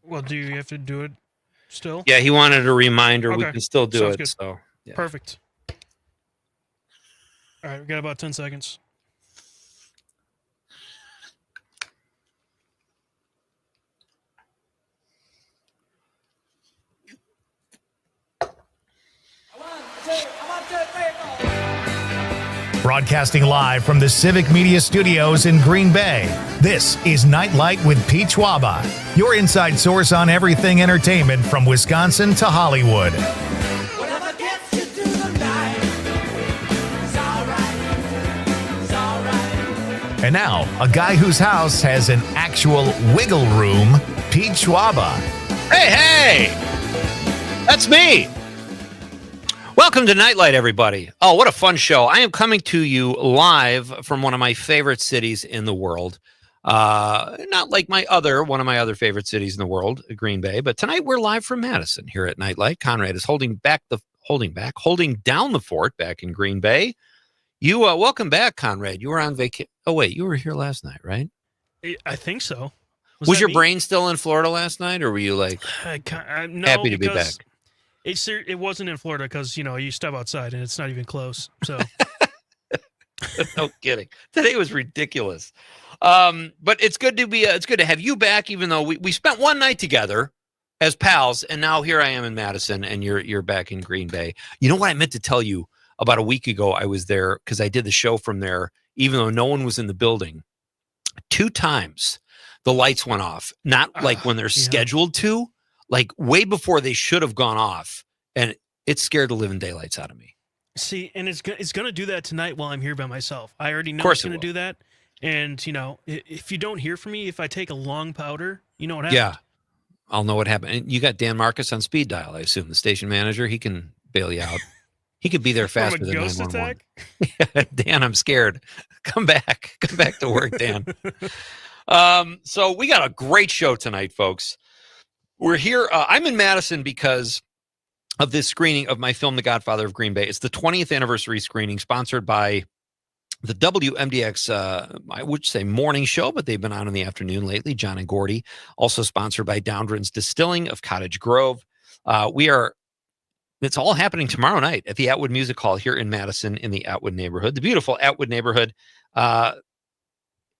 Well, do you have to do it still? Yeah, he wanted a reminder. We Okay. can still do Sounds it. good. So yeah. Perfect. All right, we got about 10 seconds. Broadcasting live from the Civic Media Studios in Green Bay, this is Nite Lite with Pete Schwaba, your inside source on everything entertainment from Wisconsin to Hollywood. Whatever gets you through the night, it's alright, it's alright. And now, a guy whose house has an actual wiggle room, Pete Schwaba. Hey! That's me! Welcome to Nite Lite, everybody. Oh, what a fun show. I am coming to you live from one of my favorite cities in the world. Not like one of my other favorite cities in the world, Green Bay, but tonight we're live from Madison here at Nite Lite. Conrad is holding down the fort back in Green Bay. You, welcome back, Conrad. You were on vacation. Oh, wait, you were here last night, right? I think so. Was your brain still in Florida last night, or were you like no, happy to be back? It wasn't in Florida because, you step outside and it's not even close. So, no kidding. Today was ridiculous. But it's good to have you back, even though we spent one night together as pals, and now here I am in Madison, and you're back in Green Bay. You know what I meant to tell you? About a week ago, I was there because I did the show from there, even though no one was in the building. 2 times the lights went off, not like when they're scheduled to, like way before they should have gone off, and it scared the living daylights out of me. See, and it's going to do that tonight while I'm here by myself. I already know it's going to do that. And, if you don't hear from me, if I take a long powder, you know what happened. Yeah, I'll know what happened. And you got Dan Marcus on speed dial, I assume, the station manager. He can bail you out. He could be there faster than 911. Dan, I'm scared. Come back to work, Dan. So we got a great show tonight, folks. We're here. I'm in Madison because of this screening of my film, The Godfather of Green Bay. It's the 20th anniversary screening sponsored by the WMDX, I would say morning show, but they've been on in the afternoon lately, John and Gordy. Also sponsored by Downdren's Distilling of Cottage Grove. It's all happening tomorrow night at the Atwood Music Hall here in Madison in the Atwood neighborhood, the beautiful Atwood neighborhood.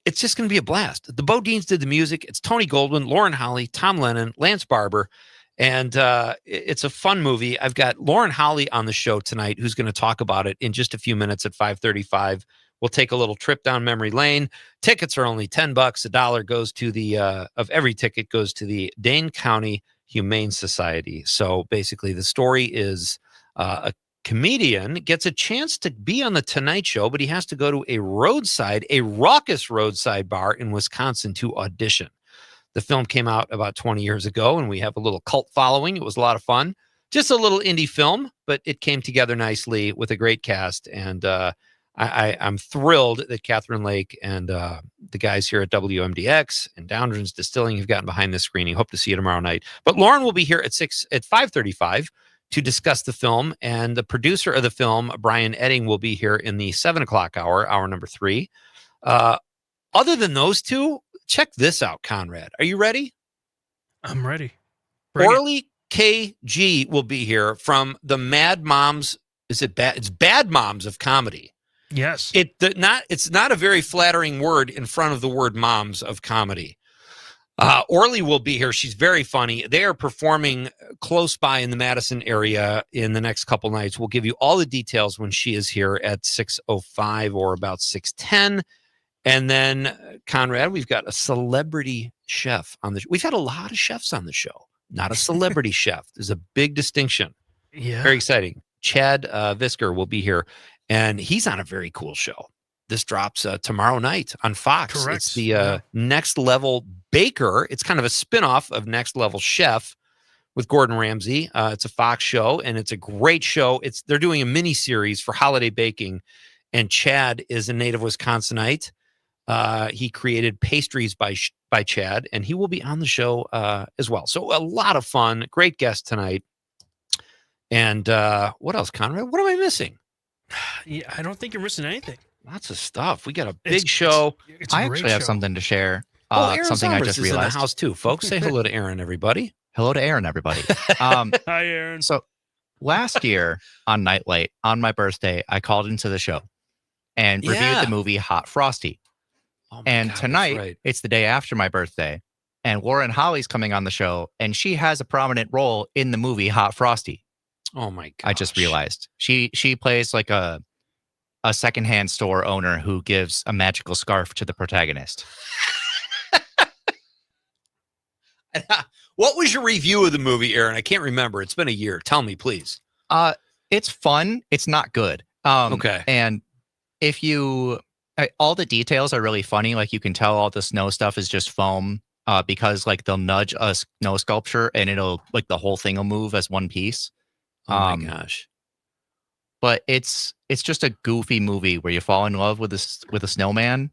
It's just going to be a blast. The Bodines did the music. It's Tony Goldwyn, Lauren Holly, Tom Lennon, Lance Barber, and it's a fun movie. I've got Lauren Holly on the show tonight who's going to talk about it in just a few minutes at 5:35. We'll take a little trip down memory lane. Tickets are only $10. $1 goes to the of every ticket goes to the Dane County Humane Society. So basically the story is a comedian gets a chance to be on the Tonight Show, but he has to go to a raucous roadside bar in Wisconsin to audition. The film came out about 20 years ago, and we have a little cult following. It was a lot of fun. Just a little indie film, but it came together nicely with a great cast. And I'm thrilled that Catherine Lake and the guys here at WMDX and Downdren's Distilling have gotten behind this screening. Hope to see you tomorrow night. But Lauren will be here at 5:35 to discuss the film, and the producer of the film, Brian Edding, will be here in the 7 o'clock hour number 3. Other than those two, check this out, Conrad. Are you ready? I'm ready. Orly KG will be here from the Mad Moms. Is it bad? It's Bad Moms of Comedy. Yes. It's not a very flattering word in front of the word moms of comedy. Orly will be here. She's very funny. They are performing close by in the Madison area in the next couple nights. We'll give you all the details when she is here at 6:05 or about 6:10. And then, Conrad, we've got a celebrity chef on the show. We've had a lot of chefs on the show, not a celebrity chef. There's a big distinction. Yeah. Very exciting. Chad Visker will be here, and he's on a very cool show. This drops tomorrow night on Fox. Correct. It's the Next Level Baker. It's kind of a spinoff of Next Level Chef with Gordon Ramsay. It's a Fox show, and it's a great show. They're doing a mini series for holiday baking, and Chad is a native Wisconsinite. He created Pastries by Chad, and he will be on the show as well. So a lot of fun. Great guest tonight. And what else, Conrad? What am I missing? Yeah, I don't think you're missing anything. Lots of stuff. We got a big show. I actually have something to share. Aaron something I Summers just is in realized. the house too, folks. Say hello to Aaron, everybody. Hello to Aaron, everybody. Hi, Aaron. So last year on Nite Lite, on my birthday, I called into the show and reviewed the movie Hot Frosty. Oh my And God, tonight, it's the day after my birthday, and Lauren Holly's coming on the show, and she has a prominent role in the movie Hot Frosty. Oh my God! I just realized she plays like a secondhand store owner who gives a magical scarf to the protagonist. What was your review of the movie, Aaron? I can't remember. It's been a year. Tell me, please. It's fun. It's not good. Okay. And if you, all the details are really funny. Like you can tell all the snow stuff is just foam because like they'll nudge a snow sculpture and it'll like the whole thing will move as one piece. Oh my gosh. But it's just a goofy movie where you fall in love with a snowman.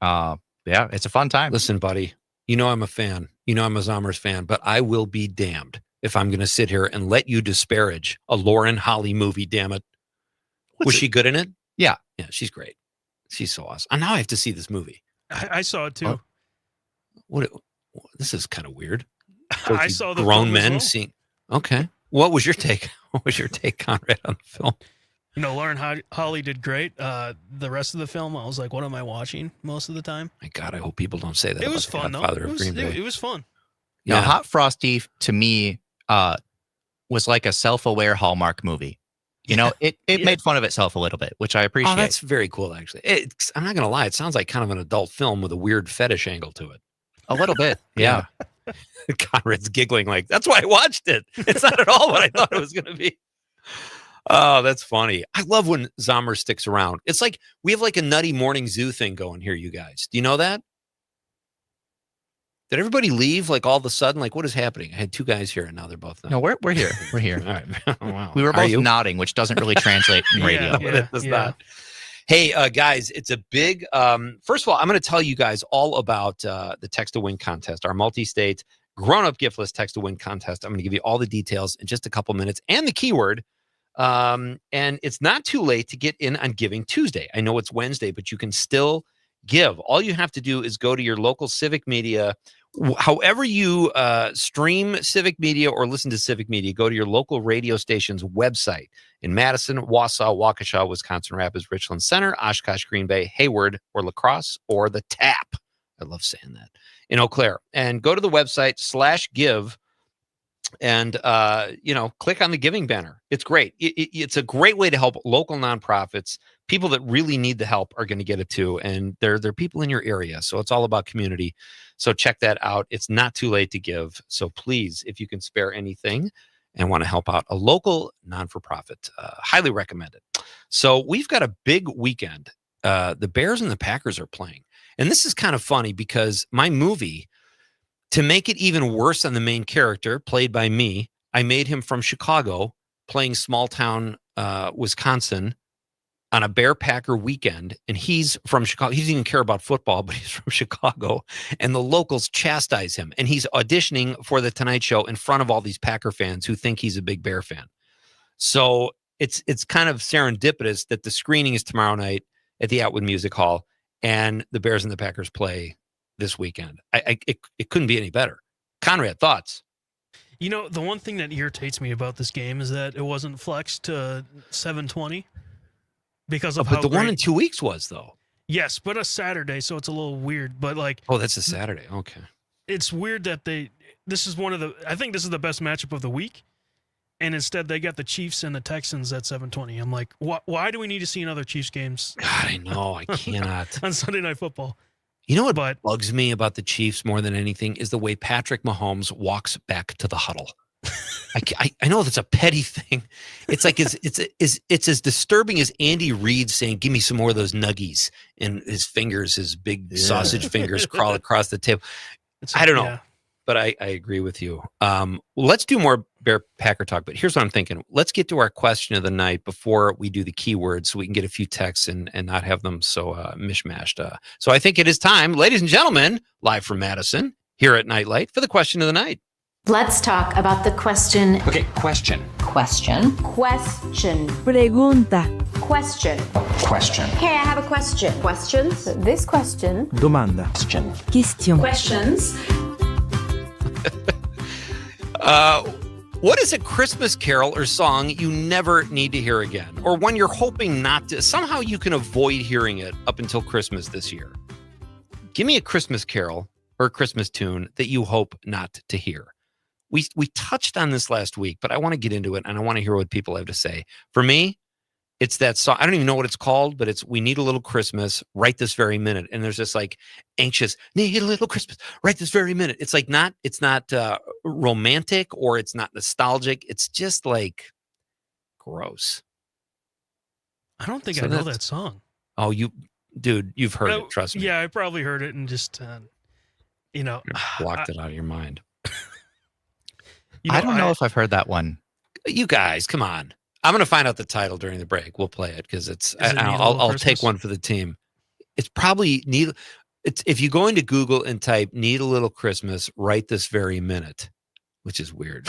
Yeah, it's a fun time. Listen, buddy, you know I'm a fan. You know I'm a Zommers fan, but I will be damned if I'm going to sit here and let you disparage a Lauren Holly movie, damn it. Was she good in it? Yeah. Yeah, she's great. She's so awesome. And now I have to see this movie. I saw it too. What? This is kind of weird. I saw the grown film men as well. seeing. Okay. What was your take? What was your take, Conrad, on the film? You know, Lauren Holly did great. The rest of the film, I was like, what am I watching most of the time? My God, I hope people don't say that. It was about fun, the though. Godfather of Green Bay. It was fun. Now, Hot Frosty to me was like a self-aware Hallmark movie. You know, it made fun of itself a little bit, which I appreciate. Oh, that's very cool, actually. I'm not going to lie. It sounds like kind of an adult film with a weird fetish angle to it. A little bit. Yeah. Conrad's giggling like, that's why I watched it. It's not at all what I thought it was going to be. Oh, that's funny. I love when Zomer sticks around. It's like we have like a nutty morning zoo thing going here, you guys. Do you know that? Did everybody leave like all of a sudden? Like, what is happening? I had two guys here and now they're both not. No, we're here. We're here. All right. Wow. We were both nodding, which doesn't really translate in radio. Yeah. It does not. Hey, guys, it's a big, first of all, I'm going to tell you guys all about the Text to Win contest, our multi-state grown-up giftless Text to Win contest. I'm going to give you all the details in just a couple minutes and the keyword. And it's not too late to get in on Giving Tuesday. I know it's Wednesday, but you can still give. All you have to do is go to your local civic media. However you stream civic media or listen to civic media, go to your local radio station's website in Madison, Wausau, Waukesha, Wisconsin Rapids, Richland Center, Oshkosh, Green Bay, Hayward, or La Crosse, or the Tap. I love saying that. In Eau Claire. And go to the website /give and, click on the giving banner. It's great. It's a great way to help local nonprofits. People that really need the help are going to get it too. And they're people in your area. So it's all about community. So check that out. It's not too late to give. So please, if you can spare anything and want to help out a local non-for-profit, highly recommend it. So we've got a big weekend. The Bears and the Packers are playing. And this is kind of funny because my movie, to make it even worse on the main character, played by me, I made him from Chicago, playing small town Wisconsin on a Bear Packer weekend. And he's from Chicago. He doesn't even care about football, but he's from Chicago. And the locals chastise him. And he's auditioning for the Tonight Show in front of all these Packer fans who think he's a big Bear fan. So it's kind of serendipitous that the screening is tomorrow night at the Atwood Music Hall. And the Bears and the Packers play this weekend. It couldn't be any better. Conrad, thoughts? You know, the one thing that irritates me about this game is that it wasn't flexed to 7:20 because of how But the one great- in 2 weeks was, though. Yes, but a Saturday, so it's a little weird. But like, Oh, that's a Saturday. Okay. it's weird that this is I think this is the best matchup of the week. And instead, they got the Chiefs and the Texans at 7:20. I'm like, why do we need to see another Chiefs games God, I know. I cannot. on Sunday Night Football? You know what bugs me about the Chiefs more than anything is the way Patrick Mahomes walks back to the huddle. I know that's a petty thing. It's like it's as disturbing as Andy Reid saying, "Give me some more of those nuggies," and his big sausage fingers crawl across the table. I don't know. Yeah. But I agree with you. Let's do more Bear Packer talk. But here's what I'm thinking. Let's get to our question of the night before we do the keywords so we can get a few texts and not have them so mishmashed. So I think it is time, ladies and gentlemen, live from Madison, here at Nite Lite for the question of the night. Let's talk about the question. Okay, question. Question. Question. Pregunta. Question. Question. Hey, I have a question. Questions? This question. Domanda. Question. Question. Questions? What is a Christmas carol or song you never need to hear again? Or one you're hoping not to, somehow you can avoid hearing it up until Christmas this year? Give me a Christmas carol or a Christmas tune that you hope not to hear. We touched on this last week, but I want to get into it and I want to hear what people have to say. For me, it's that song. I don't even know what it's called, but it's "We Need a Little Christmas" right this very minute. And there's this like anxious, need a little Christmas right this very minute. It's like it's not romantic or it's not nostalgic. It's just like gross. I don't think I know that song. Oh, you've heard it. Trust me. Yeah, I probably heard it and just, Blocked it out of your mind. I don't know if I've heard that one. You guys, come on. I'm going to find out the title during the break. We'll play it because I'll take one for the team. It's probably if you go into Google and type "Need a Little Christmas" right this very minute, which is weird.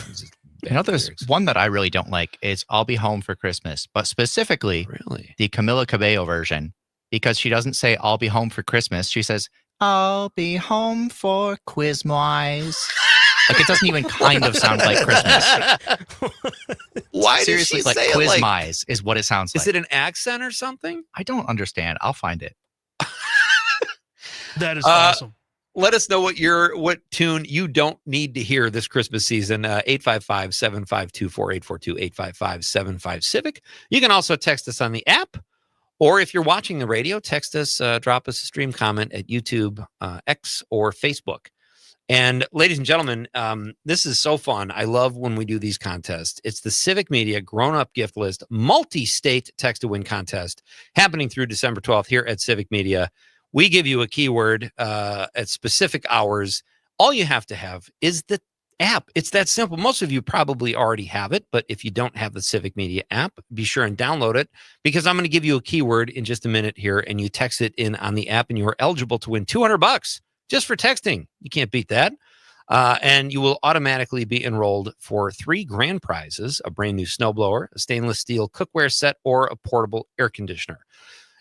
There's one that I really don't like. It's "I'll Be Home for Christmas," but specifically the Camila Cabello version, because she doesn't say "I'll be home for Christmas." She says, "I'll be home for Quizmoise." Like, it doesn't even kind of sound like Christmas. Why Seriously, does she like say it Quizmoise is what it sounds like. Is it an accent or something? I don't understand. I'll find it. That is awesome. Let us know what tune you don't need to hear this Christmas season. 855-752-4842, 855-75-CIVIC. You can also text us on the app, or if you're watching the radio, text us, drop us a stream comment at YouTube, X, or Facebook. And ladies and gentlemen, this is so fun. I love when we do these contests. It's the Civic Media Grown-Up Gift List multi-state text-to-win contest happening through December 12th here at Civic Media. We give you a keyword at specific hours. All you have to have is the app. It's that simple. Most of you probably already have it, but if you don't have the Civic Media app, be sure and download it, because I'm going to give you a keyword in just a minute here, and you text it in on the app, and you are eligible to win $200 just for texting. You can't beat that. And you will automatically be enrolled for 3 grand prizes: a brand new snowblower, a stainless steel cookware set, or a portable air conditioner.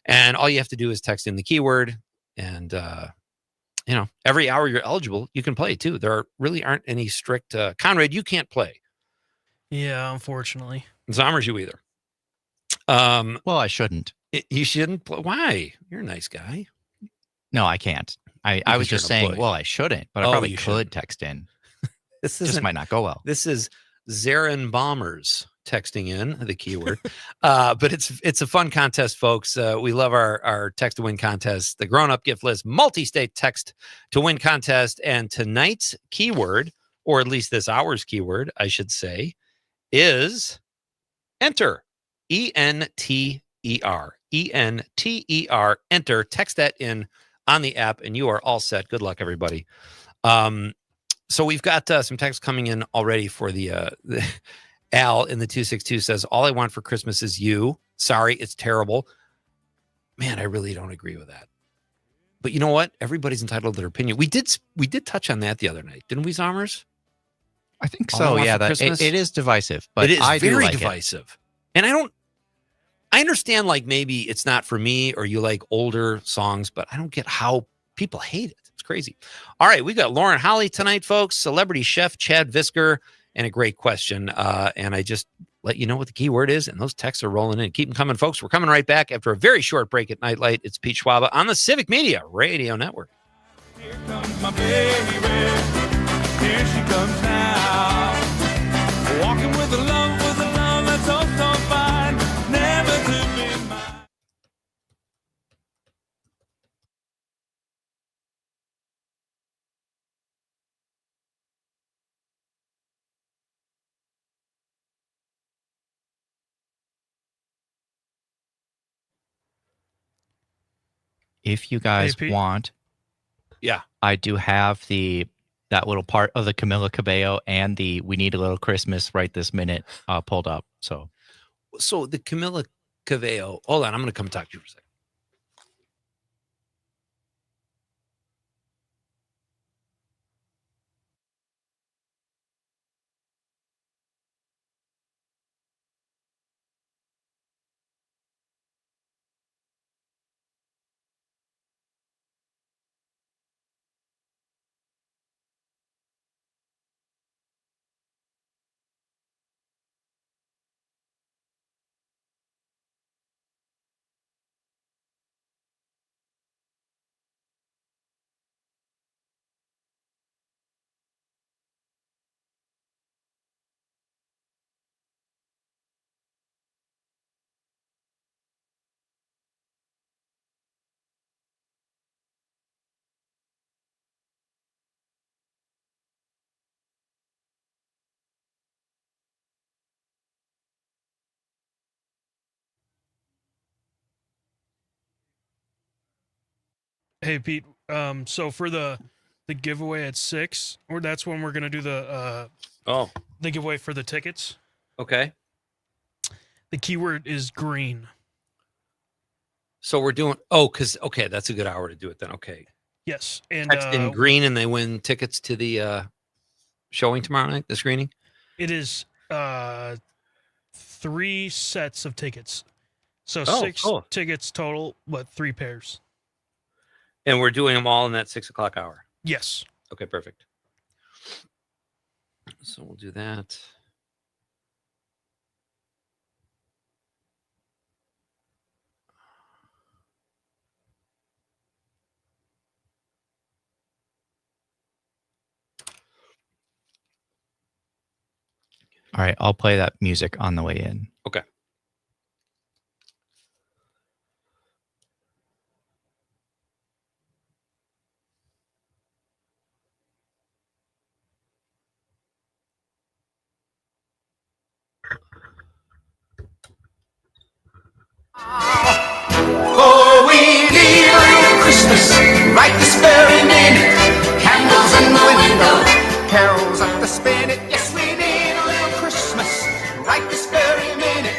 And all you have to do is text in the keyword, and every hour you're eligible, you can play too. There really aren't any strict Conrad, you can't play. Yeah, unfortunately. Zommers, you either. Well, I shouldn't. You shouldn't play. Why? You're a nice guy. No, I can't. I was just saying, well, I shouldn't, but I probably could text in. This just might not go well. This is Zarin Bombers texting in the keyword. But it's a fun contest, folks. We love our text to win contest, the Grown Up Gift List multi-state text to win contest. And tonight's keyword, or at least this hour's keyword, I should say, is enter. ENTER. ENTER. Enter. Text that in on the app, and you are all set. Good luck, everybody. So we've got some text coming in already for the Al in the 262 says, "All I want for Christmas is you. Sorry, it's terrible." Man, I really don't agree with that. But you know what? Everybody's entitled to their opinion. We did touch on that the other night, didn't we, Zommers? I think so. Yeah, that it is divisive, but it is I very do like divisive. And I understand, like, maybe it's not for me, or you like older songs, but I don't get how people hate it. It's crazy. All right, we got Lauren Holly tonight, folks. Celebrity chef Chad Visker, and a great question. And I just let you know what the keyword is, and those texts are rolling in. Keep them coming, folks. We're coming right back after a very short break at Nite Lite. It's Pete Schwaba on the Civic Media Radio Network. Here comes my baby. Here she comes now. Walking with a love that's so, so fine. Never to be mine. If you guys want, yeah, I do have that little part of the Camila Cabello and the "We Need a Little Christmas Right This Minute" pulled up. So the Camila Cabello. Hold on, I'm going to come talk to you for a second. Hey Pete, so for the giveaway at 6, or that's when we're gonna do the giveaway for the tickets. Okay. The keyword is green. So we're doing. Okay, that's a good hour to do it then. Okay. Yes, and Text in green, and they win tickets to the showing tomorrow night. The screening. it is 3 sets of tickets, so Oh, 6 cool. tickets total, but 3 pairs. And we're doing them all in that 6 o'clock hour. Yes. Okay, perfect. So we'll do that. All right, I'll play that music on the way in. Okay. Oh, we need a little Christmas right this very minute. Candles in the window, carols at the spinet. Yes, we need a little Christmas right this very minute.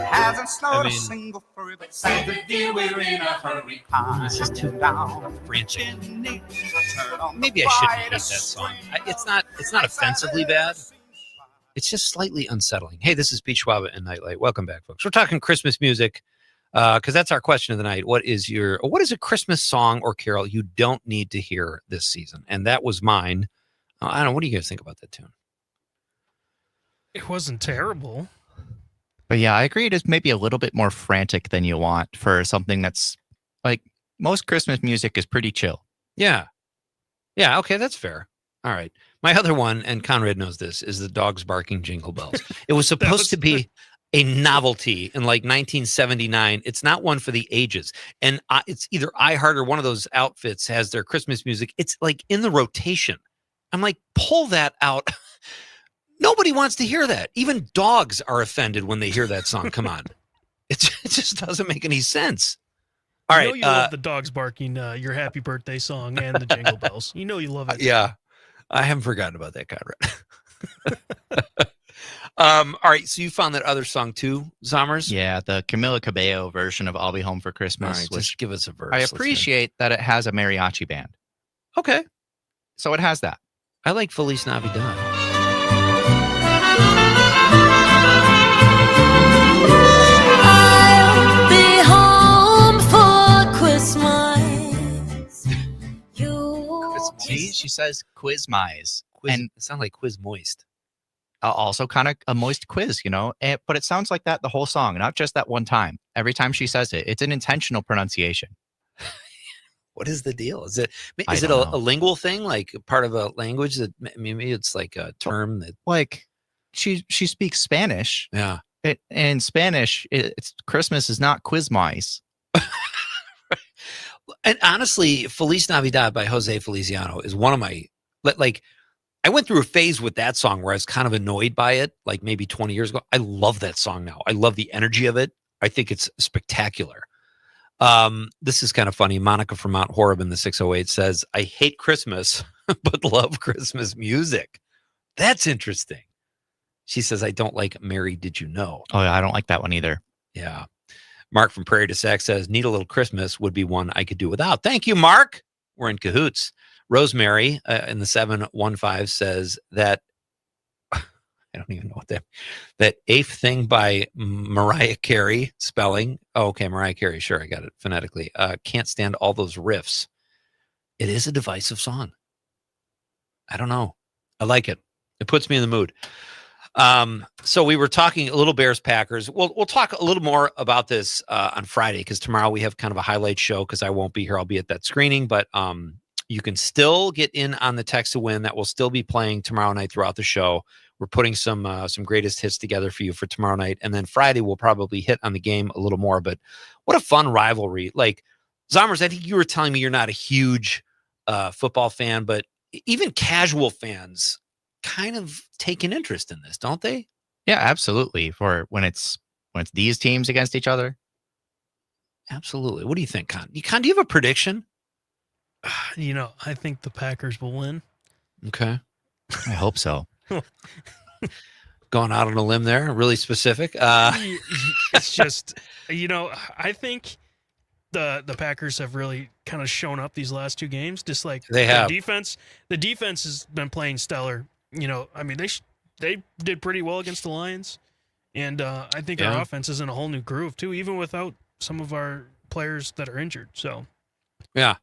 Hasn't snowed a single flurry, but Santa dear, we're in a hurry. This is too down. branching. Turn on Maybe the I shouldn't hate that brightest song. string. It's not offensively bad. It's just slightly unsettling. Hey, this is Pete Schwaba and Nite Lite. Welcome back, folks. We're talking Christmas music because that's our question of the night. What is a Christmas song or carol you don't need to hear this season? And that was mine. I don't know. What do you guys think about that tune? It wasn't terrible. But yeah, I agree. It is maybe a little bit more frantic than you want for something that's like most Christmas music is pretty chill. Yeah. Yeah. Okay. That's fair. All right. My other one, and Conrad knows this, is the dogs barking jingle bells. It was supposed to be a novelty in like 1979. It's not one for the ages. And it's either iHeart or one of those outfits has their Christmas music. It's like in the rotation. I'm like, pull that out. Nobody wants to hear that. Even dogs are offended when they hear that song. Come on. It just doesn't make any sense. All right. You love the dogs barking your happy birthday song and the jingle bells. You know you love it. Yeah. I haven't forgotten about that, Conrad. All right. So you found that other song too, Zommers? Yeah, the Camila Cabello version of I'll Be Home for All Christmas, right. which Just give us a verse. I Let's hear it. appreciate that it has a mariachi band. Okay. So it has that. I like Feliz Navidad. I'll be home for Christmas. See, she says quiz mize. And it sounds like Quiz Moist. Also kind of a moist quiz, but it sounds like that the whole song, not just that one time. Every time she says it, it's an intentional pronunciation. What is the deal? Is I it don't a lingual thing, like part of a language that maybe it's like a term that Like she speaks Spanish. yeah. In Spanish, it's Christmas is not quiz mice. And honestly, Feliz Navidad by Jose Feliciano is one of my like. I went through a phase with that song where I was kind of annoyed by it, like maybe 20 years ago. I love that song now. I love the energy of it. I think it's spectacular. This is kind of funny. Monica from Mount Horeb in the 608 says, I hate Christmas, but love Christmas music. That's interesting. She says, I don't like Mary, Did You Know? Oh, yeah, I don't like that one either. Yeah. Mark from Prairie to Sac says, Need a Little Christmas would be one I could do without. Thank you, Mark. We're in cahoots. Rosemary in the 715 says that, I don't even know what that eighth thing by Mariah Carey spelling. Oh, okay. Mariah Carey. Sure. I got it phonetically. Can't stand all those riffs. It is a divisive song. I don't know. I like it. It puts me in the mood. So we were talking a little Bears Packers. We'll talk a little more about this on Friday because tomorrow we have kind of a highlight show because I won't be here. I'll be at that screening, but you can still get in on the text to win. That will still be playing tomorrow night throughout the show. We're putting some greatest hits together for you for tomorrow night, and then Friday we'll probably hit on the game a little more. But what a fun rivalry! Like Zommers, I think you were telling me you're not a huge football fan, but even casual fans kind of take an interest in this, don't they? Yeah, absolutely. For when it's these teams against each other. Absolutely. What do you think, Con? Do you have a prediction? I think the Packers will win. Okay. I hope so. Going out on a limb there, really specific. It's just, I think the Packers have really kind of shown up these last two games. Just like They have. the defense has been playing stellar. They did pretty well against the Lions, and I think our offense is in a whole new groove too, even without some of our players that are injured. So, Yeah.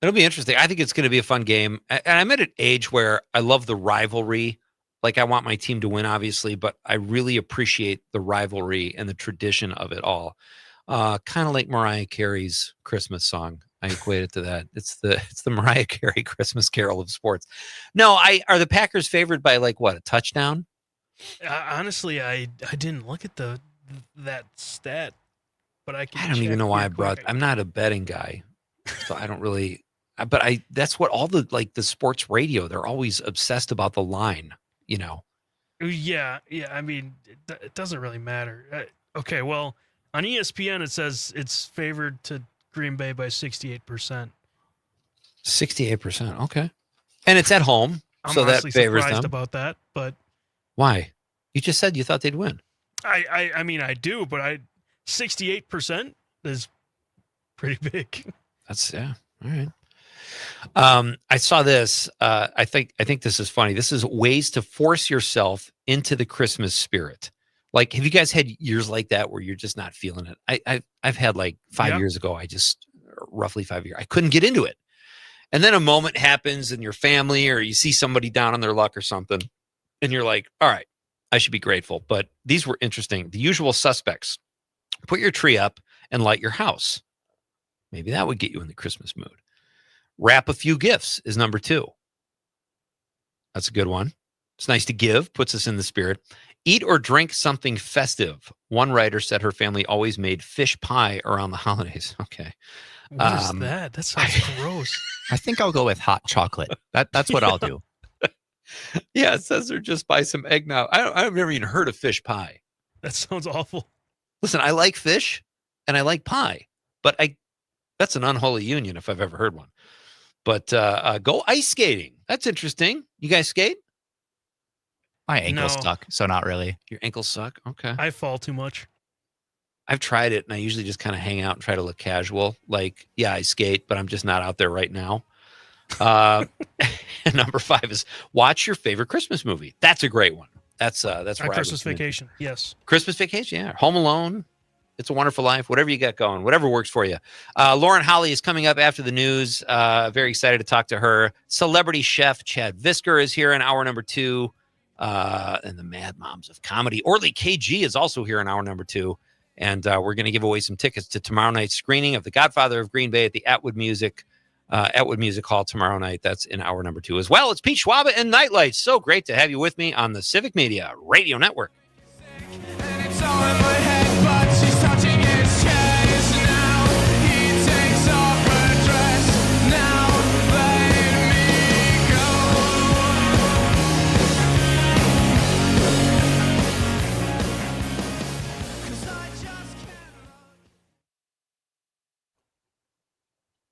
It'll be interesting. I think it's going to be a fun game. And I'm at an age where I love the rivalry. Like, I want my team to win, obviously, but I really appreciate the rivalry and the tradition of it all. Kind of like Mariah Carey's Christmas song. I equate it to that. It's the Mariah Carey Christmas Carol of sports. No, are the Packers favored by like what, a touchdown? honestly, I didn't look at that stat, but I don't even know why I'm not a betting guy, so I don't really. But that's what all the sports radio, they're always obsessed about the line, Yeah. I mean, it doesn't really matter. Okay, well, on ESPN it says it's favored to Green Bay by 68%. 68%. Okay, and it's at home, I'm so that honestly favors surprised them. about that, but Why? You just said you thought they'd win. I mean I do, but 68% is pretty big. That's all right. I saw this. I think this is funny. This is ways to force yourself into the Christmas spirit. Like, have you guys had years like that where you're just not feeling it? I've had like 5 years ago. Roughly 5 years. I couldn't get into it. And then a moment happens in your family, or you see somebody down on their luck or something, and you're like, all right, I should be grateful. But these were interesting. The usual suspects: put your tree up and light your house. Maybe that would get you in the Christmas mood. Wrap a few gifts is number 2. That's a good one. It's nice to give, puts us in the spirit. Eat or drink something festive. One writer said her family always made fish pie around the holidays. Okay. What is that? That sounds gross. I think I'll go with hot chocolate. That's what I'll do. Yeah, it says they're just buy some eggnog. I've never even heard of fish pie. That sounds awful. Listen, I like fish and I like pie, but that's an unholy union if I've ever heard one. But go ice skating. That's interesting. You guys skate? My ankle's No. stuck, so not really. Your ankles suck? Okay. I fall too much. I've tried it, and I usually just kind of hang out and try to look casual. Like, yeah, I skate, but I'm just not out there right now. And number 5 is watch your favorite Christmas movie. That's a great one. That's where Christmas Vacation. Yes. Christmas Vacation, yeah. Home Alone, It's a Wonderful Life, whatever you got going, whatever works for you. Lauren Holly is coming up after the news. Very excited to talk to her. Celebrity chef Chad Visker is here in hour number 2. And the Mad Moms of Comedy. Orly KG is also here in hour number 2. And we're going to give away some tickets to tomorrow night's screening of The Godfather of Green Bay at the Atwood Music Hall tomorrow night. That's in hour number 2 as well. It's Pete Schwaba and Nite Lite. So great to have you with me on the Civic Media Radio Network. And it's all in my head, but she's touching his chest now. He takes off her dress. Now let me go. 'Cause I just can't.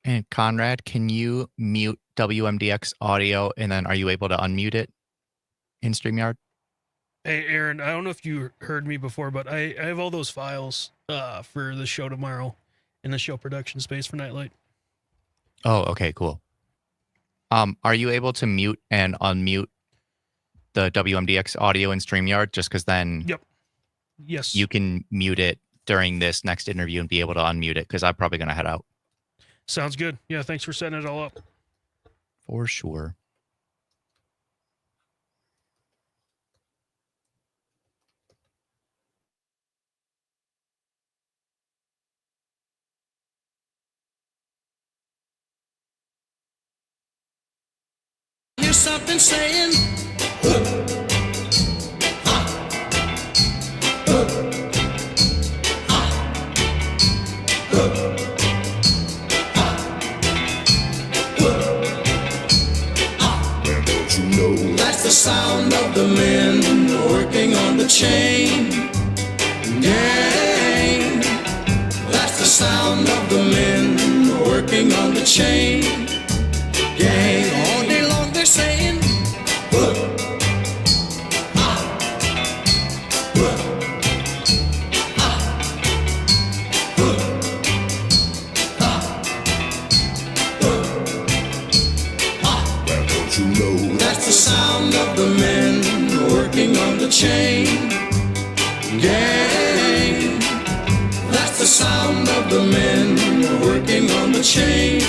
And Conrad, can you mute WMDX audio, and then are you able to unmute it in StreamYard? Hey, Aaron, I don't know if you heard me before, but I have all those files for the show tomorrow in the show production space for Nite Lite. Oh, okay, cool. Are you able to mute and unmute the WMDX audio in StreamYard? Just because then Yep. Yes. you can mute it during this next interview and be able to unmute it, because I'm probably going to head out. Sounds good. Yeah, thanks for setting it all up. For sure. Hear something saying, that's the sound of the men working on the chain gang. That's the sound of the men working on the chain. the chain gang. That's the sound of the men working on the chain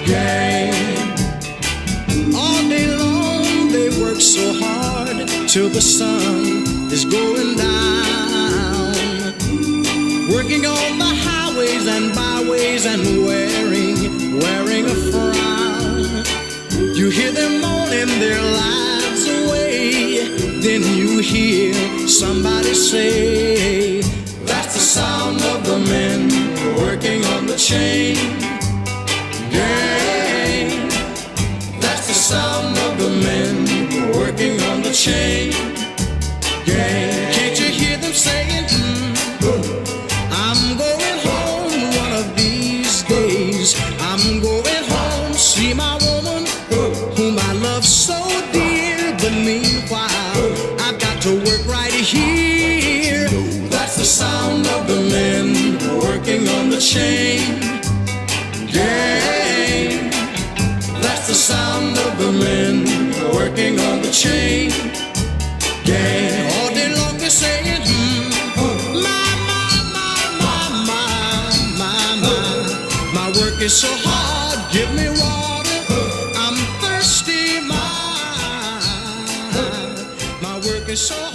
gang. All day long they work so hard till the sun is going down, working on the highways and byways and wearing a frown. You hear them moaning their lives away, then you hear somebody say, that's the sound of the men working on the chain gang. That's the sound of the men working on the chain gang. Can't you hear them saying, I'm going home one of these days. I'm going home, see my woman whom I love so dear. But meanwhile, I've got to work right here. That's the sound of the men working on the chain gang. That's the sound of the men working on the chain gang. All day long they're saying, my work is so hard, give me water, I'm thirsty, my work is so hard.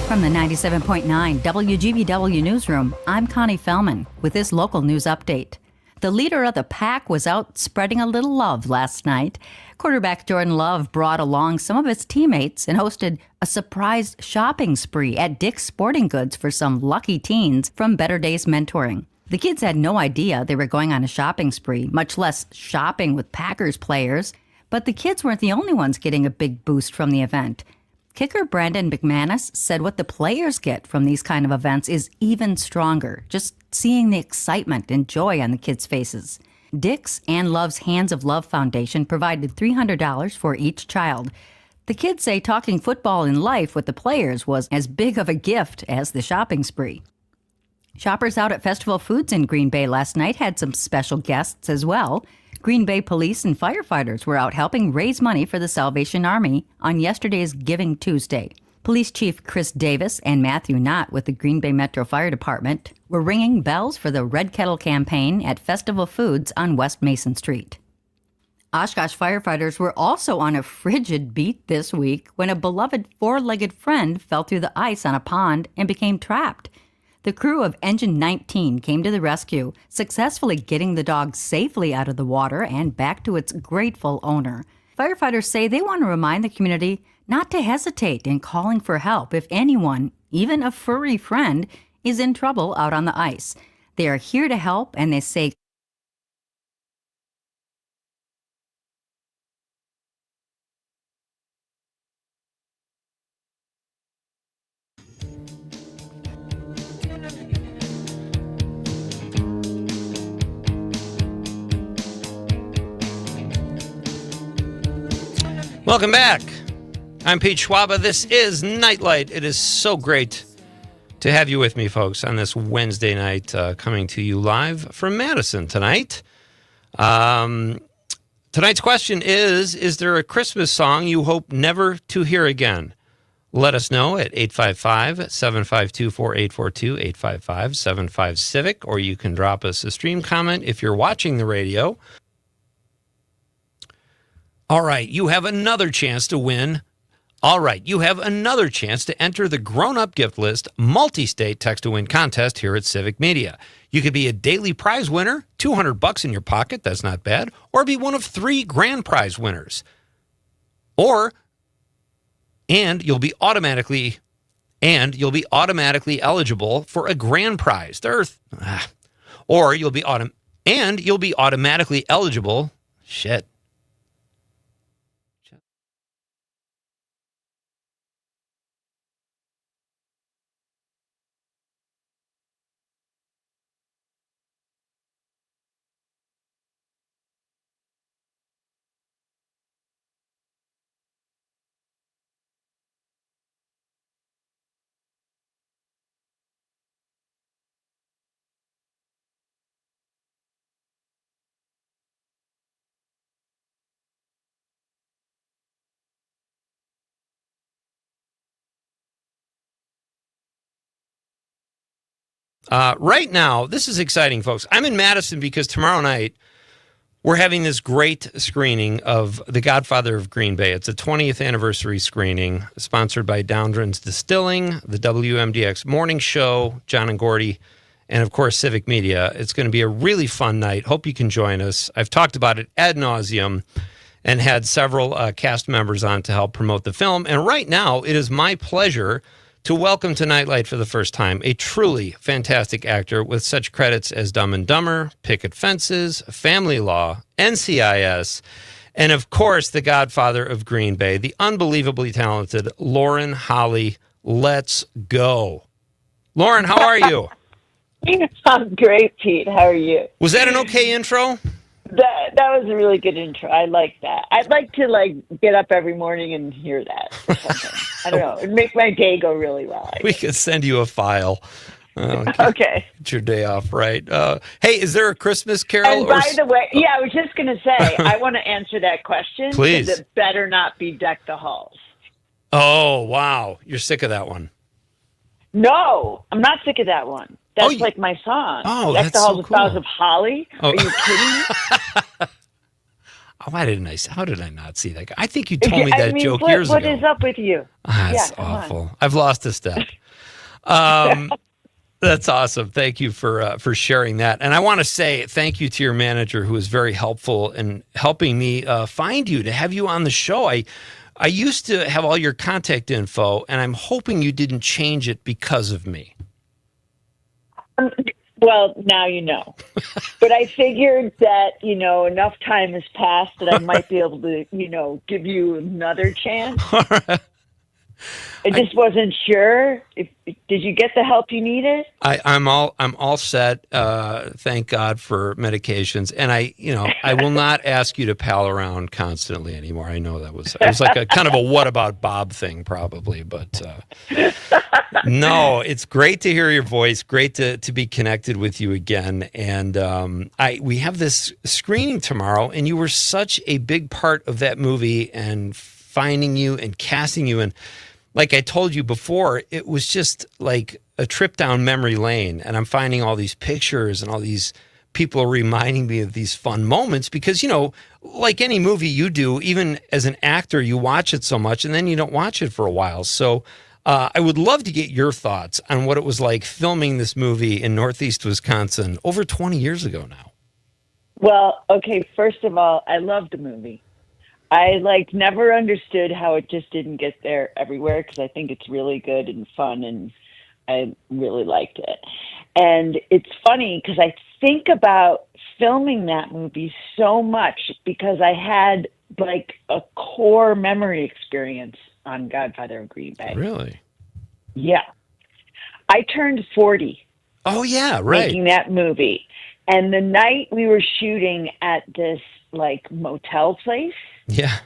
From the 97.9 WGBW Newsroom, I'm Connie Fellman with this local news update. The leader of the pack was out spreading a little love last night. Quarterback Jordan Love brought along some of his teammates and hosted a surprise shopping spree at Dick's Sporting Goods for some lucky teens from Better Days Mentoring. The kids had no idea they were going on a shopping spree, much less shopping with Packers players. But the kids weren't the only ones getting a big boost from the event. Kicker Brandon McManus said what the players get from these kind of events is even stronger, just seeing the excitement and joy on the kids' faces. Dick's and Love's Hands of Love Foundation provided $300 for each child. The kids say talking football in life with the players was as big of a gift as the shopping spree. Shoppers out at Festival Foods in Green Bay last night had some special guests as well. Green Bay police and firefighters were out helping raise money for the Salvation Army on yesterday's Giving Tuesday. Police Chief Chris Davis and Matthew Knott with the Green Bay Metro Fire Department were ringing bells for the Red Kettle campaign at Festival Foods on West Mason Street. Oshkosh firefighters were also on a frigid beat this week when a beloved four-legged friend fell through the ice on a pond and became trapped. The crew of Engine 19 came to the rescue, successfully getting the dog safely out of the water and back to its grateful owner. Firefighters say they want to remind the community not to hesitate in calling for help if anyone, even a furry friend, is in trouble out on the ice. They are here to help, and they say Welcome back. I'm Pete Schwaba. This is Nite Lite. It is so great to have you with me, folks, on this Wednesday night, coming to you live from Madison tonight. Tonight's question is there a Christmas song you hope never to hear again? Let us know at 855-752-4842, 855-75-CIVIC, or you can drop us a stream comment if you're watching the radio. All right, you have another chance to win. All right, you have another chance to enter the grown-up gift list multi-state text-to-win contest here at Civic Media. You could be a daily prize winner, $200 in your pocket, that's not bad, or be one of 3 grand prize winners. And you'll be automatically eligible for a grand prize. You'll be automatically eligible. Shit. Right now, this is exciting, folks. I'm in Madison because tomorrow night we're having this great screening of The Godfather of Green Bay. It's a 20th anniversary screening sponsored by Downdren's Distilling, the WMDX Morning Show, John and Gordy, and, of course, Civic Media. It's going to be a really fun night. Hope you can join us. I've talked about it ad nauseum and had several cast members on to help promote the film. And right now, it is my pleasure to welcome to Nite Lite for the first time a truly fantastic actor with such credits as Dumb and Dumber, Picket Fences, Family Law, NCIS, and of course, the Godfather of Green Bay, the unbelievably talented Lauren Holly. Let's go. Lauren, how are you? I'm great, Pete. How are you? Was that an okay intro? That was a really good intro. I like that. I'd like to get up every morning and hear that. Or something. I don't know. It'd make my day go really well. We could send you a file. Okay. Get your day off right. Hey, is there a Christmas carol? And by the way, I was just going to say, I want to answer that question. Please. It better not be Deck the Halls. Oh, wow. You're sick of that one. No, I'm not sick of that one. That's like my song. Oh, Deck that's the Halls so with cool. Boughs of Holly. Oh. Are you kidding? How did I not see that guy? I think you told me that joke years what ago. What is up with you? That's awful. I've lost a step. That's awesome. Thank you for sharing that. And I want to say thank you to your manager who was very helpful in helping me find you, to have you on the show. I used to have all your contact info, and I'm hoping you didn't change it because of me. Well, now you know. But I figured that, enough time has passed that I might be able to, give you another chance. I just wasn't sure. Did you get the help you needed? I'm all set. Thank God for medications, and I will not ask you to pal around constantly anymore. I know it was like a kind of a what about Bob thing, probably, but no, it's great to hear your voice. Great to be connected with you again, and we have this screening tomorrow, and you were such a big part of that movie and finding you and casting you and. Like I told you before, it was just like a trip down memory lane. And I'm finding all these pictures and all these people are reminding me of these fun moments because, like any movie you do, even as an actor, you watch it so much and then you don't watch it for a while. So I would love to get your thoughts on what it was like filming this movie in Northeast Wisconsin over 20 years ago now. Well, okay, first of all, I loved the movie. I never understood how it just didn't get there everywhere because I think it's really good and fun and I really liked it. And it's funny because I think about filming that movie so much because I had a core memory experience on Godfather of Green Bay. Really? Yeah. I turned 40. Oh, yeah, right. Making that movie. And the night we were shooting at this motel place. Yeah.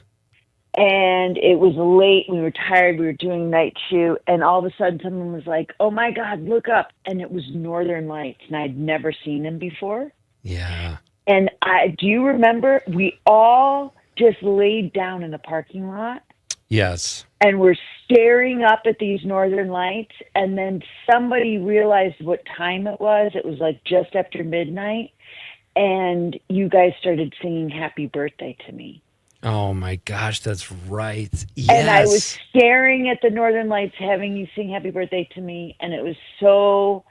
And it was late. We were tired. We were doing night shoot. And all of a sudden someone was like, oh my God, look up. And it was Northern Lights. And I'd never seen them before. Yeah. And do you remember we all just laid down in the parking lot? Yes. And we're staring up at these Northern Lights. And then somebody realized what time it was. It was just after midnight. And you guys started singing Happy Birthday to Me. Oh my gosh, that's right. Yes. And I was staring at the Northern Lights having you sing Happy Birthday to Me. And it was so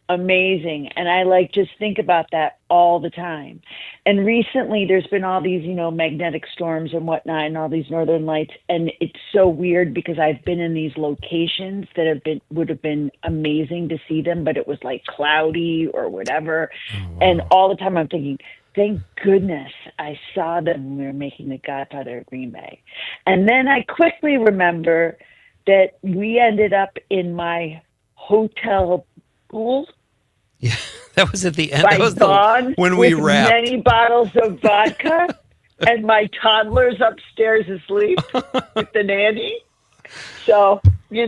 amazing. And I just think about that all the time. And recently there's been all these, magnetic storms and whatnot and all these Northern Lights. And it's so weird because I've been in these locations that would have been amazing to see them, but it was cloudy or whatever. Oh, wow. And all the time I'm thinking, thank goodness I saw them when we were making The Godfather of Green Bay. And then I quickly remember that we ended up in my hotel pool. Yeah, that was at the end. By that was dawn when we with wrapped. Many bottles of vodka, and my toddler's upstairs asleep with the nanny. So, there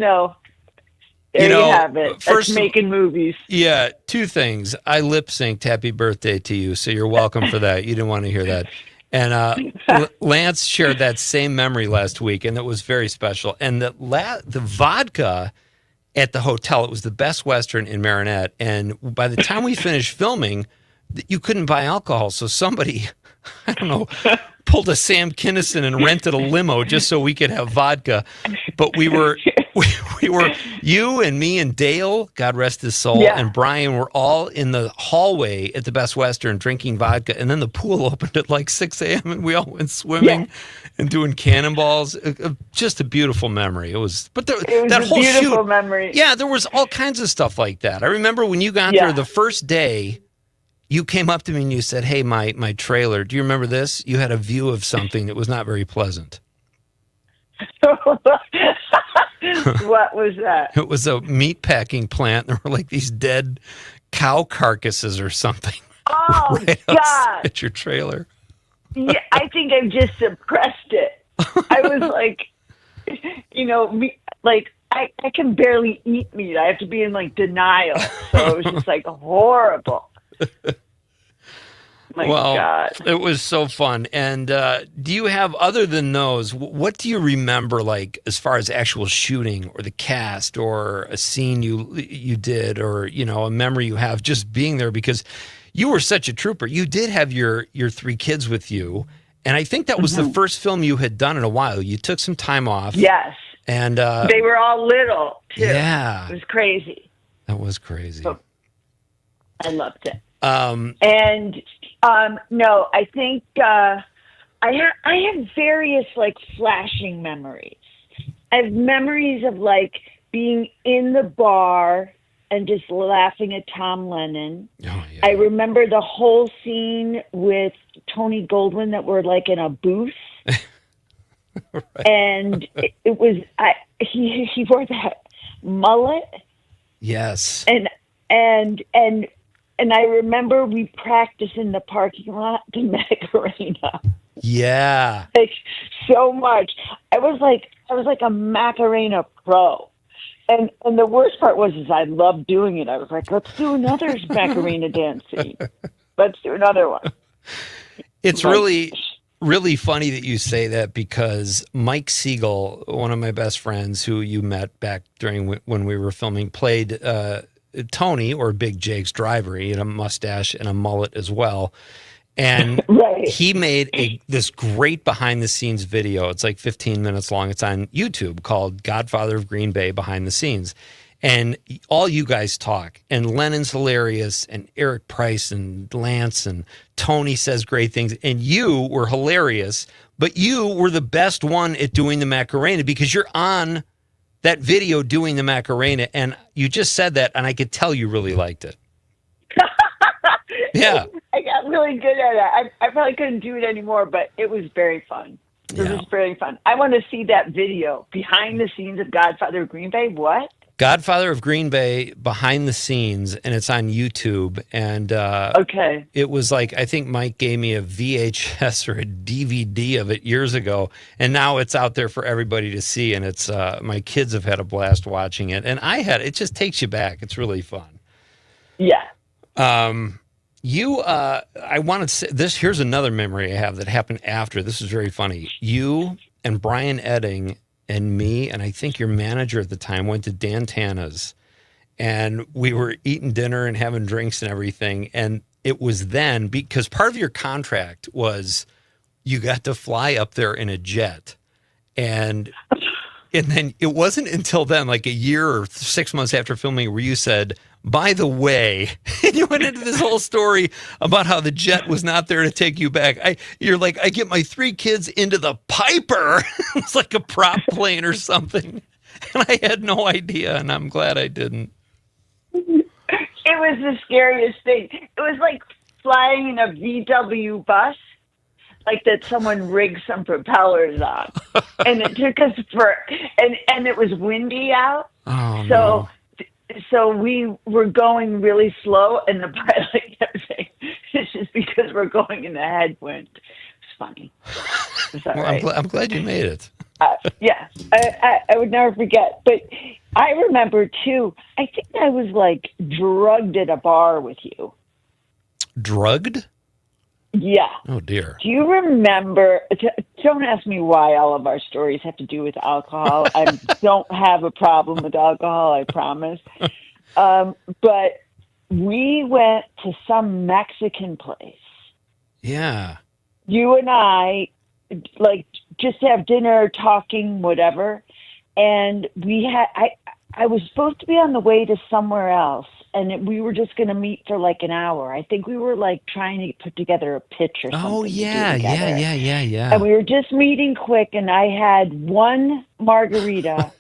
you have it. That's making movies. Yeah, two things. I lip synced Happy Birthday to you, so you're welcome for that. You didn't want to hear that. And Lance shared that same memory last week, and it was very special. And the vodka at the hotel. It was the Best Western in Marinette. And by the time we finished filming, you couldn't buy alcohol. So somebody, I don't know, pulled a Sam Kinison and rented a limo just so we could have vodka. But we were you and me and Dale, God rest his soul, and Brian were all in the hallway at the Best Western drinking vodka. And then the pool opened at like 6 a.m. and we all went swimming and doing cannonballs. Just a beautiful memory. It was that whole beautiful shoot, memory. Yeah, there was all kinds of stuff like that. I remember when you got there the first day, you came up to me and you said, "Hey, my trailer, do you remember this? You had a view of something that was not very pleasant." What was that? It was a meat packing plant. There were like these dead cow carcasses or something. Oh, right God. At your trailer. Yeah, I think I just suppressed it. I was like, I can barely eat meat. I have to be in like denial. So it was just like horrible. My God. It was so fun. And do you have, other than those, what do you remember, like, as far as actual shooting or the cast or a scene you did, or, a memory you have just being there? Because you were such a trooper. You did have your 3 kids with you. And I think that was the first film you had done in a while. You took some time off. Yes. And they were all little, too. Yeah. It was crazy. That was crazy. So, I loved it. No, I think I have various like flashing memories. I have memories of like being in the bar and just laughing at Tom Lennon. Oh, yeah. I remember the whole scene with Tony Goldwyn that were like in a booth. Right. And it was he wore that mullet. Yes. And I remember we practiced in the parking lot the Macarena. Yeah. Like so much. I was like a Macarena pro. And the worst part was I loved doing it. I was like, let's do another Macarena dance scene. Let's do another one. It's really, really funny that you say that, because Mike Siegel, one of my best friends who you met back during when we were filming, played Tony, or Big Jake's driver. He had a mustache and a mullet as well. And right. He made this great behind the scenes video. It's like 15 minutes long. It's on YouTube, called Godfather of Green Bay Behind the Scenes. And all you guys talk, and Lennon's hilarious, and Eric Price and Lance and Tony says great things, and you were hilarious, but you were the best one at doing the Macarena, because you're on that video doing the Macarena, and you just said that, and I could tell you really liked it. Yeah. I got really good at it. I probably couldn't do it anymore, but it was very fun. It was very fun. I want to see that video, behind the scenes of Godfather of Green Bay. What? Godfather of Green Bay Behind the Scenes, and it's on YouTube. And okay, it was like, I think Mike gave me a VHS or a DVD of it years ago, and now it's out there for everybody to see. And it's my kids have had a blast watching it, and it just takes you back. It's really fun. Yeah. I wanted to say this. Here's another memory I have that happened after. This is very funny. You and Brian Edding and me, and I think your manager at the time, went to Dan Tana's, and we were eating dinner and having drinks and everything. And it was then, because part of your contract was you got to fly up there in a jet. And then it wasn't until then, like a year or 6 months after filming, where you said, by the way, and you went into this whole story about how the jet was not there to take you back. You're like, I get my 3 kids into the Piper. It's like a prop plane or something. And I had no idea, and I'm glad I didn't. It was the scariest thing. It was like flying in a VW bus, like that someone rigged some propellers on. And it took us and it was windy out. Oh, so no. So we were going really slow, and the pilot kept saying, "It's just because we're going in a headwind." It's funny. It's all right. I'm glad you made it. Yeah, I would never forget. But I remember too. I think I was like drugged at a bar with you. Drugged? Yeah. Oh, dear. Do you remember? Don't ask me why all of our stories have to do with alcohol. I don't have a problem with alcohol, I promise. But we went to some Mexican place. Yeah. You and I, like, just have dinner, talking, whatever. And I was supposed to be on the way to somewhere else. And we were just going to meet for like an hour. I think we were like trying to put together a pitch or something. Oh, yeah. And we were just meeting quick, and I had one margarita,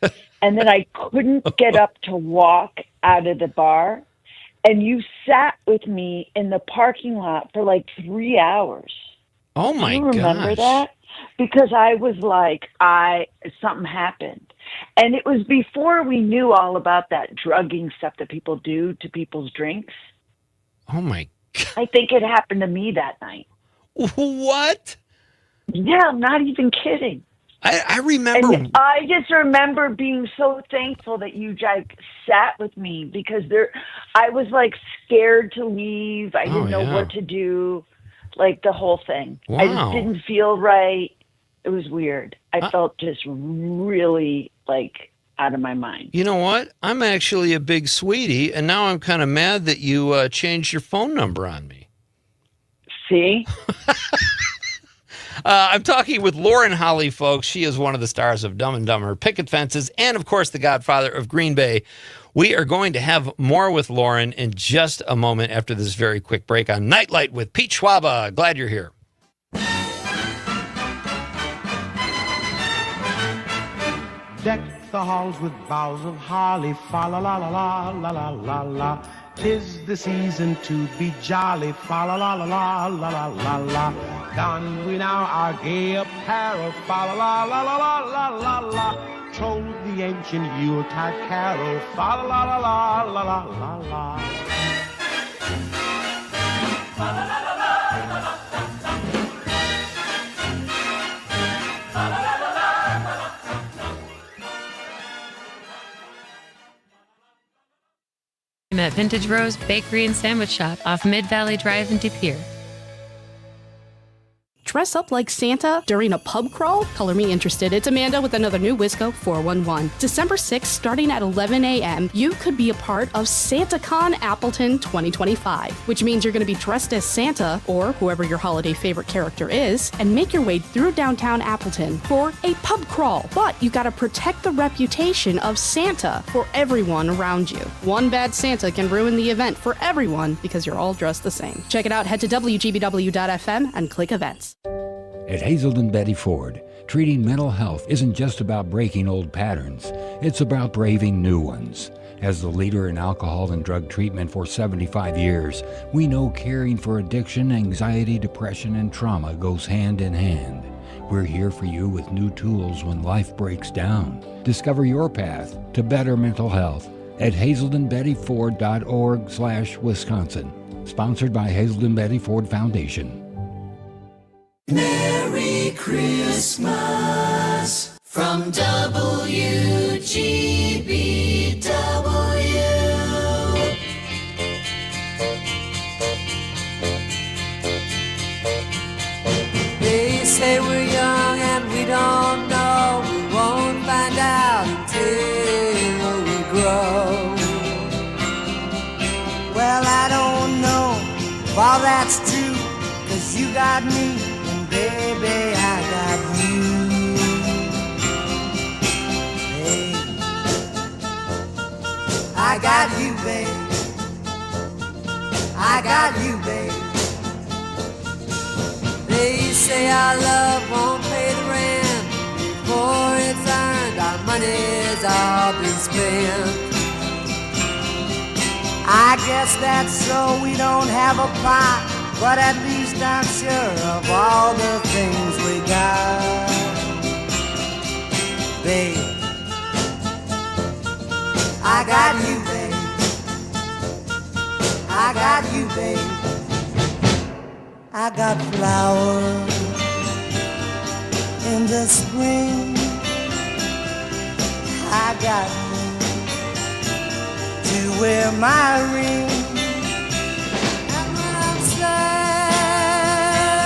and then I couldn't get up to walk out of the bar. And you sat with me in the parking lot for like 3 hours. Oh, my God. Do you remember gosh. that? Because I was like, something happened. And it was before we knew all about that drugging stuff that people do to people's drinks. Oh, my God. I think it happened to me that night. What? Yeah, I'm not even kidding. I remember. And I just remember being so thankful that you like sat with me, because I was like scared to leave. I didn't know what to do, like the whole thing. Wow. I just didn't feel right. It was weird. I felt just really like out of my mind. You know what? I'm actually a big sweetie, and now I'm kind of mad that you changed your phone number on me. See? I'm talking with Lauren Holly, folks. She is one of the stars of Dumb and Dumber, Picket Fences, and, of course, the godfather of Green Bay. We are going to have more with Lauren in just a moment after this very quick break on Nite Lite with Pete Schwaba. Glad you're here. Deck the halls with boughs of holly, fa la la la la la la la la. 'Tis the season to be jolly, fa la la la la la la la la. Don we now our gay apparel, fa la la la la la la la la. Troll the ancient Yuletide carol, fa la la la la la la la la. Fa la la la la la la. I'm at Vintage Rose Bakery and Sandwich Shop off Mid-Valley Drive in De Pere. Dress up like Santa during a pub crawl? Color me interested. It's Amanda with another new Wisco 411. December 6th, starting at 11 a.m., you could be a part of SantaCon Appleton 2025, which means you're going to be dressed as Santa, or whoever your holiday favorite character is, and make your way through downtown Appleton for a pub crawl. But you got to protect the reputation of Santa for everyone around you. One bad Santa can ruin the event for everyone because you're all dressed the same. Check it out. Head to WGBW.FM and click events. At Hazelden Betty Ford, treating mental health isn't just about breaking old patterns, it's about braving new ones. As the leader in alcohol and drug treatment for 75 years, we know caring for addiction, anxiety, depression, and trauma goes hand in hand. We're here for you with new tools when life breaks down. Discover your path to better mental health at hazeldenbettyford.org/Wisconsin. Sponsored by Hazelden Betty Ford Foundation. Merry Christmas from WGBW. They say we're young and we don't know. We won't find out until we grow. Well, I don't know if all that's true, 'cause you got me. Baby, I got you. Hey, I got you, babe. I got you, babe. They say our love won't pay the rent before it's earned. Our money's all been spent. I guess that's so we don't have a pot, but at least I'm sure of all the things we got. Babe, I got you, babe. I got you, babe. I got flowers in the spring. I got you to wear my ring. And when I'm sad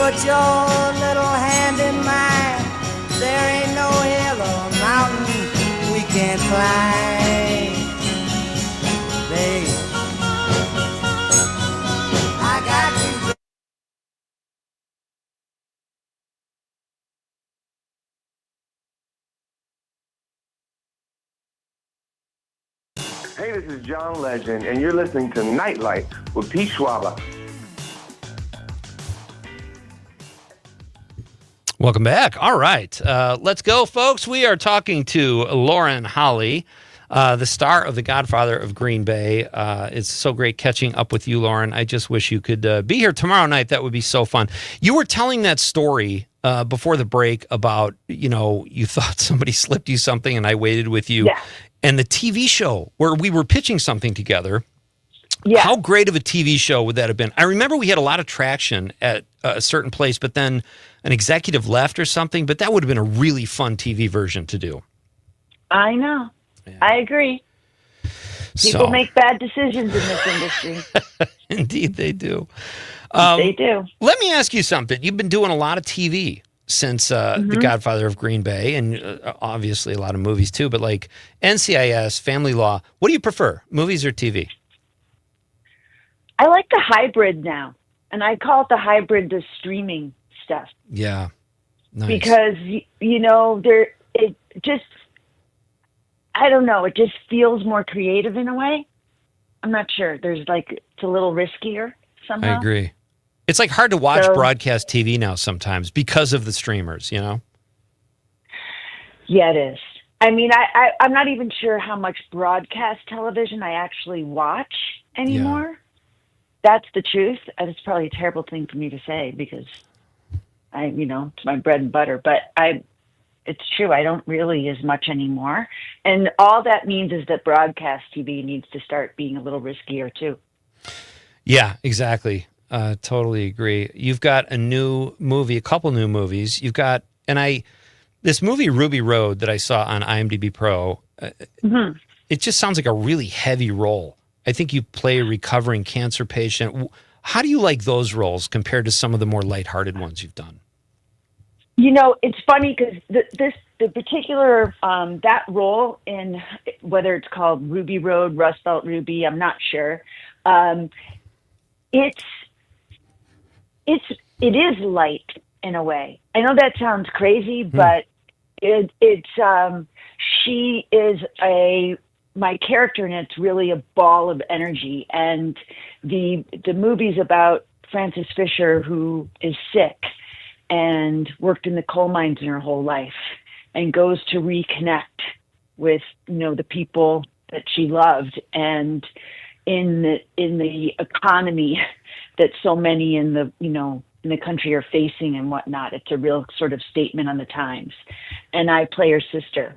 put your little hand in mine. There ain't no hill or mountain we can't climb. Babe, I got you. Hey, this is John Legend, and you're listening to Nite Lite with Pete Schwaba. Welcome back. All right. Let's go, folks. We are talking to Lauren Holly, the star of The Godfather of Green Bay. It's so great catching up with you, Lauren. I just wish you could be here tomorrow night. That would be so fun. You were telling that story before the break about, you thought somebody slipped you something and I waited with you. Yeah. And the TV show where we were pitching something together. Yeah. How great of a TV show would that have been? I remember we had a lot of traction at a certain place, but then an executive left or something, but that would have been a really fun TV version to do. I know. Yeah. I agree. People make bad decisions in this industry. Indeed, they do. They do. Let me ask you something. You've been doing a lot of TV since The Godfather of Green Bay, and obviously a lot of movies too, but like NCIS, Family Law, what do you prefer, movies or TV? I like the hybrid now, and I call it the hybrid, the streaming stuff. Yeah. Nice. Because, it just, I don't know, it just feels more creative in a way. I'm not sure. It's a little riskier somehow. I agree. It's like hard to watch broadcast TV now sometimes because of the streamers, Yeah, it is. I mean, I'm not even sure how much broadcast television I actually watch anymore. Yeah. That's the truth. And it's probably a terrible thing for me to say because it's my bread and butter, but it's true. I don't really as much anymore. And all that means is that broadcast TV needs to start being a little riskier too. Yeah, exactly. Totally agree. You've got a new movie, a couple new movies. You've got, this movie Ruby Road that I saw on IMDb Pro, it just sounds like a really heavy role. I think you play a recovering cancer patient. How do you like those roles compared to some of the more lighthearted ones you've done? It's funny because the particular, that role in whether it's called Ruby Road, Rust Belt Ruby, I'm not sure. It is light in a way. I know that sounds crazy, but she is my character, and it's really a ball of energy. And the movie's about Frances Fisher, who is sick and worked in the coal mines in her whole life and goes to reconnect with, the people that she loved. And in the economy that so many in the country are facing and whatnot, it's a real sort of statement on the times. And I play her sister.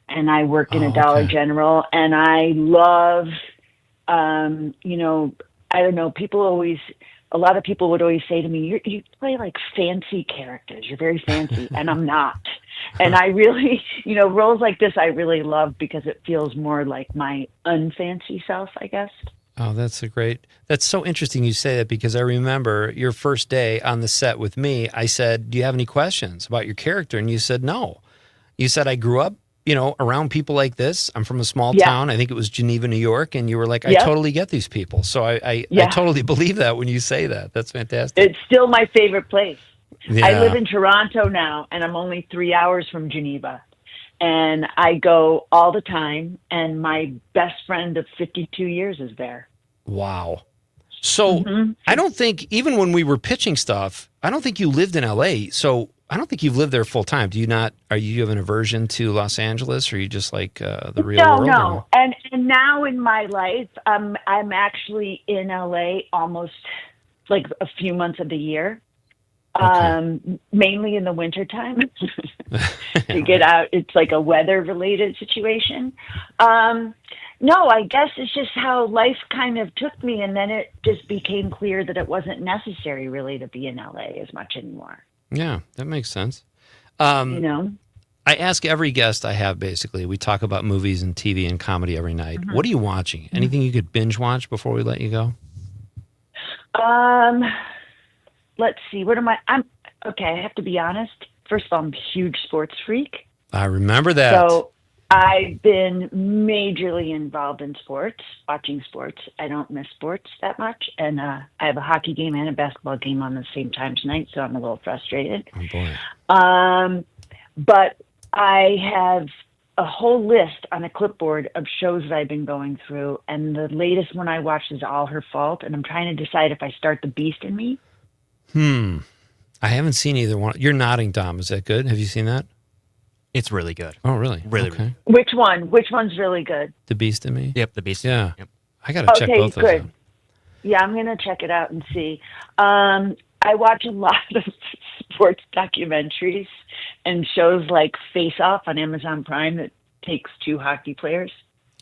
And I work in a Dollar General, and I love, I don't know, a lot of people would always say to me, you play like fancy characters. You're very fancy, and I'm not. And I really, roles like this I really love because it feels more like my unfancy self, I guess. Oh, that's so interesting you say that because I remember your first day on the set with me, I said, do you have any questions about your character? And you said, no. You said, I grew up around people like this. I'm from a small town. I think it was Geneva, New York. And you were like, I totally get these people. So I totally believe that when you say that. That's fantastic. It's still my favorite place. Yeah. I live in Toronto now, and I'm only 3 hours from Geneva. And I go all the time, and my best friend of 52 years is there. Wow. So I don't think, even when we were pitching stuff, I don't think you lived in LA. So I don't think you've lived there full time. Do you not? Are you have an aversion to Los Angeles, or are you just like the real world? No. And now in my life, I'm actually in LA almost like a few months of the year, mainly in the wintertime. To get out, it's like a weather related situation. No, I guess it's just how life kind of took me, and then it just became clear that it wasn't necessary really to be in LA as much anymore. Yeah, that makes sense. I ask every guest I have, basically, we talk about movies and TV and comedy every night. What are you watching? Anything you could binge watch before we let you go? let's see. What am I? I'm okay. I have to be honest. First of all, I'm a huge sports freak. I remember that. So I've been majorly involved in sports, watching sports. I don't miss sports that much. And I have a hockey game and a basketball game on the same time tonight, so I'm a little frustrated. Oh, boy. But I have a whole list on a clipboard of shows that I've been going through. And the latest one I watched is All Her Fault. And I'm trying to decide if I start The Beast in Me. I haven't seen either one. You're nodding, Tom. Is that good? Have you seen that? It's really good. Oh, really? Really, okay. Which one? Which one's really good? The Beast in Me? Yep, The Beast. Yeah. Yep. I got to check both those out. Yeah, I'm going to check it out and see. I watch a lot of sports documentaries and shows like Face Off on Amazon Prime that takes two hockey players.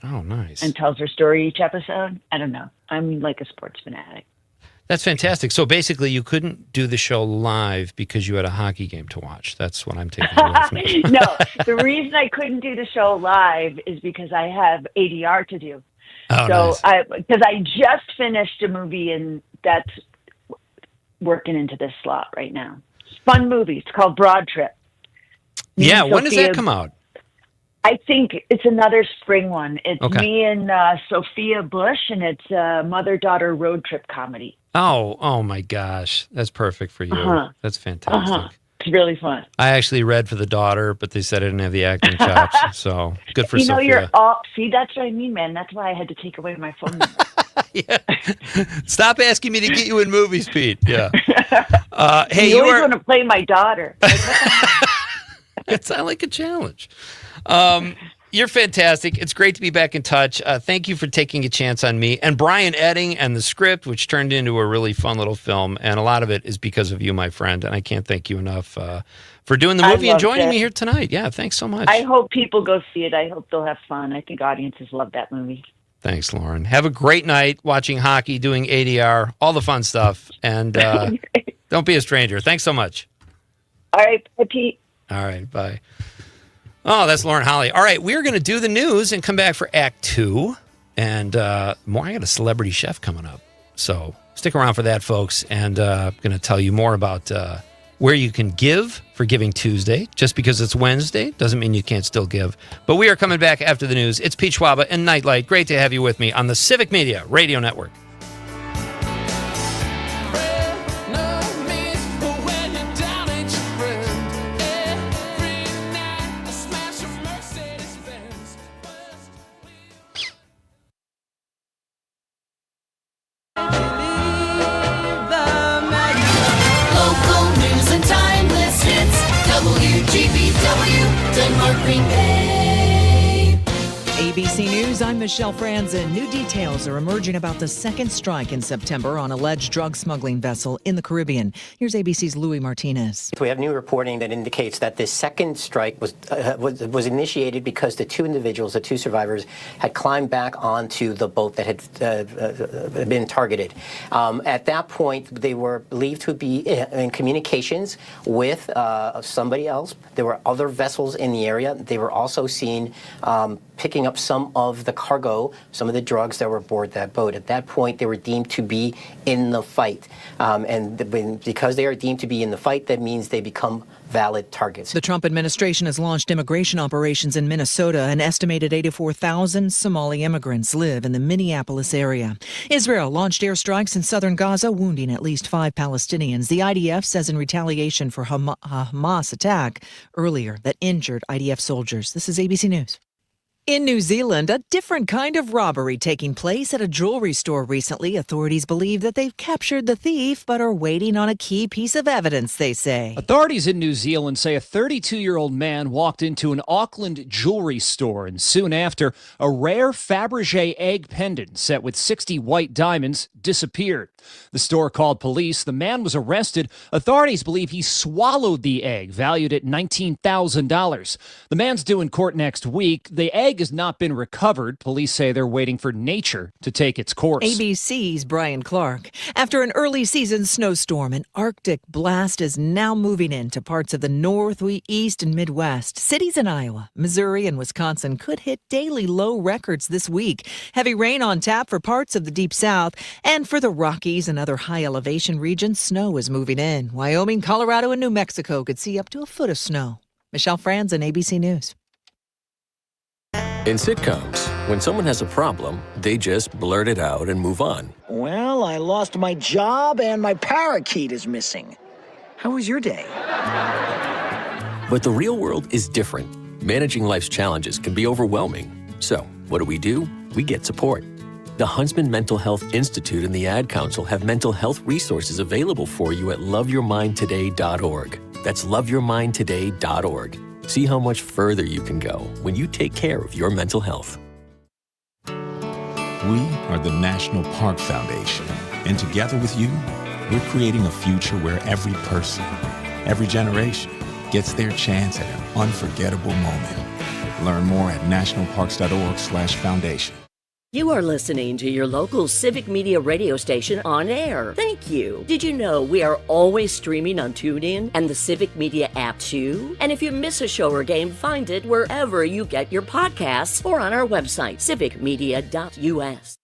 Oh, nice. And tells their story each episode. I don't know. I'm like a sports fanatic. That's fantastic. So basically, you couldn't do the show live because you had a hockey game to watch. That's what I'm taking away from it. No, the reason I couldn't do the show live is because I have ADR to do. Oh, so nice. Because I just finished a movie and that's working into this slot right now. Fun movie. It's called Broad Trip. Yeah, when does that come out? I think it's another spring one. It's Okay. me and Sophia Bush, and it's a mother-daughter road trip comedy. Oh my gosh. That's perfect for you. Uh-huh. That's fantastic. It's really fun. I actually read for the daughter, but they said I didn't have the acting chops. So good for You know, Sophia. you're all, see, that's what I mean, man. That's why I had to take away my phone number. Stop asking me to get you in movies, Pete. Yeah. Hey, you you always are. want to play my daughter. It sounds like a challenge. You're fantastic. It's great to be back in touch. Thank you for taking a chance on me and Brian Edding and the script, which turned into a really fun little film. And a lot of it is because of you, my friend. And I can't thank you enough for doing the movie and joining me here tonight. Yeah, thanks so much. I hope people go see it. I hope they'll have fun. I think audiences love that movie. Thanks, Lauren. Have a great night watching hockey, doing ADR, all the fun stuff. And don't be a stranger. Thanks so much. All right, bye, Pete. All right, bye. Oh, that's Lauren Holly. All right, we're going to do the news and come back for Act 2. And more, I got a celebrity chef coming up. So stick around for that, folks. And I'm going to tell you more about where you can give for Giving Tuesday. Just because it's Wednesday doesn't mean you can't still give. But we are coming back after the news. It's Pete Schwaba and Nite Lite. Great to have you with me on the Civic Media Radio Network. ABC News, I'm Michelle Franzen. New details are emerging about the second strike in September on alleged drug smuggling vessel in the Caribbean. Here's ABC's Louis Martinez. We have new reporting that indicates that this second strike was initiated because the two individuals, the two survivors, had climbed back onto the boat that had been targeted. At that point, they were believed to be in communications with somebody else. There were other vessels in the area. They were also seen picking up some of the cargo, some of the drugs that were aboard that boat. At that point, they were deemed to be in the fight. Because they are deemed to be in the fight, that means they become valid targets. The Trump administration has launched immigration operations in Minnesota. An estimated 84,000 Somali immigrants live in the Minneapolis area. Israel launched airstrikes in southern Gaza, wounding at least 5 Palestinians. The IDF says in retaliation for Hamas attack earlier that injured IDF soldiers. This is ABC News. In New Zealand, a different kind of robbery taking place at a jewelry store recently. Authorities believe that they've captured the thief, but are waiting on a key piece of evidence, they say. Authorities in New Zealand say a 32-year-old man walked into an Auckland jewelry store, and soon after, a rare Fabergé egg pendant set with 60 white diamonds disappeared. The store called police. The man was arrested. Authorities believe he swallowed the egg, valued at $19,000. The man's due in court next week. The egg egg has not been recovered. Police say they're waiting for nature to take its course. ABC's Brian Clark. After an early season snowstorm, an Arctic blast is now moving into parts of the North, East, and Midwest. Cities in Iowa, Missouri, and Wisconsin could hit daily low records this week. Heavy rain on tap for parts of the Deep South, and for the Rockies and other high-elevation regions, snow is moving in. Wyoming, Colorado, and New Mexico could see up to a foot of snow. Michelle Franzen, ABC News. In sitcoms, when someone has a problem, they just blurt it out and move on. Well, I lost my job and my parakeet is missing. How was your day? But the real world is different. Managing life's challenges can be overwhelming. So, what do? We get support. The Huntsman Mental Health Institute and the Ad Council have mental health resources available for you at loveyourmindtoday.org. That's loveyourmindtoday.org. See how much further you can go when you take care of your mental health. We are the National Park Foundation, and together with you, we're creating a future where every person, every generation, gets their chance at an unforgettable moment. Learn more at nationalparks.org/foundation. You are listening to your local Civic Media radio station on air. Thank you. Did you know we are always streaming on TuneIn and the Civic Media app too? And if you miss a show or game, find it wherever you get your podcasts or on our website, civicmedia.us.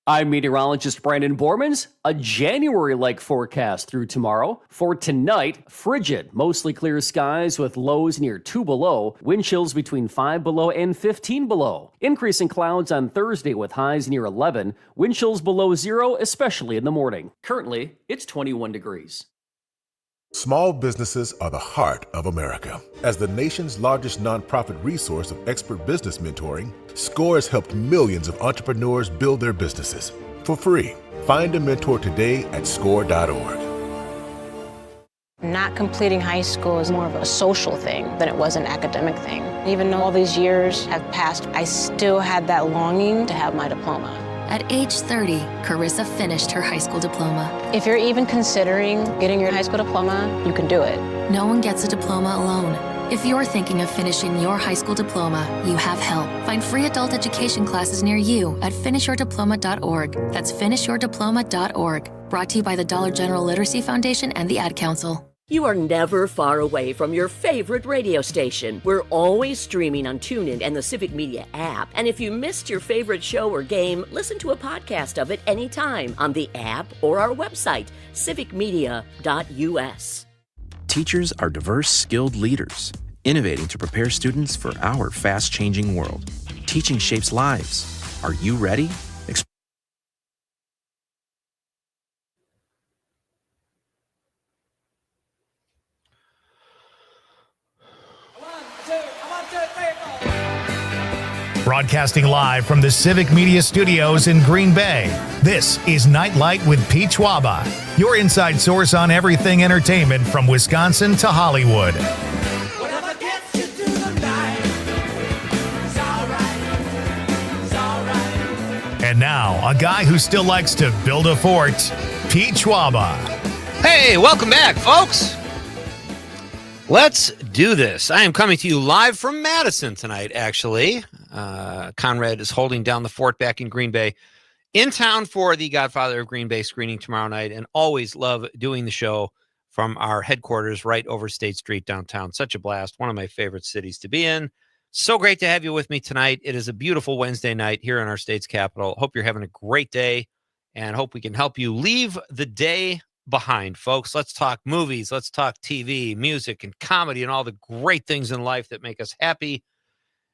I'm meteorologist Brandon Bormans. A January-like forecast through tomorrow. For tonight, frigid, mostly clear skies with lows near 2 below, wind chills between 5 below and 15 below. Increasing clouds on Thursday with highs near 11, wind chills below 0, especially in the morning. Currently, it's 21 degrees. Small businesses are the heart of America. As the nation's largest nonprofit resource of expert business mentoring, SCORE has helped millions of entrepreneurs build their businesses for free. Find a mentor today at score.org. Not completing high school is more of a social thing than it was an academic thing. Even though all these years have passed, I still had that longing to have my diploma. At age 30, Carissa finished her high school diploma. If you're even considering getting your high school diploma, you can do it. No one gets a diploma alone. If you're thinking of finishing your high school diploma, you have help. Find free adult education classes near you at finishyourdiploma.org. That's finishyourdiploma.org. Brought to you by the Dollar General Literacy Foundation and the Ad Council. You are never far away from your favorite radio station. We're always streaming on TuneIn and the Civic Media app. And if you missed your favorite show or game, listen to a podcast of it anytime on the app or our website, civicmedia.us. Teachers are diverse, skilled leaders, innovating to prepare students for our fast-changing world. Teaching shapes lives. Are you ready? Broadcasting live from the Civic Media Studios in Green Bay, this is Nite Lite with Pete Schwaba, your inside source on everything entertainment from Wisconsin to Hollywood. And now, a guy who still likes to build a fort, Pete Schwaba. Hey, welcome back, folks. Let's do this. I am coming to you live from Madison tonight, actually. Conrad is holding down the fort back in Green Bay. In town for the Godfather of Green Bay screening tomorrow night, and always love doing the show from our headquarters right over State Street downtown. Such a blast. One of my favorite cities to be in. So great to have you with me tonight. It is a beautiful Wednesday night here in our state's capital. Hope you're having a great day, and hope we can help you leave the day behind, folks. Let's talk movies. Let's talk TV, music, and comedy, and all the great things in life that make us happy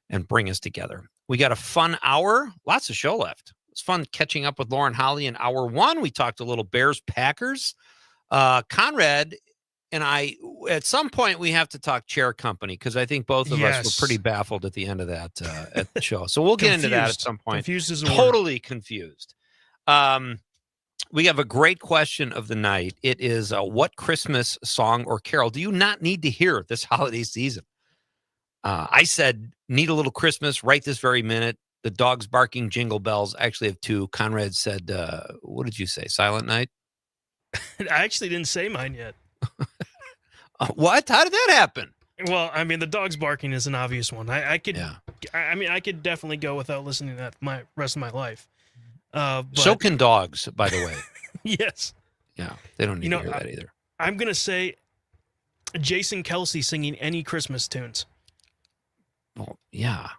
and bring us together. We got a fun hour. Lots of show left. It's fun catching up with Lauren Holly in hour one. We talked a little Bears-Packers. Conrad and I, at some point, we have to talk chair company, because I think both of us were pretty baffled at the end of that at the show. So we'll get into that at some point. Confused is totally confused. We have a great question of the night. It is, what Christmas song or carol do you not need to hear this holiday season? I said, need a little Christmas right this very minute. The dogs barking, jingle bells. I actually have two. Conrad said, what did you say? Silent Night? I actually didn't say mine yet. What? How did that happen? Well, I mean, the dogs barking is an obvious one. I could definitely go without listening to that my rest of my life. But, so can dogs, by the way. Yes. Yeah, they don't need to hear that either. I'm going to say Jason Kelce singing any Christmas tunes. Well, yeah.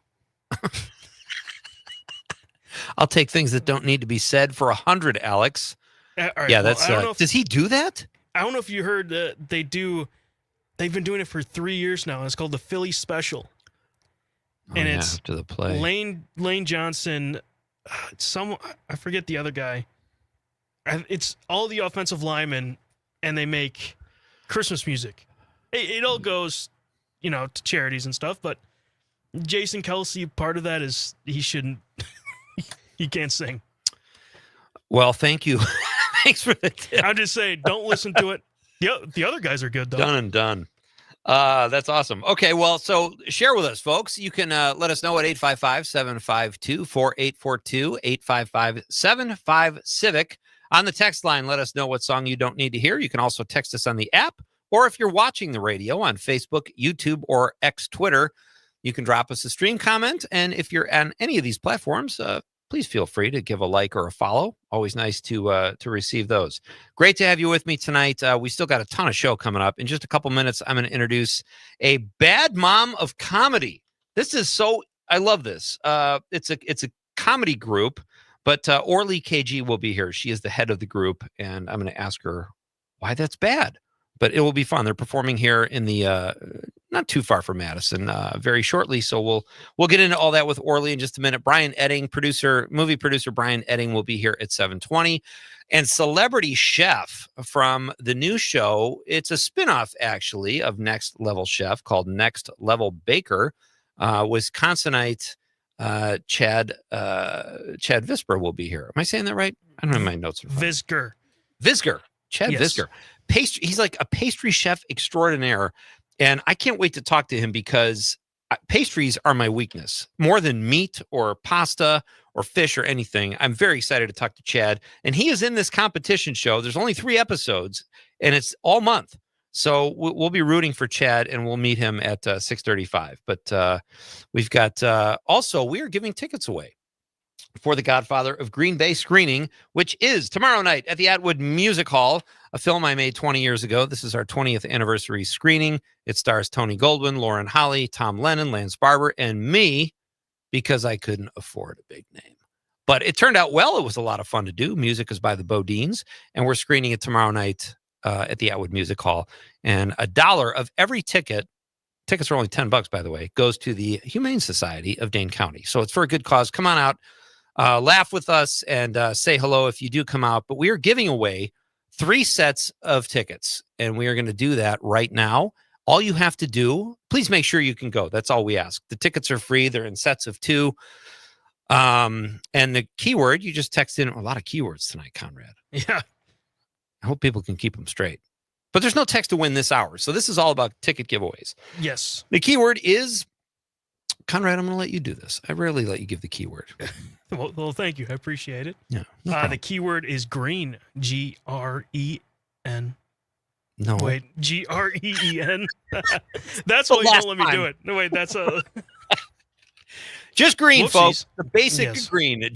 I'll take things that don't need to be said for 100, Alex. All right, yeah, well, that's. Does he do that? I don't know if you heard that they've been doing it for 3 years now. It's called the Philly Special. And it's after the play. Lane Johnson, I forget the other guy. It's all the offensive linemen, and they make Christmas music. It all goes, to charities and stuff, but Jason Kelce, part of that is he shouldn't. He can't sing. Well, thank you. Thanks for the tip. I'm just saying, don't listen to it. The other guys are good, though. Done and done. That's awesome. Okay, well, so share with us, folks. You can let us know at 855-752-4842, 855-75-CIVIC. On the text line, let us know what song you don't need to hear. You can also text us on the app, or if you're watching the radio on Facebook, YouTube, or X Twitter, you can drop us a stream comment. And if you're on any of these platforms, please feel free to give a like or a follow. Always nice to receive those. Great to have you with me tonight. We still got a ton of show coming up. In just a couple minutes, I'm going to introduce a bad mom of comedy. This is I love this. It's a comedy group, but Orly KG will be here. She is the head of the group, and I'm going to ask her why that's bad. But it will be fun. They're performing here in the not too far from Madison very shortly. So we'll get into all that with Orly in just a minute. Brian Edding, movie producer Brian Edding will be here at 7:20. And celebrity chef from the new show. It's a spinoff, actually, of Next Level Chef called Next Level Baker. Wisconsinite Chad Visper will be here. Am I saying that right? I don't have my notes. Visger. Chad Visger. He's like a pastry chef extraordinaire, and I can't wait to talk to him because pastries are my weakness more than meat or pasta or fish or anything. I'm very excited to talk to Chad, and he is in this competition show. There's only 3 episodes, and it's all month, so we'll be rooting for Chad, and we'll meet him at 6:35. But we've got also we are giving tickets away for the Godfather of Green Bay screening, which is tomorrow night at the Atwood Music Hall, a film I made 20 years ago. This is our 20th anniversary screening. It stars Tony Goldwyn, Lauren Holly, Tom Lennon, Lance Barber, and me, because I couldn't afford a big name. But it turned out well. It was a lot of fun to do. Music is by the Bodines, and we're screening it tomorrow night at the Atwood Music Hall. And $1 of every tickets are only $10, by the way, goes to the Humane Society of Dane County. So it's for a good cause. Come on out. Laugh with us and say hello if you do come out. But we are giving away 3 sets of tickets, and we are going to do that right now. All you have to do, please make sure you can go. That's all we ask. The tickets are free. They're in sets of 2. And the keyword, you just text in a lot of keywords tonight, Conrad. Yeah. I hope people can keep them straight. But there's no text to win this hour. So this is all about ticket giveaways. Yes. The keyword is, Conrad, I'm going to let you do this. I rarely let you give the keyword. Well, thank you. I appreciate it. Yeah. No the keyword is green. Green. No. Wait, Green. That's why you don't let me do it. No, wait, that's a. Just green, Whoopsies. folks. The basic Yes. green. Green.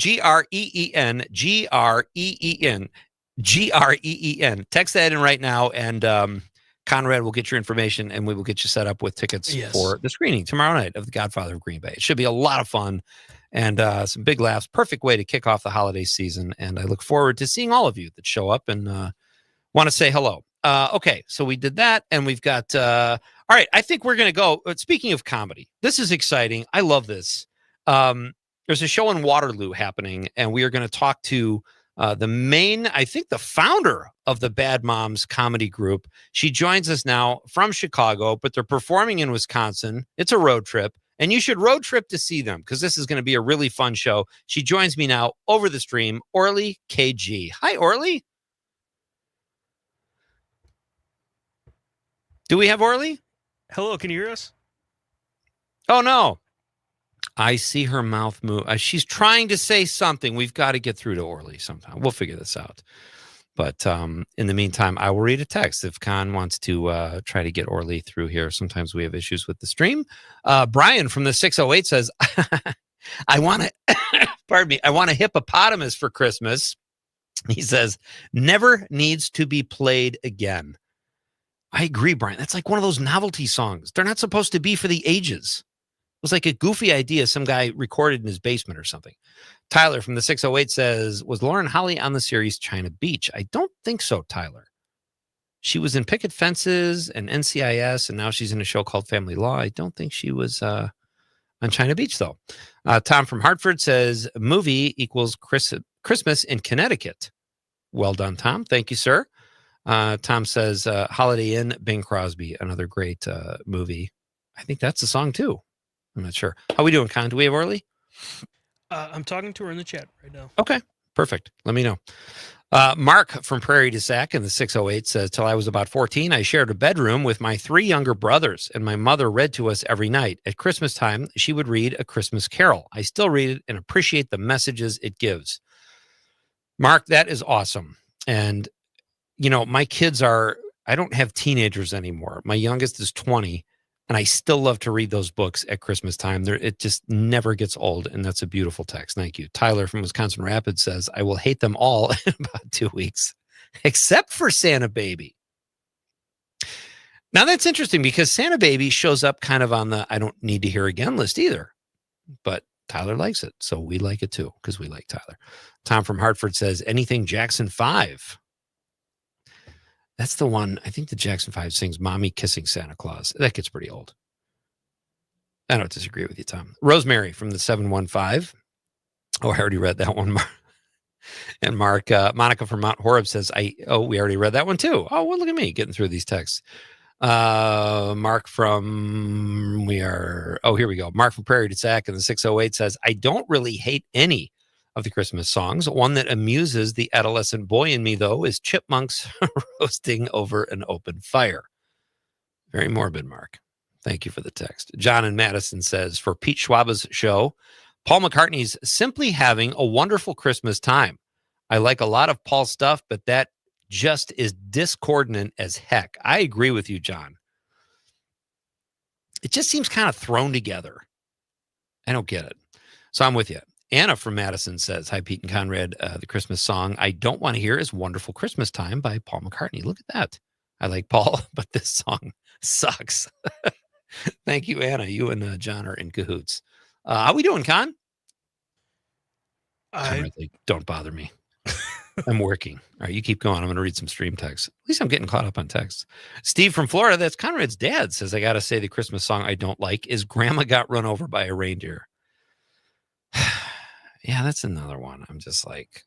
Green. Text that in right now, and Conrad will get your information, and we will get you set up with tickets for the screening tomorrow night of The Godfather of Green Bay. It should be a lot of fun and some big laughs. Perfect way to kick off the holiday season, and I look forward to seeing all of you that show up and want to say hello. Okay, so we did that, and we've got all right, I think we're going to go. Speaking of comedy, this is exciting. I love this. There's a show in Waterloo happening, and we are going to talk to the founder of the Bad Moms comedy group. She joins us now from Chicago, but they're performing in Wisconsin. It's a road trip, and you should road trip to see them because this is going to be a really fun show. She joins me now over the stream, Orly KG. Hi, Orly. Do we have Orly? Hello, can you hear us? Oh, no. I see her mouth move. She's trying to say something. We've got to get through to Orly sometime. We'll figure this out. But in the meantime, I will read a text if Con wants to try to get Orly through here. Sometimes we have issues with the stream. Brian from the 608 says, I want a hippopotamus for Christmas. He says, never needs to be played again. I agree, Brian. That's like one of those novelty songs. They're not supposed to be for the ages. It was like a goofy idea some guy recorded in his basement or something. Tyler from the 608 says, was Lauren Holly on the series China Beach? I don't think so, Tyler. She was in Picket Fences and NCIS, and now she's in a show called Family Law. I don't think she was on China Beach, though. Tom from Hartford says, movie equals Christmas in Connecticut. Well done, Tom. Thank you, sir. Tom says, Holiday Inn, Bing Crosby, another great movie. I think that's the song, too. I'm not sure. How we doing, Con? Do we have Orly? I'm talking to her in the chat right now. Okay, perfect. Let me know. Mark from Prairie du Sac in the 608 says, till I was about 14, I shared a bedroom with my 3 younger brothers, and my mother read to us every night. At Christmas time, she would read A Christmas Carol. I still read it and appreciate the messages it gives. Mark, that is awesome. And, you know, my kids I don't have teenagers anymore. My youngest is 20. And I still love to read those books at Christmas time. It just never gets old, and that's a beautiful text. Thank you. Tyler from Wisconsin Rapids says, I will hate them all in about 2 weeks, except for Santa Baby. Now, that's interesting because Santa Baby shows up kind of on the I don't need to hear again list either. But Tyler likes it, so we like it too because we like Tyler. Tom from Hartford says, anything Jackson 5. That's the one. I think the Jackson 5 sings Mommy Kissing Santa Claus. That gets pretty old. I don't disagree with you, Tom. Rosemary from the 715. Oh, I already read that one. And Monica from Mount Horeb says, we already read that one too. Oh, well, look at me getting through these texts. Mark from, here we go. Mark from Prairie du Sac in the 608 says, I don't really hate any of the Christmas songs. One that amuses the adolescent boy in me, though, is chipmunks roasting over an open fire. Very morbid, Mark. Thank you for the text. John in Madison says, for Pete Schwaba's show, Paul McCartney's Simply Having a Wonderful Christmas Time. I like a lot of Paul's stuff, but that just is discordant as heck. I agree with you, John. It just seems kind of thrown together. I don't get it. So I'm with you. Anna from Madison says, hi, Pete and Conrad. The Christmas song I don't want to hear is Wonderful Christmas Time by Paul McCartney. Look at that. I like Paul, but this song sucks. Thank you, Anna. You and John are in cahoots. How we doing, Con? Don't bother me. I'm working. All right, you keep going. I'm going to read some stream texts. At least I'm getting caught up on texts. Steve from Florida, that's Conrad's dad, says, I got to say the Christmas song I don't like is Grandma Got Run Over by a Reindeer. Yeah, that's another one. I'm just like,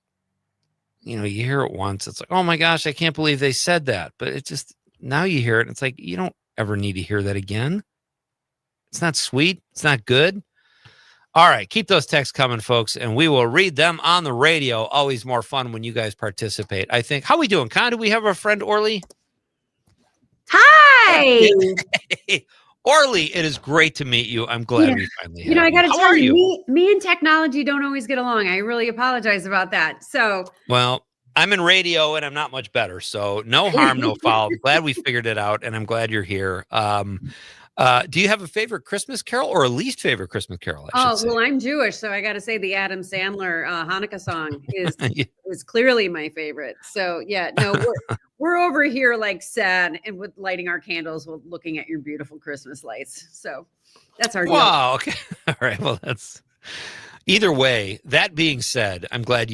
you hear it once. It's like, oh my gosh, I can't believe they said that. But it just, now you hear it. And it's like, you don't ever need to hear that again. It's not sweet. It's not good. All right. Keep those texts coming, folks. And we will read them on the radio. Always more fun when you guys participate, I think. How we doing, Con? Do we have our friend Orly? Hi. Orly, it is great to meet you. I'm glad we finally have I got to How tell are you, me and technology don't always get along. I really apologize about that. So, well, I'm in radio and I'm not much better. So no harm, no foul. I'm glad we figured it out, and I'm glad you're here. Do you have a favorite Christmas carol or a least favorite Christmas carol? I should say. Well, I'm Jewish, so I got to say the Adam Sandler Hanukkah song is clearly my favorite. So yeah, no, we're over here like sad and with lighting our candles, with looking at your beautiful Christmas lights. So that's our deal. Wow. Okay. All right. Well, that's either way. That being said, I'm glad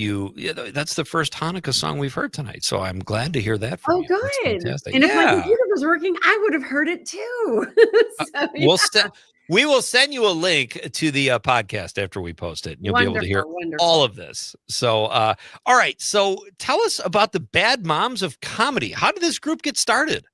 that's the first Hanukkah song we've heard tonight. So I'm glad to hear that from you. Good. Fantastic. And if my computer was working, I would have heard it too. So, we will send you a link to the podcast after we post it. And you'll be able to hear all of this. So, all right. So tell us about the Bad Moms of Comedy. How did this group get started?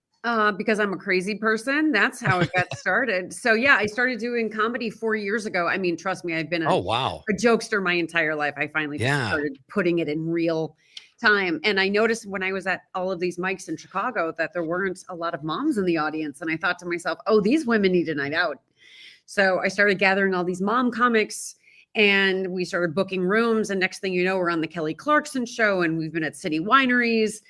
Because I'm a crazy person. That's how it got started. So yeah, I started doing comedy 4 years ago. I mean, trust me, I've been a jokester my entire life. I finally started putting it in real time. And I noticed when I was at all of these mics in Chicago that there weren't a lot of moms in the audience. And I thought to myself, oh, these women need a night out. So I started gathering all these mom comics, and we started booking rooms. And next thing you know, we're on the Kelly Clarkson show, and we've been at City Wineries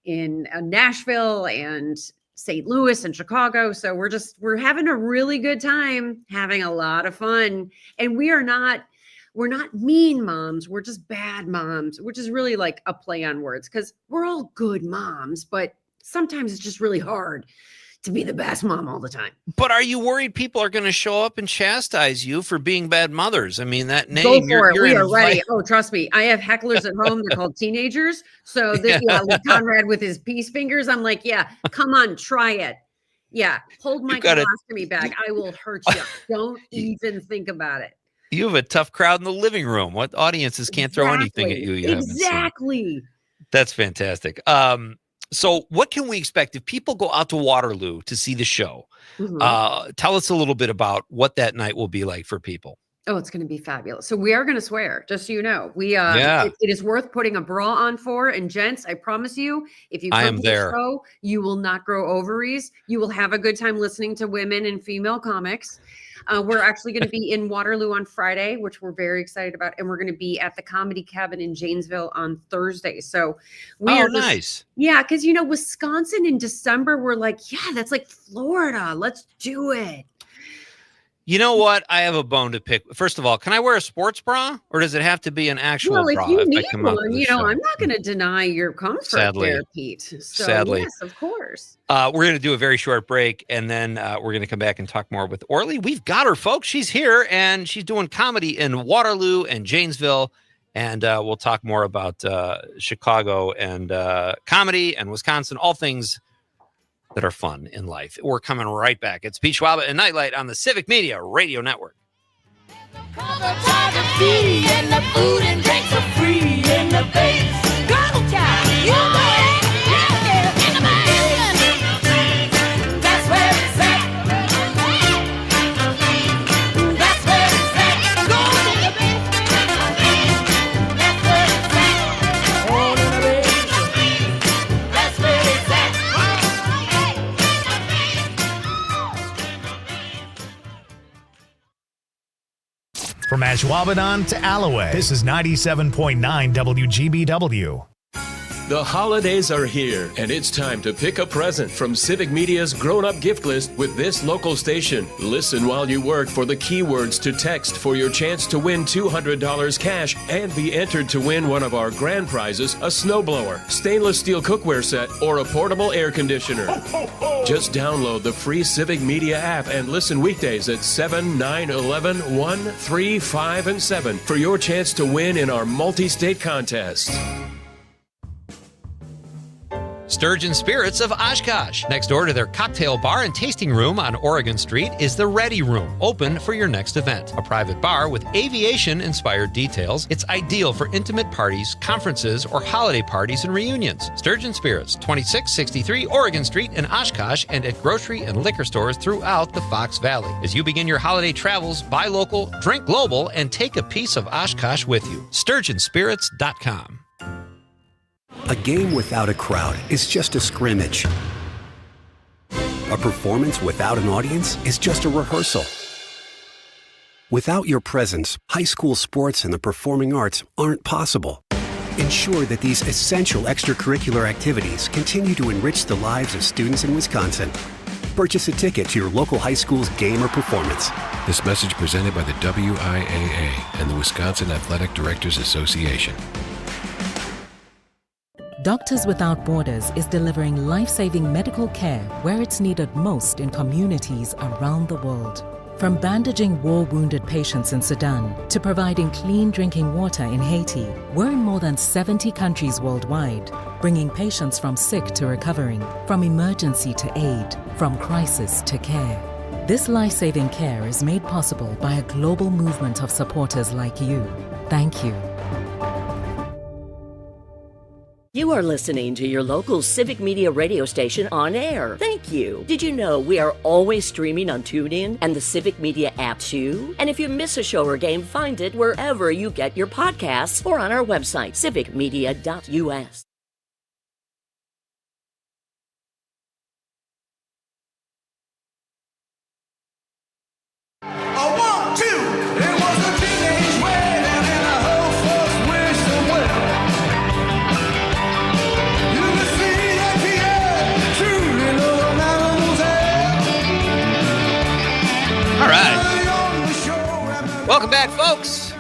in Nashville and St. Louis and Chicago. So we're having a really good time, having a lot of fun. And we're not mean moms. We're just bad moms, which is really like a play on words, because we're all good moms, but sometimes it's just really hard to be the best mom all the time. But are you worried people are going to show up and chastise you for being bad mothers? I mean, that name. Go for it. We are ready. Oh, trust me. I have hecklers at home. They're called teenagers. So this, with Conrad with his peace fingers, I'm like, yeah, come on, try it. Yeah, hold my colostomy bag. I will hurt you. Don't even think about it. You have a tough crowd in the living room. What audiences can't throw anything at you? Exactly. That's fantastic. So what can we expect if people go out to Waterloo to see the show? Mm-hmm. Tell us a little bit about what that night will be like for people. Oh, it's going to be fabulous. So we are going to swear, just so you know. It is worth putting a bra on for. And gents, I promise you, if you come to the show, you will not grow ovaries. You will have a good time listening to women and female comics. We're actually going to be in Waterloo on Friday, which we're very excited about. And we're going to be at the Comedy Cabin in Janesville on Thursday. So nice. Yeah, because, Wisconsin in December, we're like, yeah, that's like Florida. Let's do it. You know what? I have a bone to pick. First of all, can I wear a sports bra, or does it have to be an actual bra? Well, if you need one, I'm not going to deny your comfort there, Pete. So, sadly. Yes, of course. We're going to do a very short break, and then we're going to come back and talk more with Orly. We've got her, folks. She's here, and she's doing comedy in Waterloo and Janesville, and we'll talk more about Chicago and comedy and Wisconsin, all things that are fun in life. We're coming right back. It's Pete Schwaba and Nite Lite on the Civic Media Radio Network. Photography and the food and drinks are free in the base. Girl child, you know it. Yeah. In the basement. That's where it's at. That's where it's at. Go in the basement. That's where it's at. All in the basement. That's where it's at. From Ashwaubenon to Alloway, this is 97.9 WGBW. The holidays are here, and it's time to pick a present from Civic Media's grown-up gift list with this local station. Listen while you work for the keywords to text for your chance to win $200 cash and be entered to win one of our grand prizes, a snowblower, stainless steel cookware set, or a portable air conditioner. Just download the free Civic Media app and listen weekdays at 7, 9, 11, 1, 3, 5, and 7 for your chance to win in our multi-state contest. Sturgeon Spirits of Oshkosh. Next door to their cocktail bar and tasting room on Oregon Street is the Ready Room, open for your next event. A private bar with aviation-inspired details. It's ideal for intimate parties, conferences, or holiday parties and reunions. Sturgeon Spirits, 2663 Oregon Street in Oshkosh, and at grocery and liquor stores throughout the Fox Valley. As you begin your holiday travels, buy local, drink global, and take a piece of Oshkosh with you. SturgeonSpirits.com. A game without a crowd is just a scrimmage. A performance without an audience is just a rehearsal. Without your presence, high school sports and the performing arts aren't possible. Ensure that these essential extracurricular activities continue to enrich the lives of students in Wisconsin. Purchase a ticket to your local high school's game or performance. This message presented by the WIAA and the Wisconsin Athletic Directors Association. Doctors Without Borders is delivering life-saving medical care where it's needed most in communities around the world. From bandaging war-wounded patients in Sudan to providing clean drinking water in Haiti, we're in more than 70 countries worldwide, bringing patients from sick to recovering, from emergency to aid, from crisis to care. This life-saving care is made possible by a global movement of supporters like you. Thank you. You are listening to your local Civic Media radio station on air. Thank you. Did you know we are always streaming on TuneIn and the Civic Media app too? And if you miss a show or game, find it wherever you get your podcasts or on our website, civicmedia.us. Welcome back, folks.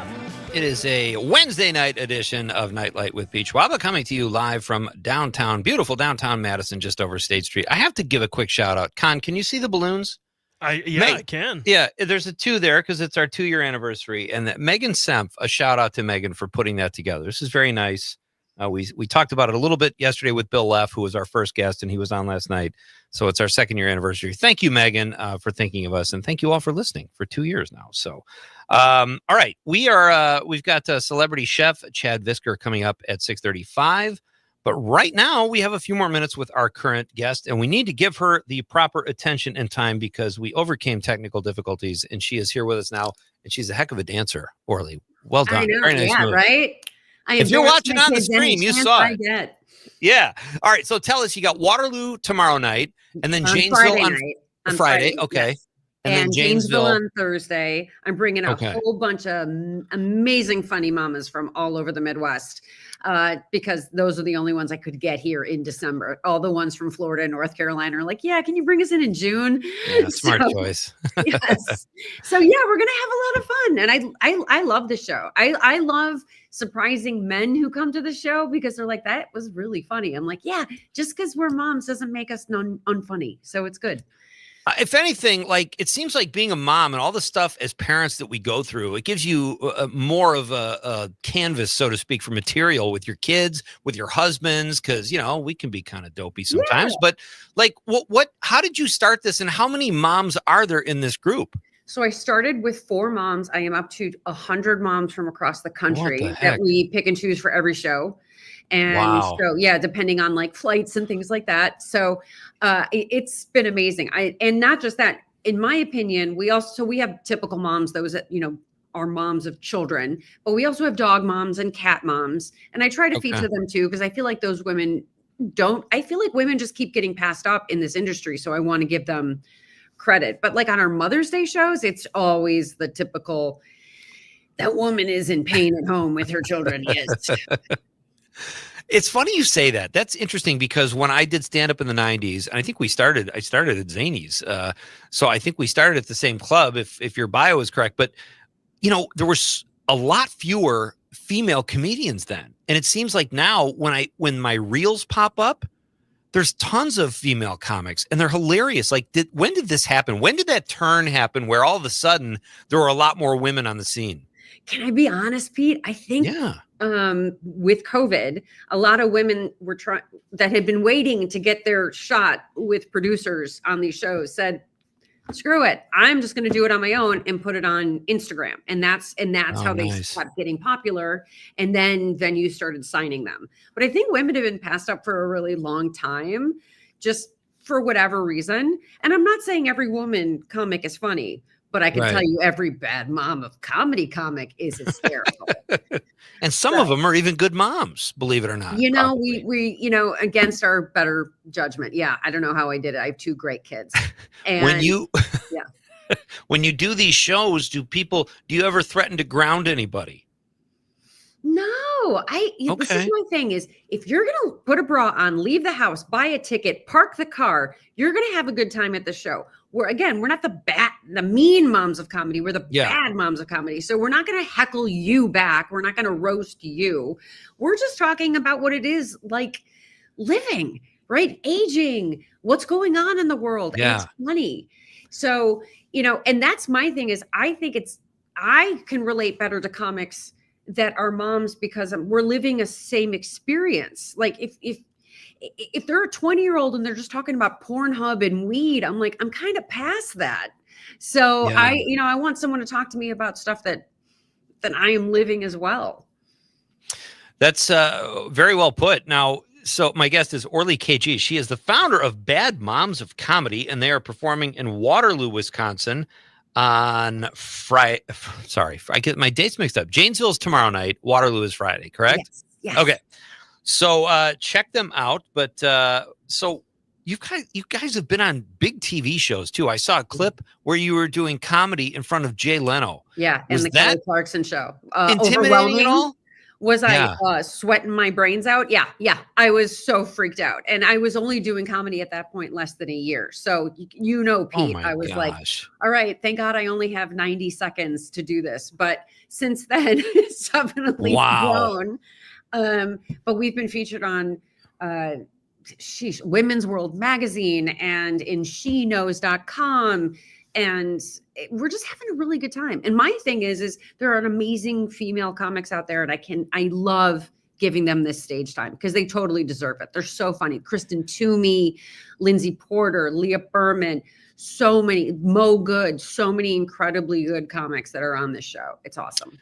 It is a Wednesday night edition of Nite Lite with Pete Schwaba, coming to you live from downtown, beautiful downtown Madison, just over State Street. I have to give a quick shout out. Con, can you see the balloons? I can. Yeah, there's a 2 there because it's our 2-year anniversary. And Megan Semp, a shout out to Megan for putting that together. This is very nice. We talked about it a little bit yesterday with Bill Leff, who was our first guest, and he was on last night. So it's our 2nd-year anniversary. Thank you, Megan, for thinking of us, and thank you all for listening for 2 years now. So, all right, we've got celebrity chef Chad Visker coming up at 6:35. But right now, we have a few more minutes with our current guest, and we need to give her the proper attention and time because we overcame technical difficulties, and she is here with us now, and she's a heck of a dancer, Orly. Well done. I know, very nice move. Right? If you're watching on the stream, you saw it. Yeah. All right. So tell us, you got Waterloo tomorrow night, and then Janesville on Friday. Okay. Yes. And then Janesville on Thursday. I'm bringing a whole bunch of amazing funny mamas from all over the Midwest because those are the only ones I could get here in December. All the ones from Florida and North Carolina are like, yeah, can you bring us in June? Yeah, smart choice. Yes. So yeah, we're going to have a lot of fun. And I love the show. I love surprising men who come to the show because they're like, that was really funny. I'm like, yeah, just because we're moms doesn't make us unfunny. So it's good. If anything, like it seems like being a mom and all the stuff as parents that we go through, it gives you more of a canvas, so to speak, for material with your kids, with your husbands, because, you know, we can be kind of dopey sometimes. Yeah. But like, how did you start this and how many moms are there in this group? So I started with 4 moms. I am up to 100 moms from across the country that we pick and choose for every show. And so, yeah, depending on like flights and things like that. So it's been amazing. And not just that, in my opinion, we have typical moms, those that, you know, are moms of children, but we also have dog moms and cat moms. And I try to feature them too, because I feel like those women I feel like women just keep getting passed up in this industry. So I want to give them credit. But like on our Mother's Day shows, it's always the typical, that woman is in pain at home with her children. Yes. It's funny you say that. That's interesting because when I did stand up in the 90s, and I think I started at Zany's. So I think we started at the same club, if your bio is correct. But, you know, there was a lot fewer female comedians then. And it seems like now when my reels pop up, there's tons of female comics and they're hilarious. Like, when did this happen? When did that turn happen where all of a sudden there were a lot more women on the scene? Can I be honest, Pete? I think with COVID, a lot of women were that had been waiting to get their shot with producers on these shows said, screw it. I'm just going to do it on my own and put it on Instagram. And that's how they kept getting popular. And then venues started signing them. But I think women have been passed up for a really long time, just for whatever reason. And I'm not saying every woman comic is funny, but I can tell you every bad mom of comedy comic is hysterical. And some of them are even good moms, believe it or not. You know, we against our better judgment. Yeah, I don't know how I did it. I have 2 great kids. And when you do these shows, do you ever threaten to ground anybody? No, No, this is my thing is if you're going to put a bra on, leave the house, buy a ticket, park the car, you're going to have a good time at the show. We're not the mean moms of comedy. We're the bad moms of comedy. So we're not going to heckle you back. We're not going to roast you. We're just talking about what it is like living, right? Aging, what's going on in the world. Yeah. And it's funny. So, and that's my thing is I can relate better to comics that are moms because we're living a same experience. Like if they're a 20-year-old and they're just talking about Pornhub and weed, I'm like, I'm kind of past that. So I want someone to talk to me about stuff that I am living as well. That's very well put. Now, so my guest is Orly KG. She is the founder of Bad Moms of Comedy, and they are performing in Waterloo, Wisconsin on Friday. Sorry, I get my dates mixed up. Janesville's tomorrow night. Waterloo is Friday, correct? Yes. Okay. So check them out. But so you guys have been on big TV shows too. I saw a clip where you were doing comedy in front of Jay Leno. Yeah, and the Kelly Clarkson show. Intimidating at all? Was I sweating my brains out? Yeah. I was so freaked out. And I was only doing comedy at that point less than a year. So, Pete, I was like, all right, thank God I only have 90 seconds to do this. But since then, it's definitely grown. But we've been featured on Women's World Magazine and in sheknows.com. And we're just having a really good time. And my thing is there are amazing female comics out there, and I love giving them this stage time because they totally deserve it. They're so funny. Kristen Toomey, Lindsay Porter, Leah Berman, so many, Mo Good, so many incredibly good comics that are on this show. It's awesome.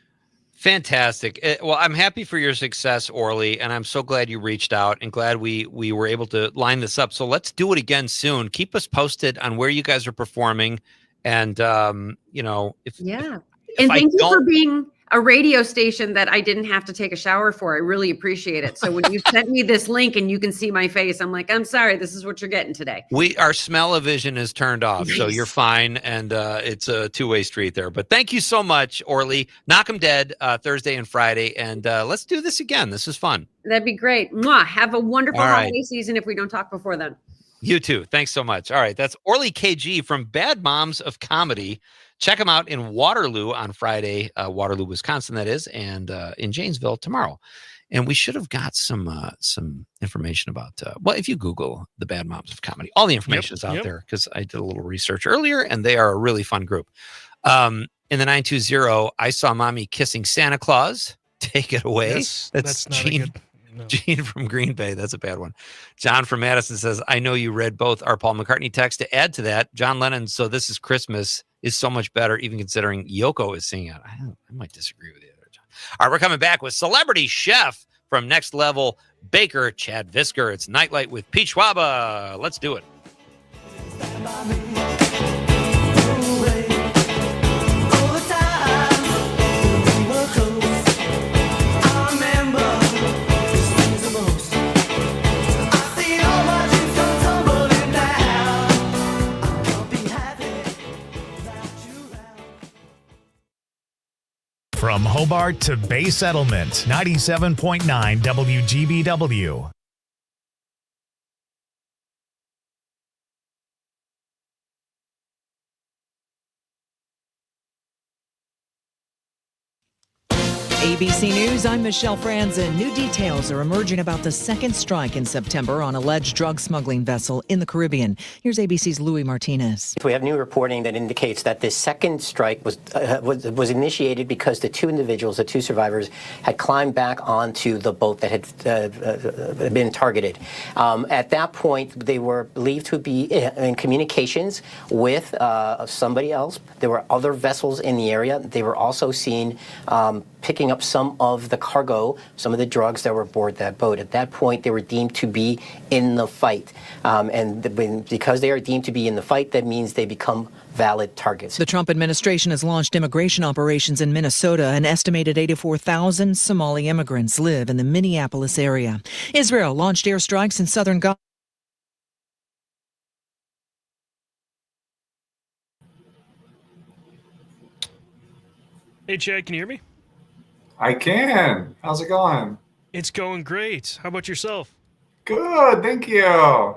Fantastic. Well, I'm happy for your success, Orly, and I'm so glad you reached out and glad we were able to line this up. So let's do it again soon. Keep us posted on where you guys are performing. And, and thank you for being a radio station that I didn't have to take a shower for. I really appreciate it. So when you sent me this link and you can see my face, I'm like, I'm sorry, this is what you're getting today. Our smell-o-vision is turned off, so you're fine. And it's a two-way street there. But thank you so much, Orly. Knock 'em dead Thursday and Friday. And let's do this again. This is fun. That'd be great. Mwah. Have a wonderful holiday season if we don't talk before then. You too. Thanks so much. All right. That's Orly KG from Bad Moms of Comedy. Check them out in Waterloo on Friday, Waterloo, Wisconsin, that is, and in Janesville tomorrow. And we should have got some information about, if you Google the Bad Moms of Comedy, all the information is out there because I did a little research earlier, and they are a really fun group. In the 920, I saw Mommy Kissing Santa Claus. Take it away. Yes, that's Gene. No. Gene from Green Bay. That's a bad one. John from Madison says, I know you read both our Paul McCartney text. To add to that, John Lennon, So This Is Christmas is so much better, even considering Yoko is singing it. I might disagree with you there, John. All right, we're coming back with celebrity chef from Next Level Baker, Chad Visker. It's Nite Lite with Pete Schwaba. Let's do it. From Hobart to Bay Settlement, 97.9 WGBW. ABC News, I'm Michelle Franzen. New details are emerging about the second strike in September on alleged drug smuggling vessel in the Caribbean. Here's ABC's Louis Martinez. We have new reporting that indicates that this second strike was initiated because the two survivors, had climbed back onto the boat that had been targeted. At that point, they were believed to be in communications with somebody else. There were other vessels in the area. They were also seen picking up some of the cargo, some of the drugs that were aboard that boat. At that point, they were deemed to be in the fight. Because they are deemed to be in the fight, that means they become valid targets. The Trump administration has launched immigration operations in Minnesota. An estimated 84,000 Somali immigrants live in the Minneapolis area. Israel launched airstrikes in southern Gaza. Hey, Chad, can you hear me? I can. How's it going? It's going great. How about yourself? Good, thank you.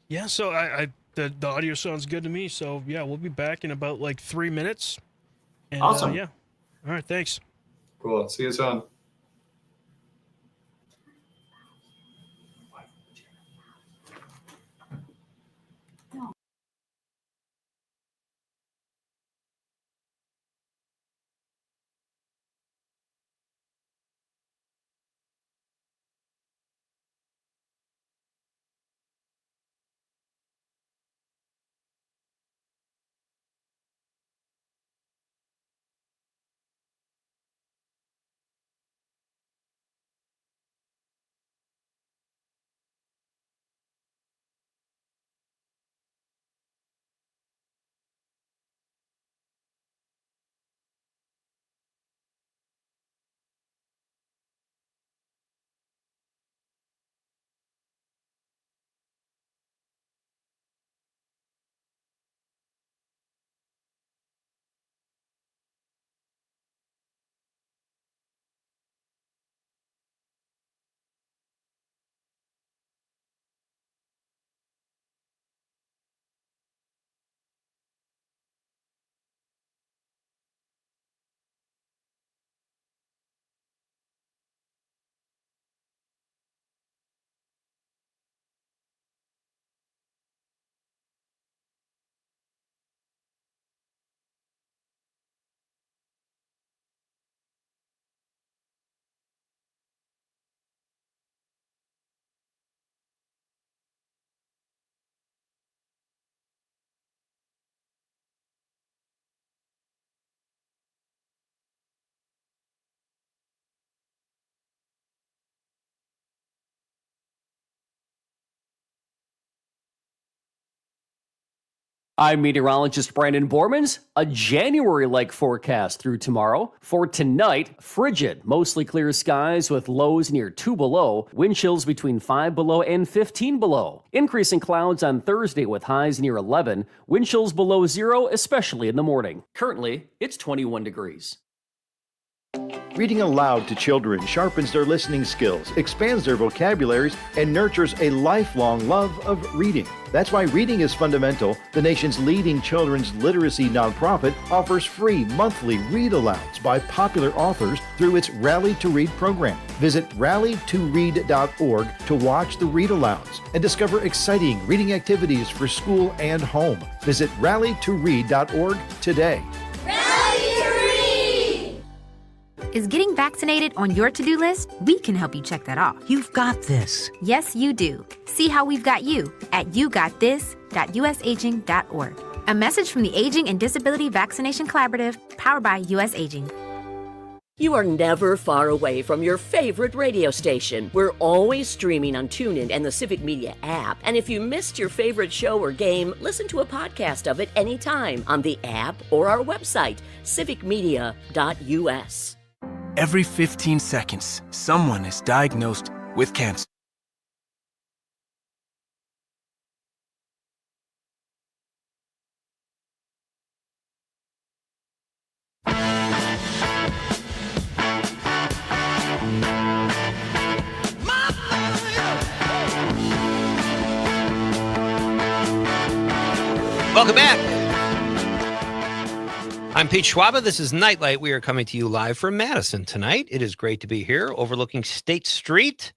Yeah, so the audio sounds good to me. So yeah, we'll be back in about like 3 minutes. And, Awesome. Yeah. All right. Thanks. Cool. See you soon. I'm meteorologist Brandon Bormans. A January-like forecast through tomorrow. For tonight, frigid, mostly clear skies with lows near 2 below, wind chills between 5 below and 15 below. Increasing clouds on Thursday with highs near 11, wind chills below 0, especially in the morning. Currently, it's 21 degrees. Reading aloud to children sharpens their listening skills, expands their vocabularies, and nurtures a lifelong love of reading. That's why Reading is Fundamental, the nation's leading children's literacy nonprofit, offers free monthly read-alouds by popular authors through its Rally to Read program. Visit rallytoread.org to watch the read-alouds and discover exciting reading activities for school and home. Visit rallytoread.org today. Is getting vaccinated on your to-do list? We can help you check that off. You've got this. Yes, you do. See how we've got you at yougotthis.usaging.org. A message from the Aging and Disability Vaccination Collaborative, powered by US Aging. You are never far away from your favorite radio station. We're always streaming on TuneIn and the Civic Media app. And if you missed your favorite show or game, listen to a podcast of it anytime on the app or our website, civicmedia.us. Every 15 seconds, someone is diagnosed with cancer. Welcome back. I'm Pete Schwaba. This is Nite Lite. We are coming to you live from Madison tonight. It is great to be here overlooking State Street.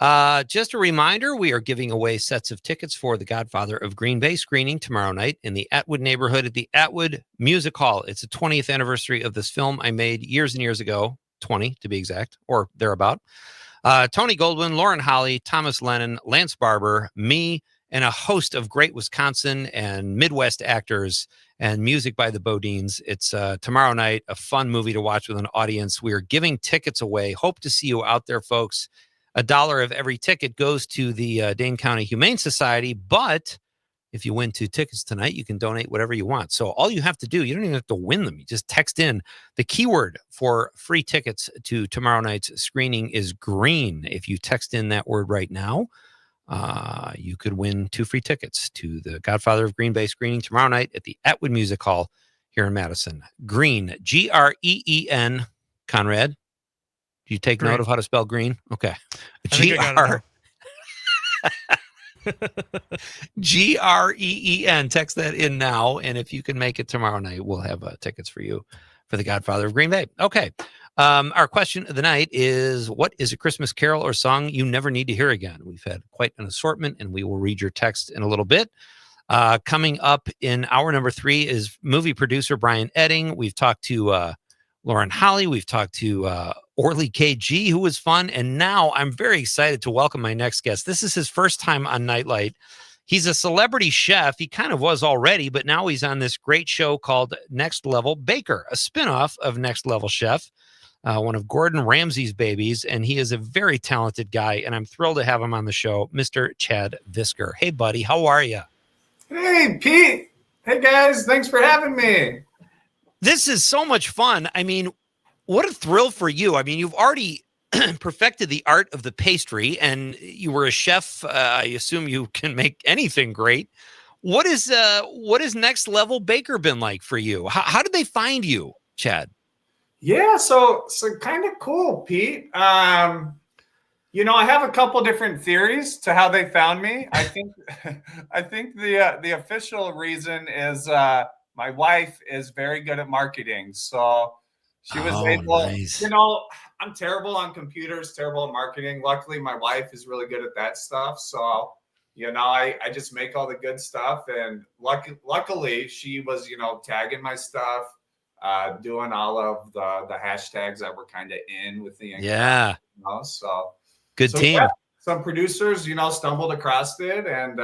Just a reminder, we are giving away sets of tickets for The Godfather of Green Bay screening tomorrow night in the Atwood neighborhood at the Atwood Music Hall. It's the 20th anniversary of this film I made years and years ago, 20 to be exact, or thereabout. Tony Goldwyn, Lauren Holly, Thomas Lennon, Lance Barber, me, and a host of great Wisconsin and Midwest actors and music by the Bodines. It's tomorrow night, a fun movie to watch with an audience. We are giving tickets away. Hope to see you out there, folks. $1 of every ticket goes to the Dane County Humane Society, but if you win 2 tickets tonight, you can donate whatever you want. So all you have to do, you don't even have to win them. You just text in the keyword for free tickets to tomorrow night's screening is green. If you text in that word right now, you could win 2 free tickets to the Godfather of Green Bay screening tomorrow night at the Atwood Music Hall here in Madison. Green, Green, Conrad, do you take Green. note of how to spell green? Okay. I think I got Green. Text that in now. And if you can make it tomorrow night, we'll have tickets for you for The Godfather of Green Bay. Okay. Our question of the night is, what is a Christmas carol or song you never need to hear again? We've had quite an assortment, and we will read your text in a little bit. Coming up in hour number 3 is movie producer Brian Edding. We've talked to Lauren Holly. We've talked to Orly KG, who was fun. And now I'm very excited to welcome my next guest. This is his first time on Nite Lite. He's a celebrity chef. He kind of was already, but now he's on this great show called Next Level Baker, a spinoff of Next Level Chef, one of Gordon Ramsay's babies. And he is a very talented guy, and I'm thrilled to have him on the show, Mr. Chad Visker. Hey, buddy, how are you? Hey, Pete. Hey, guys. Thanks for having me. This is so much fun. I mean, what a thrill for you. I mean, you've already perfected the art of the pastry, and you were a chef. I assume you can make anything great. What is Next Level Baker been like for you? How did they find you, Chad? Yeah, so kind of cool, Pete. I have a couple different theories to how they found me. I think the official reason is my wife is very good at marketing, so she was able. Nice. I'm terrible on computers, terrible at marketing. Luckily, my wife is really good at that stuff. So, I just make all the good stuff. And luckily, she was, tagging my stuff, doing all of the hashtags that were kind of in with the yeah. So good team. Yeah, some producers, stumbled across it, and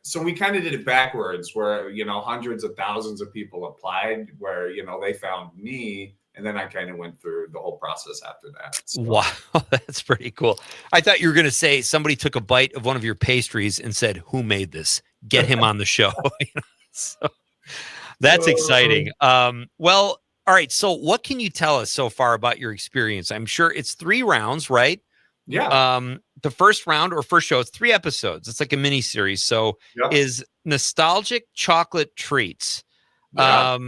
so we kind of did it backwards, where hundreds of thousands of people applied, where they found me. And then I kind of went through the whole process after that. So. Wow, that's pretty cool. I thought you were going to say somebody took a bite of one of your pastries and said, "Who made this? Get him on the show." So that's exciting. Well, all right. So what can you tell us so far about your experience? I'm sure it's 3 rounds, right? Yeah. The first round or first show, it's 3 episodes. It's like a mini series. So is nostalgic chocolate treats. Yeah.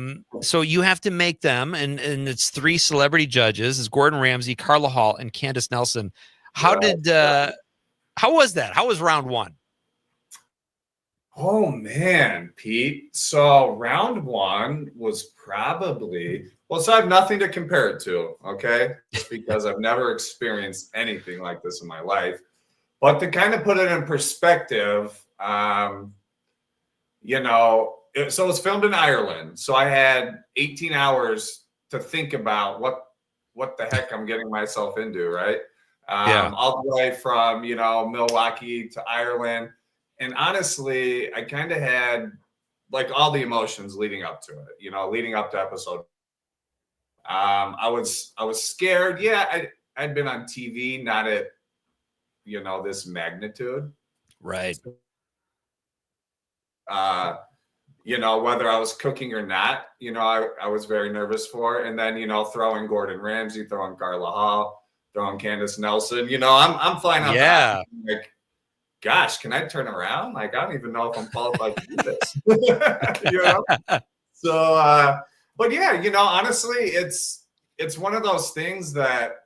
So you have to make them, and it's 3 celebrity judges. It's Gordon Ramsay, Carla Hall, and Candace Nelson. How was that? How was round 1? Oh man, Pete. So round 1 was probably, so I have nothing to compare it to, okay? Because I've never experienced anything like this in my life. But to kind of put it in perspective, so it was filmed in Ireland. So I had 18 hours to think about what the heck I'm getting myself into, right? All the way from, Milwaukee to Ireland. And honestly, I kind of had like all the emotions leading up to it, leading up to episode. I was scared. Yeah, I'd been on TV, not at, this magnitude. Right. Whether I was cooking or not, I was very nervous for it. And then, throwing Gordon Ramsay, throwing Carla Hall, throwing Candace Nelson, I'm flying out. Yeah. Like, gosh, can I turn around? Like, I don't even know if I'm qualified to do this. So, but yeah, honestly, it's one of those things that,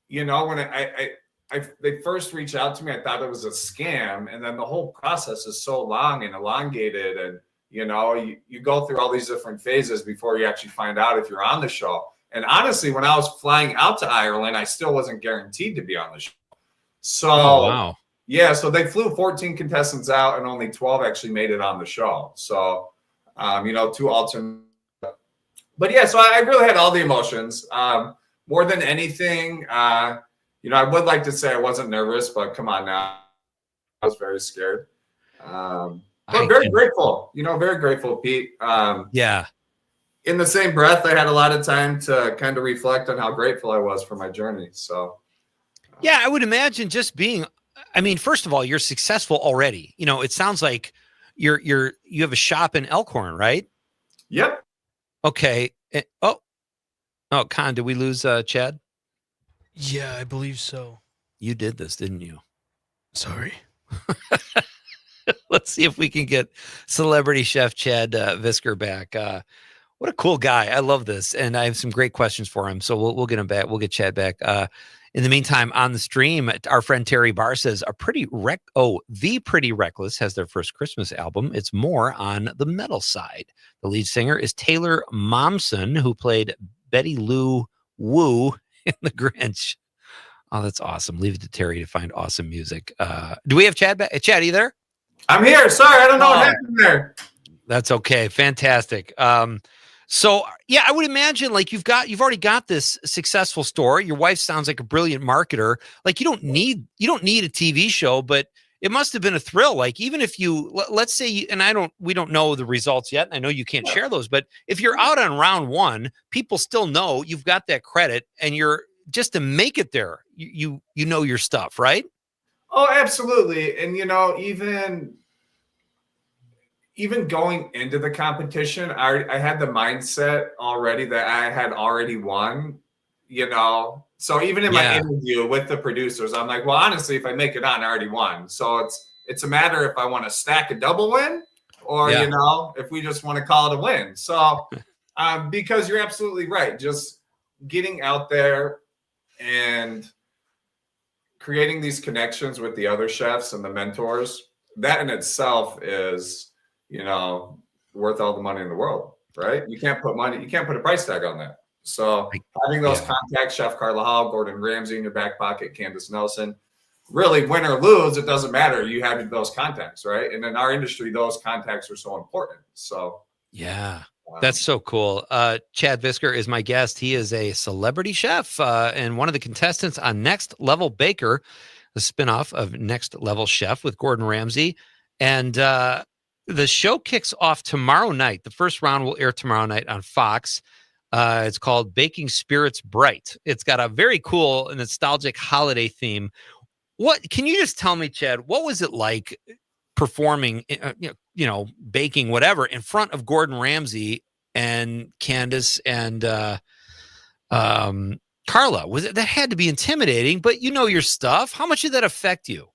when they first reached out to me, I thought it was a scam. And then the whole process is so long and elongated. And, you go through all these different phases before you actually find out if you're on the show. And honestly, when I was flying out to Ireland, I still wasn't guaranteed to be on the show. So, wow. Yeah, so they flew 14 contestants out and only 12 actually made it on the show. So, 2 alternate. But yeah, so I really had all the emotions. More than anything, I would like to say I wasn't nervous, but come on now. I was very scared. But very grateful, very grateful, Pete. Yeah. In the same breath, I had a lot of time to kind of reflect on how grateful I was for my journey. So, yeah, I would imagine just being, first of all, you're successful already. It sounds like you have a shop in Elkhorn, right? Yep. Okay. Con, did we lose Chad? Yeah, I believe so. You did this, didn't you? Sorry. Let's see if we can get celebrity chef Chad Visker back. What a cool guy. I love this. And I have some great questions for him. So we'll get him back. We'll get Chad back. In the meantime, on the stream, our friend Terry Barr says The Pretty Reckless has their first Christmas album. It's more on the metal side. The lead singer is Taylor Momsen, who played Betty Lou Woo in The Grinch. Oh, that's awesome. Leave it to Terry to find awesome music. Do we have Chad back? Chad, you there? I'm here. Sorry, I don't know what happened there. That's okay. Fantastic. So yeah, I would imagine like you've already got this successful store. Your wife sounds like a brilliant marketer. Like you don't need a TV show, but it must have been a thrill. Like even if let's say, and we don't know the results yet. And I know you can't share those, but if you're out on round one, people still know you've got that credit, and you're just to make it there. You know your stuff, right? Oh, absolutely. And even going into the competition, I had the mindset already that I had already won, So even in my interview with the producers, I'm like, well, honestly, if I make it on, I already won. So it's a matter if I want to stack a double win or, if we just want to call it a win. So because you're absolutely right. Just getting out there and creating these connections with the other chefs and the mentors, that in itself is worth all the money in the world, right? You can't put a price tag on that. So having those contacts, Chef Carla Hall, Gordon Ramsay in your back pocket, Candace Nelson, really win or lose, it doesn't matter. You have those contacts, right? And in our industry, those contacts are so important. So yeah, that's so cool. Chad Visker is my guest. He is a celebrity chef and one of the contestants on Next Level Baker, the spinoff of Next Level Chef with Gordon Ramsay. And the show kicks off tomorrow night. The first round will air tomorrow night on Fox. It's called Baking Spirits Bright. It's got a very cool and nostalgic holiday theme. What can you just tell me, Chad? What was it like performing, baking whatever in front of Gordon Ramsay and Candace and Carla? That had to be intimidating, but you know your stuff. How much did that affect you?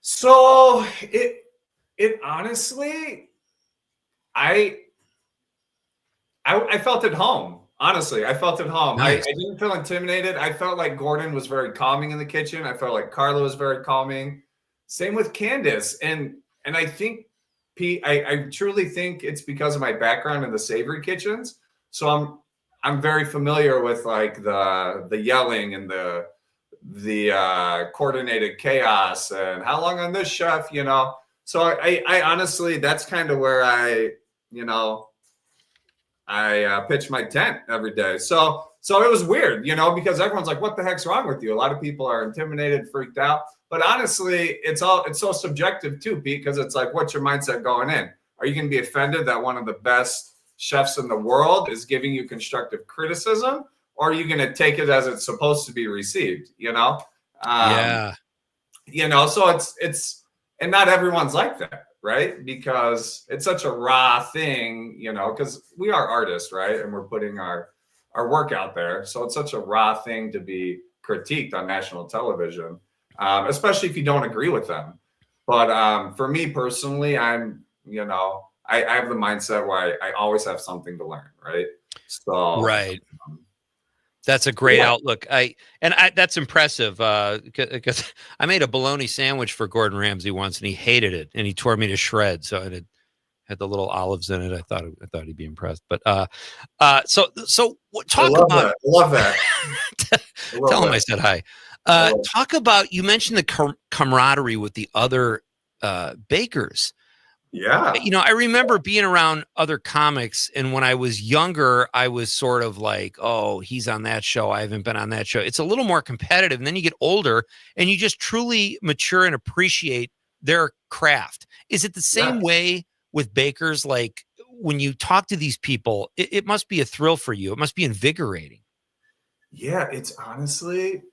So it honestly, I felt at home. Honestly, I felt at home. Nice. I didn't feel intimidated. I felt like Gordon was very calming in the kitchen. I felt like Carla was very calming. Same with Candace. And I think, Pete, I truly think it's because of my background in the savory kitchens. So I'm very familiar with like the yelling and the coordinated chaos and how long on this, chef, So I honestly, that's kind of where I pitch my tent every day. So it was weird, because everyone's like, what the heck's wrong with you? A lot of people are intimidated, freaked out. But honestly, it's so subjective too, Pete, because it's like, what's your mindset going in? Are you going to be offended that one of the best chefs in the world is giving you constructive criticism? Or are you going to take it as it's supposed to be received, So it's, and not everyone's like that, right? Because it's such a raw thing, because we are artists, right? And we're putting our work out there. So it's such a raw thing to be critiqued on national television, especially if you don't agree with them. But for me personally, I'm, I have the mindset where I always have something to learn, right? So right. That's a great outlook. That's impressive because I made a bologna sandwich for Gordon Ramsay once, and he hated it, and he tore me to shreds. So it had the little olives in it. I thought he'd be impressed. But so talk about. I love that. Tell him I said hi. Talk about, you mentioned the camaraderie with the other bakers. Yeah. I remember being around other comics, and when I was younger, I was sort of like, oh, he's on that show. I haven't been on that show. It's a little more competitive. And then you get older and you just truly mature and appreciate their craft. Is it the same way with bakers? Like when you talk to these people, it must be a thrill for you. It must be invigorating. Yeah, it's honestly,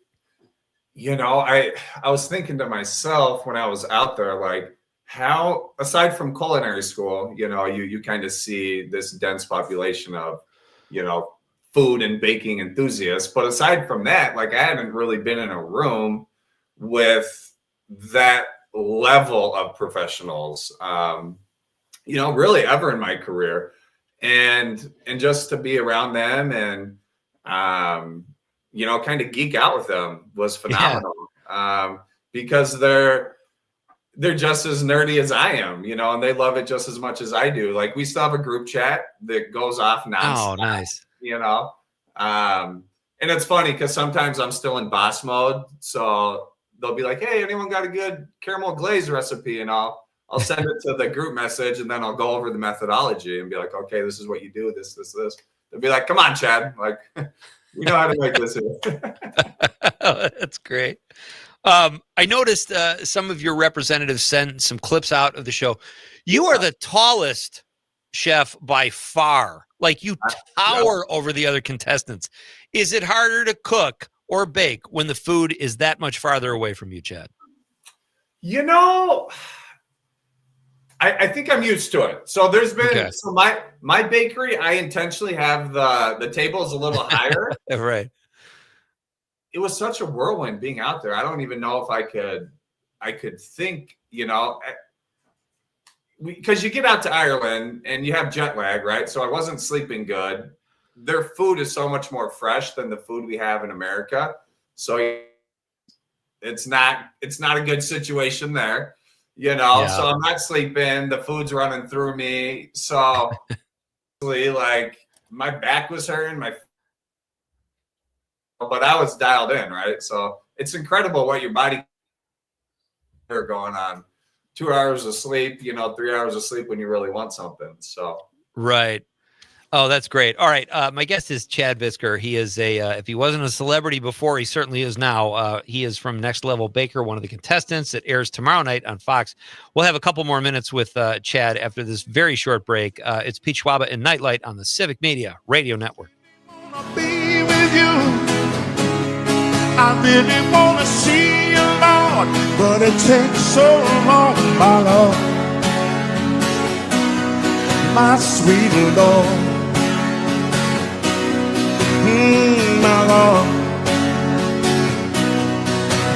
I was thinking to myself when I was out there, like, how, aside from culinary school, you kind of see this dense population of, food and baking enthusiasts. But aside from that, like, I haven't really been in a room with that level of professionals. really ever in my career. And just to be around them and, kind of geek out with them was phenomenal. Because they're just as nerdy as I am, and they love it just as much as I do. Like, we still have a group chat that goes off nonstop. Oh, nice. And it's funny because sometimes I'm still in boss mode. So they'll be like, hey, anyone got a good caramel glaze recipe? And I'll send it to the group message, and then I'll go over the methodology and be like, okay, this is what you do, this. They'll be like, come on, Chad. Like, we know how to make this here. That's great. I noticed some of your representatives sent some clips out of the show. You are the tallest chef by far. Like, you tower over the other contestants. Is it harder to cook or bake when the food is that much farther away from you, Chad? I think I'm used to it. So there's been so my bakery, I intentionally have the tables a little higher. Right. It was such a whirlwind being out there. I don't even know if I could think, because you get out to Ireland and you have jet lag, right? So I wasn't sleeping good. Their food is so much more fresh than the food we have in America. So it's not a good situation there, So I'm not sleeping. The food's running through me. So like, my back was hurting, but I was dialed in, right? So it's incredible what your body are going on. 2 hours of sleep, 3 hours of sleep when you really want something. So right. Oh, that's great. All right. My guest is Chad Visker. He is if he wasn't a celebrity before, he certainly is now. He is from Next Level Baker, one of the contestants. It airs tomorrow night on Fox. We'll have a couple more minutes with Chad after this very short break. It's Pete Schwaba and Nite Lite on the Civic Media Radio Network. Be with you. I really want to see you, Lord, but it takes so long, my Lord, my sweet Lord, my Lord,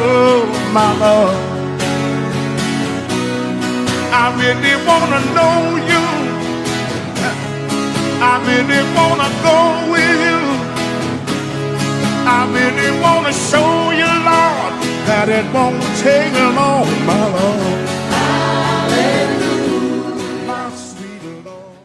oh, my Lord, I really want to know you, I really want to go with you. I really want to show you, Lord, that it won't take long, my Lord. Hallelujah, my sweet Lord.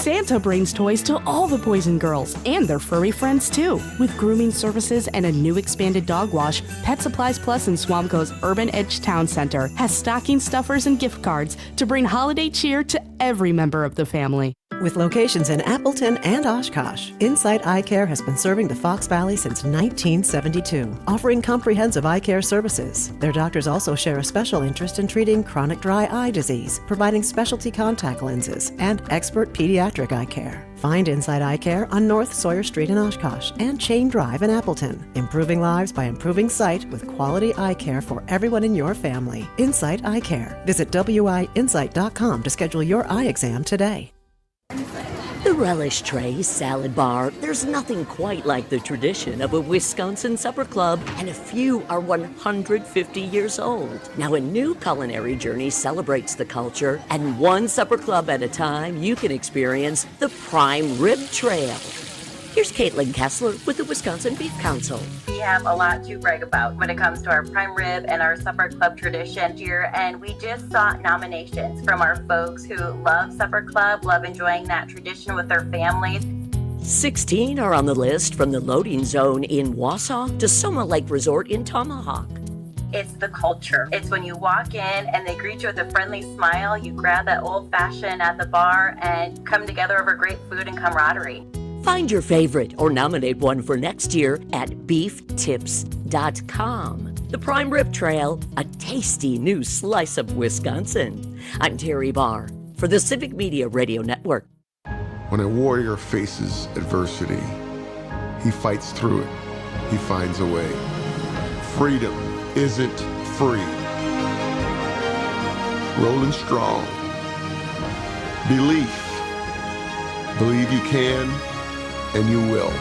Santa brings toys to all the boys and girls and their furry friends too. With grooming services and a new expanded dog wash, Pet Supplies Plus in Swamco's Urban Edge Town Center has stocking stuffers and gift cards to bring holiday cheer to every member of the family. With locations in Appleton and Oshkosh, Insight Eye Care has been serving the Fox Valley since 1972, offering comprehensive eye care services. Their doctors also share a special interest in treating chronic dry eye disease, providing specialty contact lenses, and expert pediatric eye care. Find Insight Eye Care on North Sawyer Street in Oshkosh and Chain Drive in Appleton. Improving lives by improving sight with quality eye care for everyone in your family. Insight Eye Care. Visit WIinsight.com to schedule your eye exam today. The Relish Tray Salad Bar. There's nothing quite like the tradition of a Wisconsin supper club, and a few are 150 years old. Now, a new culinary journey celebrates the culture, and one supper club at a time, you can experience the Prime Rib Trail. Here's Caitlin Kessler with the Wisconsin Beef Council. We have a lot to brag about when it comes to our prime rib and our supper club tradition here, and we just saw nominations from our folks who love supper club, love enjoying that tradition with their families. 16 are on the list, from the loading zone in Wausau to Soma Lake Resort in Tomahawk. It's the culture. It's when you walk in and they greet you with a friendly smile, you grab that old fashioned at the bar and come together over great food and camaraderie. Find your favorite or nominate one for next year at beeftips.com. The Prime Rib Trail, a tasty new slice of Wisconsin. I'm Terry Barr for the Civic Media Radio Network. When a warrior faces adversity, he fights through it. He finds a way. Freedom isn't free. Rolling strong. Belief Believe you can, and you will.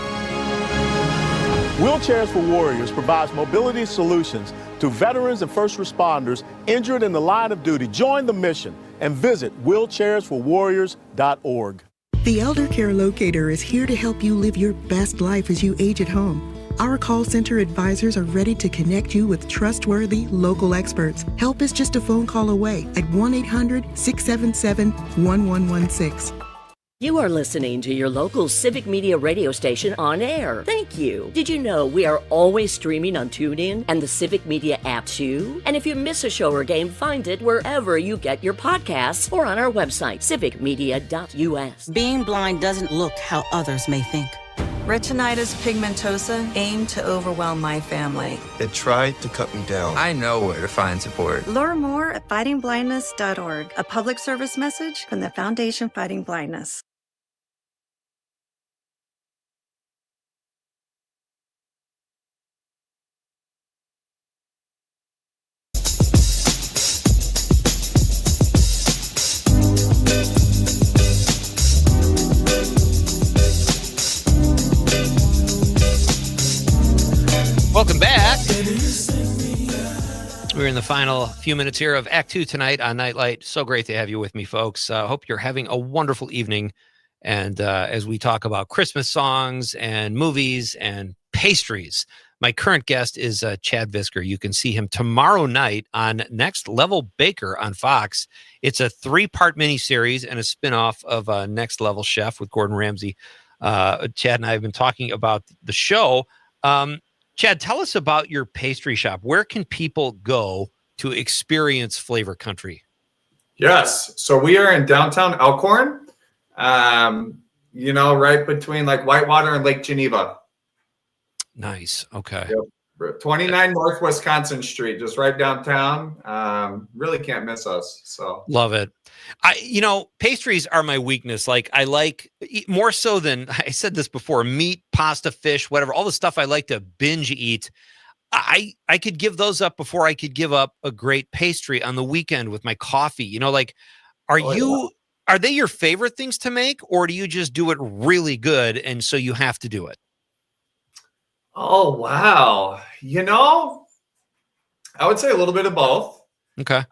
Wheelchairs for Warriors provides mobility solutions to veterans and first responders injured in the line of duty. Join the mission and visit wheelchairsforwarriors.org. The Elder Care Locator is here to help you live your best life as you age at home. Our call center advisors are ready to connect you with trustworthy local experts. Help is just a phone call away at 1-800-677-1116. You are listening to your local Civic Media radio station on air. Thank you. Did you know we are always streaming on TuneIn and the Civic Media app too? And if you miss a show or game, find it wherever you get your podcasts or on our website, civicmedia.us. Being blind doesn't look how others may think. Retinitis pigmentosa aimed to overwhelm my family. It tried to cut me down. I know where to find support. Learn more at fightingblindness.org, a public service message from the Foundation Fighting Blindness. Welcome back. We're in the final few minutes here of Act 2 tonight on Nite Lite. So great to have you with me, folks. Hope you're having a wonderful evening. And as we talk about Christmas songs and movies and pastries, my current guest is Chad Visker. You can see him tomorrow night on Next Level Baker on Fox. It's a 3-part miniseries and a spinoff of Next Level Chef with Gordon Ramsay. Chad and I have been talking about the show. Chad, tell us about your pastry shop. Where can people go to experience Flavor Country? Yes. So we are in downtown Elkhorn, right between like Whitewater and Lake Geneva. Nice. Okay. Yep. 29 North Wisconsin Street, just right downtown. Really can't miss us. So love it. Pastries are my weakness. Like I like more so than I said this before, meat, pasta, fish, whatever, all the stuff I like to binge eat. I could give those up before I could give up a great pastry on the weekend with my coffee. Are they your favorite things to make, or do you just do it really good and so you have to do it? Oh, wow. I would say a little bit of both. Okay.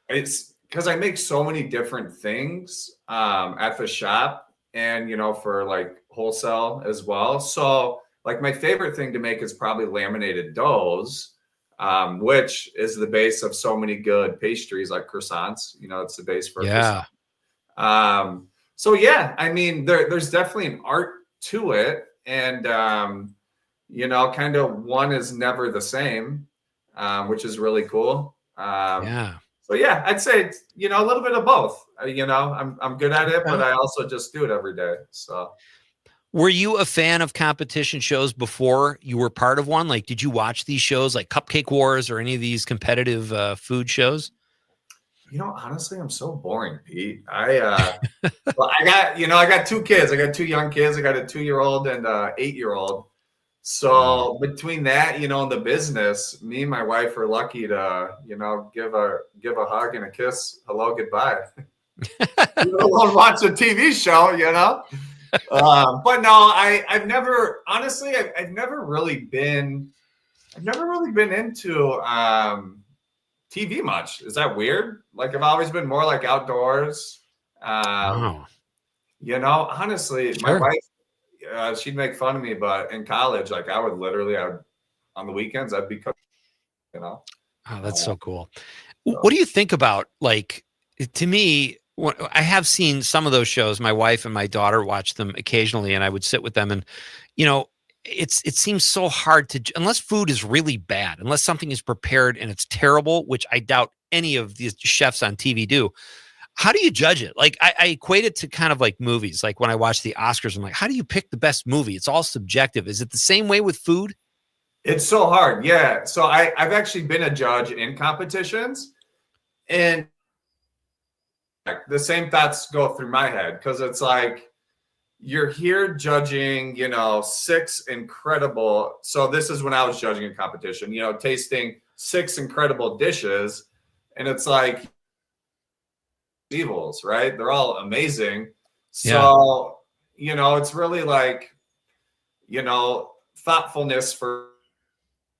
It's because I make so many different things at the shop and, for like wholesale as well. So like my favorite thing to make is probably laminated doughs, which is the base of so many good pastries like croissants. It's the base for yeah. So yeah, I mean, there's definitely an art to it. And, kind of one is never the same, which is really cool. Yeah. So yeah, I'd say, a little bit of both. I'm good at it, but I also just do it every day. So. Were you a fan of competition shows before you were part of one? Like, did you watch these shows like Cupcake Wars or any of these competitive food shows? Honestly, I'm so boring, Pete. I got 2 kids. I got 2 young kids. I got a 2-year-old and a 8-year-old. So between that, and the business, me and my wife are lucky to, give a hug and a kiss. Hello, goodbye. Let alone watch a TV show, But no, I've never really been into TV much. Is that weird? Like I've always been more like outdoors. Honestly, my wife, she'd make fun of me, but in college, like I would on the weekends, I'd be cooking, Oh, that's so cool. What do you think about, like, to me, I have seen some of those shows. My wife and my daughter watch them occasionally, and I would sit with them and, it seems so hard to, unless food is really bad, unless something is prepared and it's terrible, which I doubt any of these chefs on TV do. How do you judge it? Like I equate it to kind of like movies. Like when I watch the Oscars, I'm like, how do you pick the best movie? It's all subjective. Is it the same way with food? It's so hard. Yeah. So I've actually been a judge in competitions, and the same thoughts go through my head. 'Cause it's like, you're here judging, 6 incredible. So this is when I was judging a competition, tasting 6 incredible dishes. And it's like evils, right? They're all amazing. So, it's really like, thoughtfulness for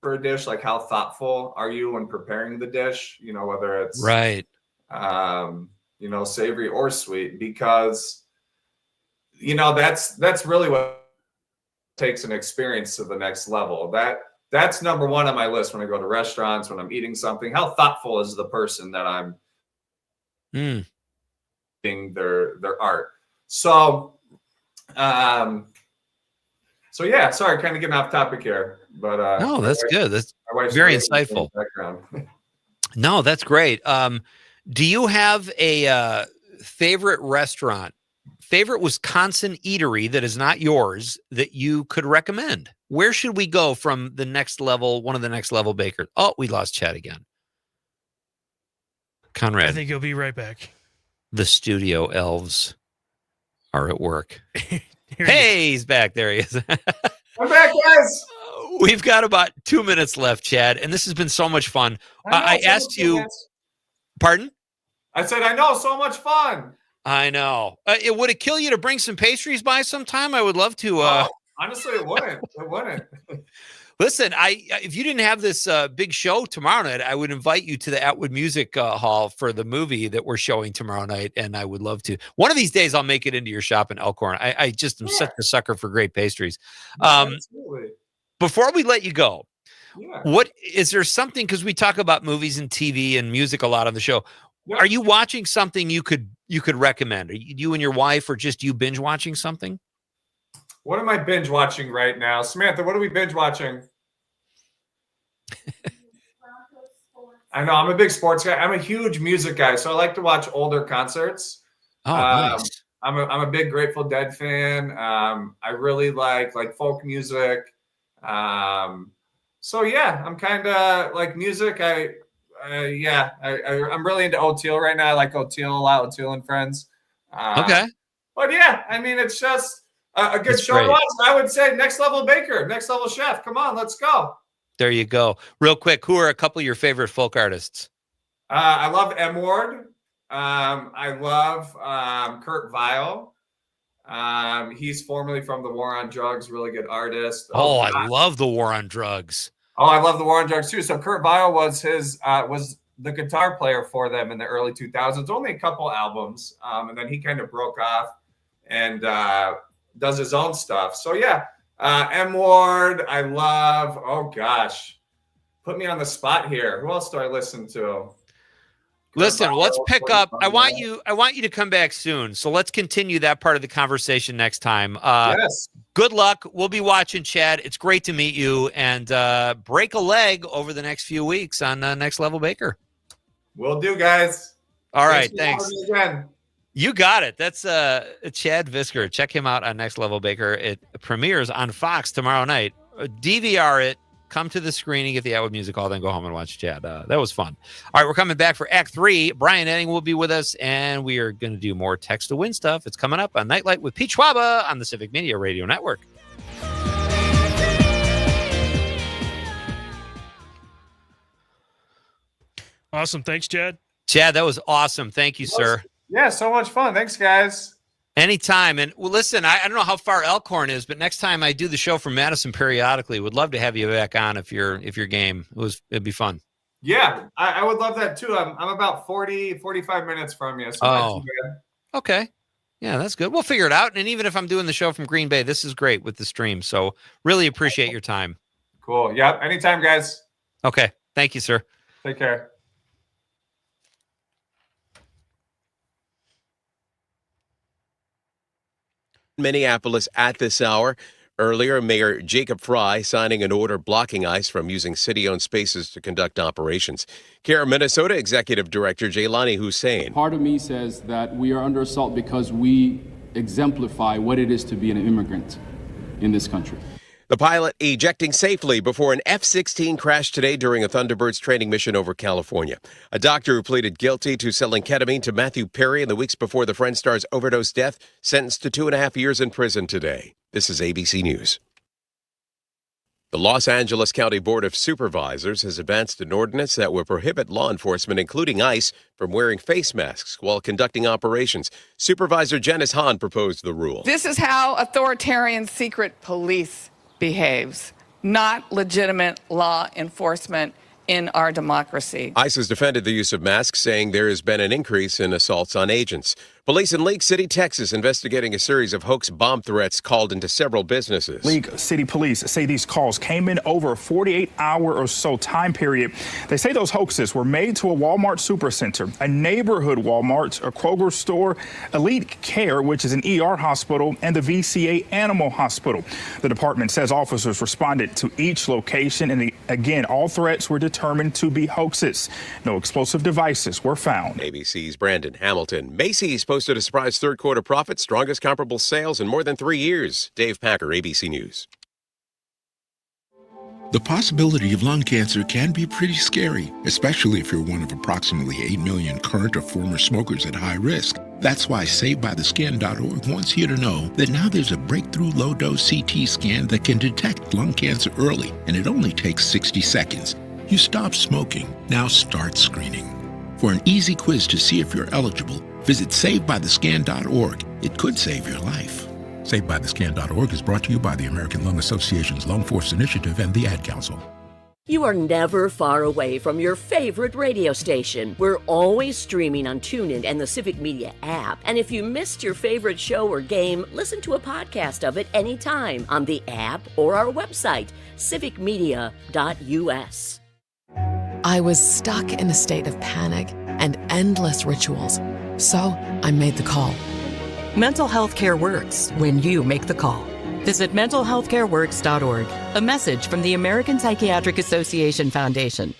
a dish. Like, how thoughtful are you when preparing the dish? Whether it's Right. Savory or sweet, because that's really what takes an experience to the next level. That's number one on my list when I go to restaurants, when I'm eating something. How thoughtful is the person that I'm eating their art? So yeah, sorry, kind of getting off topic here, but no, that's good. That's very insightful. No, that's great. Do you have a favorite restaurant, favorite Wisconsin eatery that is not yours that you could recommend? Where should we go from the next level, one of the next level bakers? Oh, we lost Chad again. Conrad. I think he'll be right back. The studio elves are at work. Hey, he's back. There he is. I'm back, guys. We've got about 2 minutes left, Chad, and this has been so much fun. I asked you, pardon? I said, I know, so much fun. I know. Would it kill you to bring some pastries by sometime? I would love to. Honestly, it wouldn't. It wouldn't. Listen, if you didn't have this big show tomorrow night, I would invite you to the Atwood Music Hall for the movie that we're showing tomorrow night, and I would love to. One of these days, I'll make it into your shop in Elkhorn. I just am such a sucker for great pastries. Absolutely. Before we let you go, what is there something, because we talk about movies and TV and music a lot on the show. Yeah. Are you watching something you could recommend? Are you and your wife, or just you binge watching something? What am I binge watching right now? Samantha, what are we binge watching? I know, I'm a big sports guy. I'm a huge music guy, so I like to watch older concerts. Oh, nice. I'm a big Grateful Dead fan. I really like folk music. So yeah, I'm kind of like music. I'm really into O'Teal right now. I like O'Teal a lot, O'Teal and Friends. Okay. But yeah, I mean, it's just a good show to watch. I would say Next Level Baker, Next Level Chef. Come on, let's go. There you go. Real quick, who are a couple of your favorite folk artists? I love M. Ward. I love Kurt Vile. He's formerly from the War on Drugs, really good artist. I love the War on Drugs. Oh, I love the War on Drugs too. So Kurt Vile was the guitar player for them in the early 2000s. Only a couple albums, and then he kind of broke off and does his own stuff. So yeah, M. Ward, I love. Oh gosh, put me on the spot here. Who else do I listen to? Listen, let's pick up. I want you to come back soon. So let's continue that part of the conversation next time. Yes. Good luck. We'll be watching, Chad. It's great to meet you, and break a leg over the next few weeks on Next Level Baker. Will do, guys. All right. Thanks. Again. You got it. That's Chad Visker. Check him out on Next Level Baker. It premieres on Fox tomorrow night. DVR it. Come to the screening at the Atwood Music Hall, then go home and watch Chad. That was fun. All right, we're coming back for Act 3. Brian Enning will be with us, and we are going to do more Text to Win stuff. It's coming up on Nite Lite with Pete Schwaba on the Civic Media Radio Network. Awesome. Thanks, Chad. Chad, that was awesome. Thank you, sir. Yeah, so much fun. Thanks, guys. Anytime. And well, listen, I don't know how far Elkhorn is, but next time I do the show from Madison periodically, would love to have you back on if you're game. It'd be fun. Yeah, I would love that too. I'm about 45 minutes from you. So not too bad. Okay. Yeah, that's good. We'll figure it out. And even if I'm doing the show from Green Bay, this is great with the stream. So really appreciate your time. Cool. Yep. Anytime, guys. Okay. Thank you, sir. Take care. Minneapolis at this hour. Earlier, Mayor Jacob Fry signing an order blocking ICE from using city-owned spaces to conduct operations. CARE Minnesota Executive Director Jaylani Hussein. Part of me says that we are under assault because we exemplify what it is to be an immigrant in this country. The pilot ejecting safely before an F-16 crashed today during a Thunderbirds training mission over California. A doctor who pleaded guilty to selling ketamine to Matthew Perry in the weeks before the Friend star's overdose death sentenced to 2.5 years in prison today. This is ABC News. The Los Angeles County Board of Supervisors has advanced an ordinance that will prohibit law enforcement, including ICE, from wearing face masks while conducting operations. Supervisor Janice Hahn proposed the rule. This is how authoritarian secret police behaves, not legitimate law enforcement in our democracy. ICE has defended the use of masks, saying there has been an increase in assaults on agents. Police in League City, Texas, investigating a series of hoax bomb threats called into several businesses. League City Police say these calls came in over a 48-hour or so time period. They say those hoaxes were made to a Walmart supercenter, a neighborhood Walmart, a Kroger store, Elite Care, which is an ER hospital, and the VCA Animal Hospital. The department says officers responded to each location, and again, all threats were determined to be hoaxes. No explosive devices were found. ABC's Brandon Hamilton. Macy's posted a surprise third quarter profit, strongest comparable sales in more than 3 years. Dave Packer, ABC News. The possibility of lung cancer can be pretty scary, especially if you're one of approximately 8 million current or former smokers at high risk. That's why SaveByTheScan.org wants you to know that now there's a breakthrough low-dose CT scan that can detect lung cancer early, and it only takes 60 seconds. You stop smoking, now start screening. For an easy quiz to see if you're eligible, visit SaveByTheScan.org. It could save your life. SaveByTheScan.org is brought to you by the American Lung Association's Lung Force Initiative and the Ad Council. You are never far away from your favorite radio station. We're always streaming on TuneIn and the Civic Media app. And if you missed your favorite show or game, listen to a podcast of it anytime on the app or our website, civicmedia.us. I was stuck in a state of panic and endless rituals. So I made the call. Mental health care works when you make the call. Visit mentalhealthcareworks.org. A message from the American Psychiatric Association Foundation.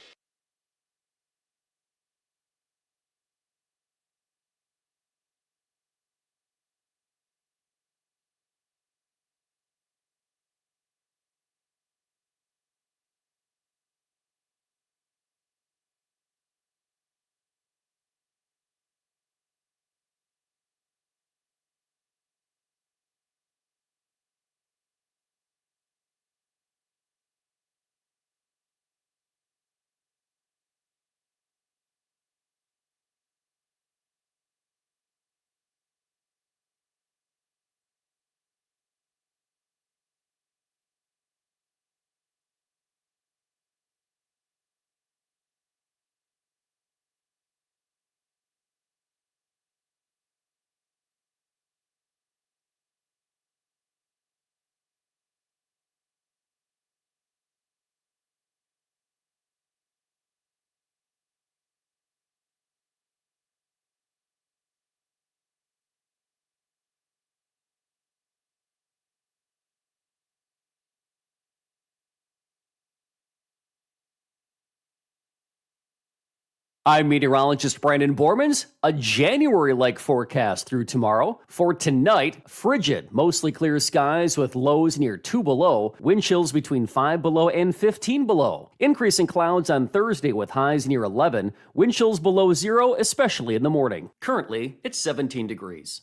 I'm meteorologist Brandon Bormans. A January-like forecast through tomorrow. For tonight, frigid, mostly clear skies with lows near 2 below, wind chills between 5 below and 15 below. Increasing clouds on Thursday with highs near 11, wind chills below 0, especially in the morning. Currently, it's 17 degrees.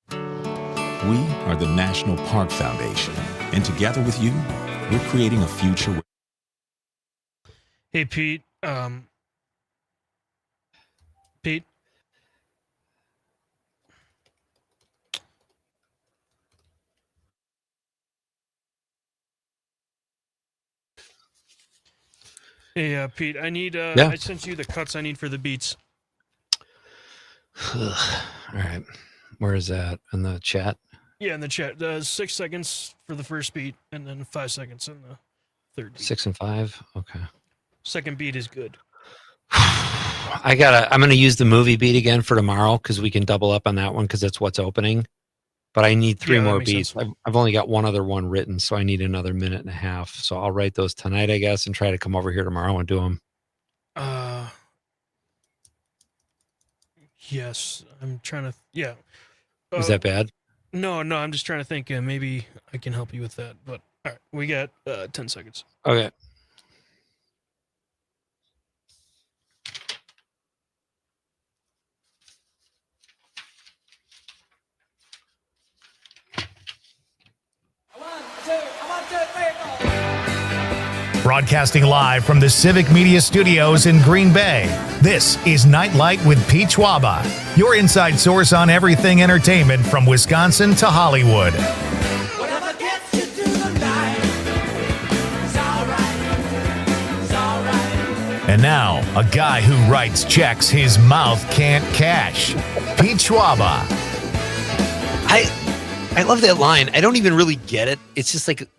We are the National Park Foundation, and together with you, we're creating a future. Hey, Pete. Pete? Hey, Pete, I need, I sent you the cuts I need for the beats. All right. Where is that? In the chat? Yeah, in the chat. 6 seconds for the first beat, and then 5 seconds in the third beat. 6 and 5? Okay. Second beat is good. I'm going to use the movie beat again for tomorrow because we can double up on that one because that's what's opening. But I need 3 more beats. I've only got one other one written, so I need another minute and a half. So I'll write those tonight, I guess, and try to come over here tomorrow and do them. Yes, I'm trying to. Yeah. Is that bad? No, I'm just trying to think. Maybe I can help you with that. But all right, we got 10 seconds. Okay. One, two, three, four. Broadcasting live from the Civic Media Studios in Green Bay, this is Nite Lite with Pete Schwaba, your inside source on everything entertainment from Wisconsin to Hollywood. And now, a guy who writes checks his mouth can't cash, Pete Schwaba. I love that line. I don't even really get it. It's just like,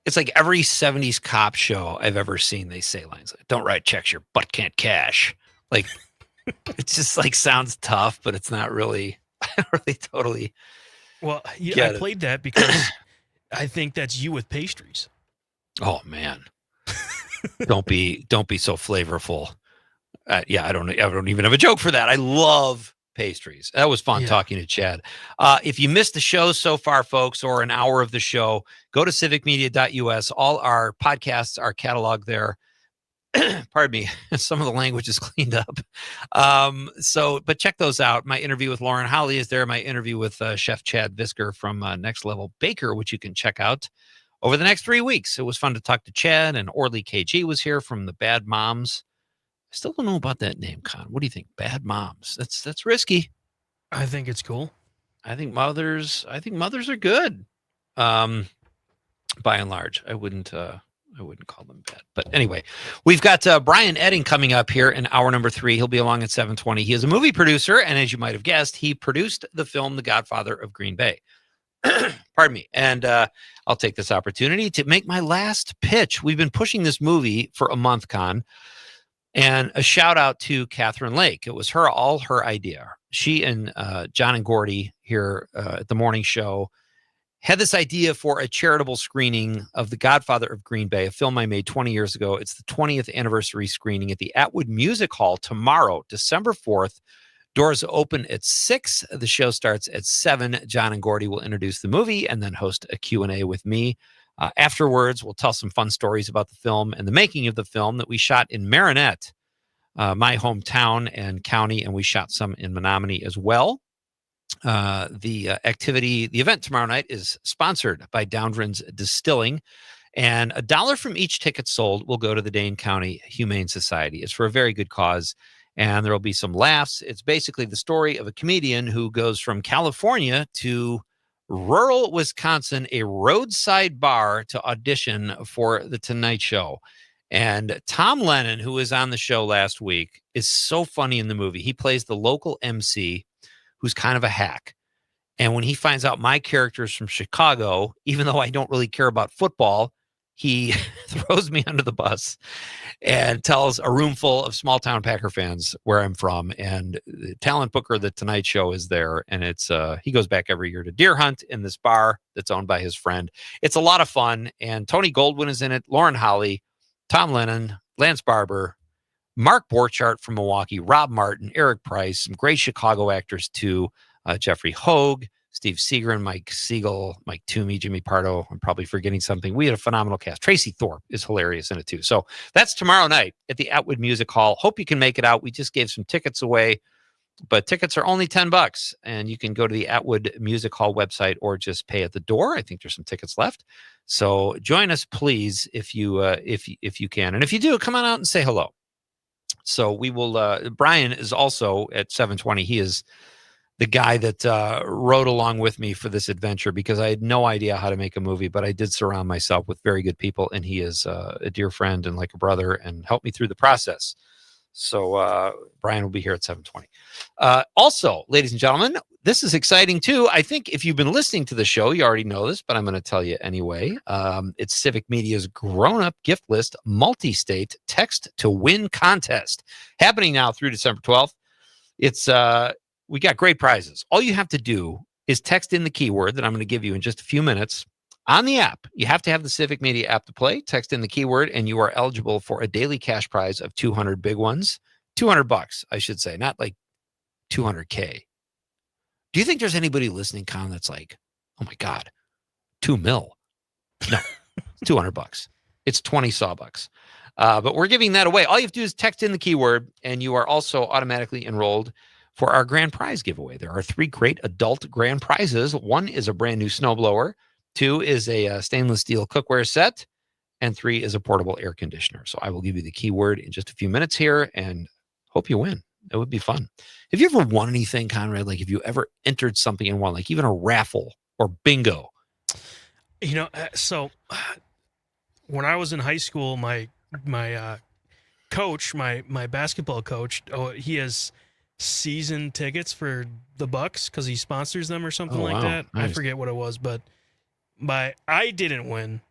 it's like every 70s cop show I've ever seen, they say lines like, don't write checks your butt can't cash. Like, it's just like sounds tough, but it's not really, I don't really totally. Well, yeah, I played that because I think that's you with pastries. Oh man. Don't be so flavorful. Yeah, I don't even have a joke for that. I love pastries. That was fun talking to Chad. If you missed the show so far, folks, or an hour of the show, go to civicmedia.us. All our podcasts are cataloged there. Pardon me. Some of the language is cleaned up. But check those out. My interview with Lauren Holly is there. My interview with Chef Chad Visker from Next Level Baker, which you can check out over the next 3 weeks. It was fun to talk to Chad, and Orly KG was here from the Bad Moms. I still don't know about that name, Con. What do you think? Bad Moms. That's risky. I think it's cool. I think mothers are good. By and large, I wouldn't call them bad. But anyway, we've got Brian Edding coming up here in hour number 3. He'll be along at 7:20. He is a movie producer, and as you might have guessed, he produced the film The Godfather of Green Bay. Pardon me. And I'll take this opportunity to make my last pitch. We've been pushing this movie for a month, Con, and a shout out to Catherine Lake. It was all her idea. She and John and Gordy here at the morning show had this idea for a charitable screening of The Godfather of Green Bay, a film I made 20 years ago. It's the 20th anniversary screening at the Atwood Music Hall tomorrow, December 4th. Doors open at 6. The show starts at 7. John and Gordy will introduce the movie and then host a Q&A with me. Afterwards, we'll tell some fun stories about the film and the making of the film that we shot in Marinette, my hometown and county, and we shot some in Menominee as well. The event tomorrow night is sponsored by Downrins Distilling, and $1 from each ticket sold will go to the Dane County Humane Society. It's for a very good cause. And there will be some laughs. It's basically the story of a comedian who goes from California to rural Wisconsin, a roadside bar, to audition for The Tonight Show. And Tom Lennon, who was on the show last week, is so funny in the movie. He plays the local MC who's kind of a hack. And when he finds out my character is from Chicago, even though I don't really care about football, he throws me under the bus and tells a room full of small town Packer fans where I'm from. And the talent booker of The Tonight Show is there. And it's he goes back every year to deer hunt in this bar that's owned by his friend. It's a lot of fun. And Tony Goldwyn is in it, Lauren Holly, Tom Lennon, Lance Barber, Mark Borchardt from Milwaukee, Rob Martin, Eric Price, some great Chicago actors too, Jeffrey Hogue, Steve Seagren, Mike Siegel, Mike Toomey, Jimmy Pardo. I'm probably forgetting something. We had a phenomenal cast. Tracy Thorpe is hilarious in it too. So that's tomorrow night at the Atwood Music Hall. Hope you can make it out. We just gave some tickets away, but tickets are only $10, and you can go to the Atwood Music Hall website or just pay at the door. I think there's some tickets left. So join us, please, if you can, and if you do, come on out and say hello. So we will. Brian is also at 7:20. He is the guy that rode along with me for this adventure because I had no idea how to make a movie, but I did surround myself with very good people, and he is a dear friend and like a brother and helped me through the process. So Brian will be here at 7:20. Also, ladies and gentlemen, this is exciting too. I think if you've been listening to the show, you already know this, but I'm going to tell you anyway. It's Civic Media's grown-up gift list multi-state text to win contest happening now through December 12th. It's we got great prizes. All you have to do is text in the keyword that I'm going to give you in just a few minutes on the app. You have to have the Civic Media app to play. Text in the keyword, and you are eligible for a daily cash prize of 200 big ones. $200, I should say, not like 200K. Do you think there's anybody listening, Con, that's like, oh my God, $2 million? No, it's $200. It's 20 sawbucks. But we're giving that away. All you have to do is text in the keyword, and you are also automatically enrolled for our grand prize giveaway. There are 3 great adult grand prizes. 1 is a brand new snowblower. 2 is a stainless steel cookware set. and 3 is a portable air conditioner. So I will give you the keyword in just a few minutes here and hope you win. It would be fun. Have you ever won anything, Conrad? Like, have you ever entered something and won, like even a raffle or bingo? So when I was in high school, my coach, my basketball coach, he has season tickets for the Bucks because he sponsors them or something like that. Nice. I forget what it was, but I didn't win,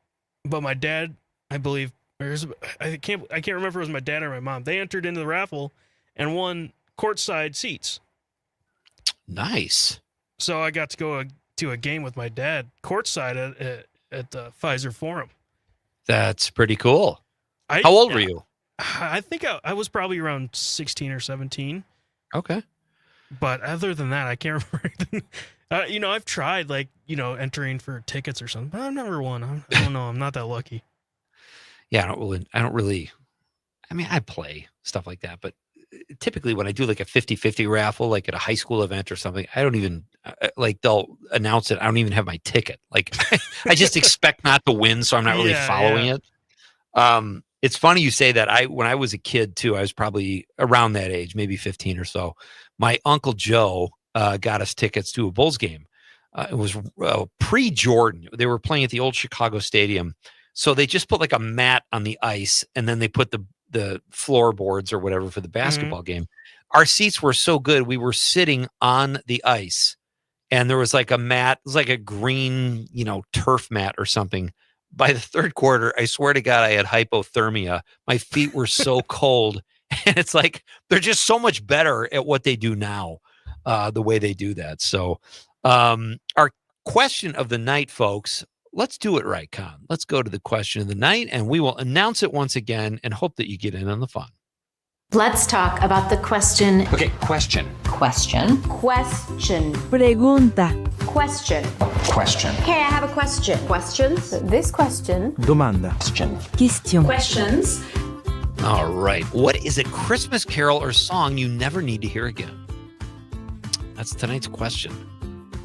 but my dad, I believe, I can't remember if it was my dad or my mom. They entered into the raffle and won courtside seats. Nice. So I got to go to a game with my dad courtside at the Pfizer Forum. That's pretty cool. How old were you? I think I was probably around 16 or 17. Okay. But other than that, I can't remember anything. I've tried entering for tickets or something, but I've never won. I don't know. I'm not that lucky. Yeah, I don't really. I mean, I play stuff like that, but typically when I do like a 50-50 raffle, like at a high school event or something, I don't even they'll announce it. I don't even have my ticket. Like I just expect not to win, so I'm not really following it. It's funny you say that. When I was a kid too, I was probably around that age, maybe 15 or so. My Uncle Joe got us tickets to a Bulls game. It was pre-Jordan. They were playing at the old Chicago Stadium. So they just put like a mat on the ice, and then they put the floorboards or whatever for the basketball game. Our seats were so good, we were sitting on the ice, and there was like a mat. It was like a green, turf mat or something. By the third quarter, I swear to God, I had hypothermia. My feet were so cold, and it's like they're just so much better at what they do now, the way they do that. So, our question of the night, folks. Let's do it right, Con. Let's go to the question of the night, and we will announce it once again and hope that you get in on the fun. Let's talk about the question. Okay, question. Question. Question. Pregunta. Question. Question. Okay, I have a question. Questions? This question. Domanda. Question. Question. Questions. All right. What is a Christmas carol or song you never need to hear again? That's tonight's question.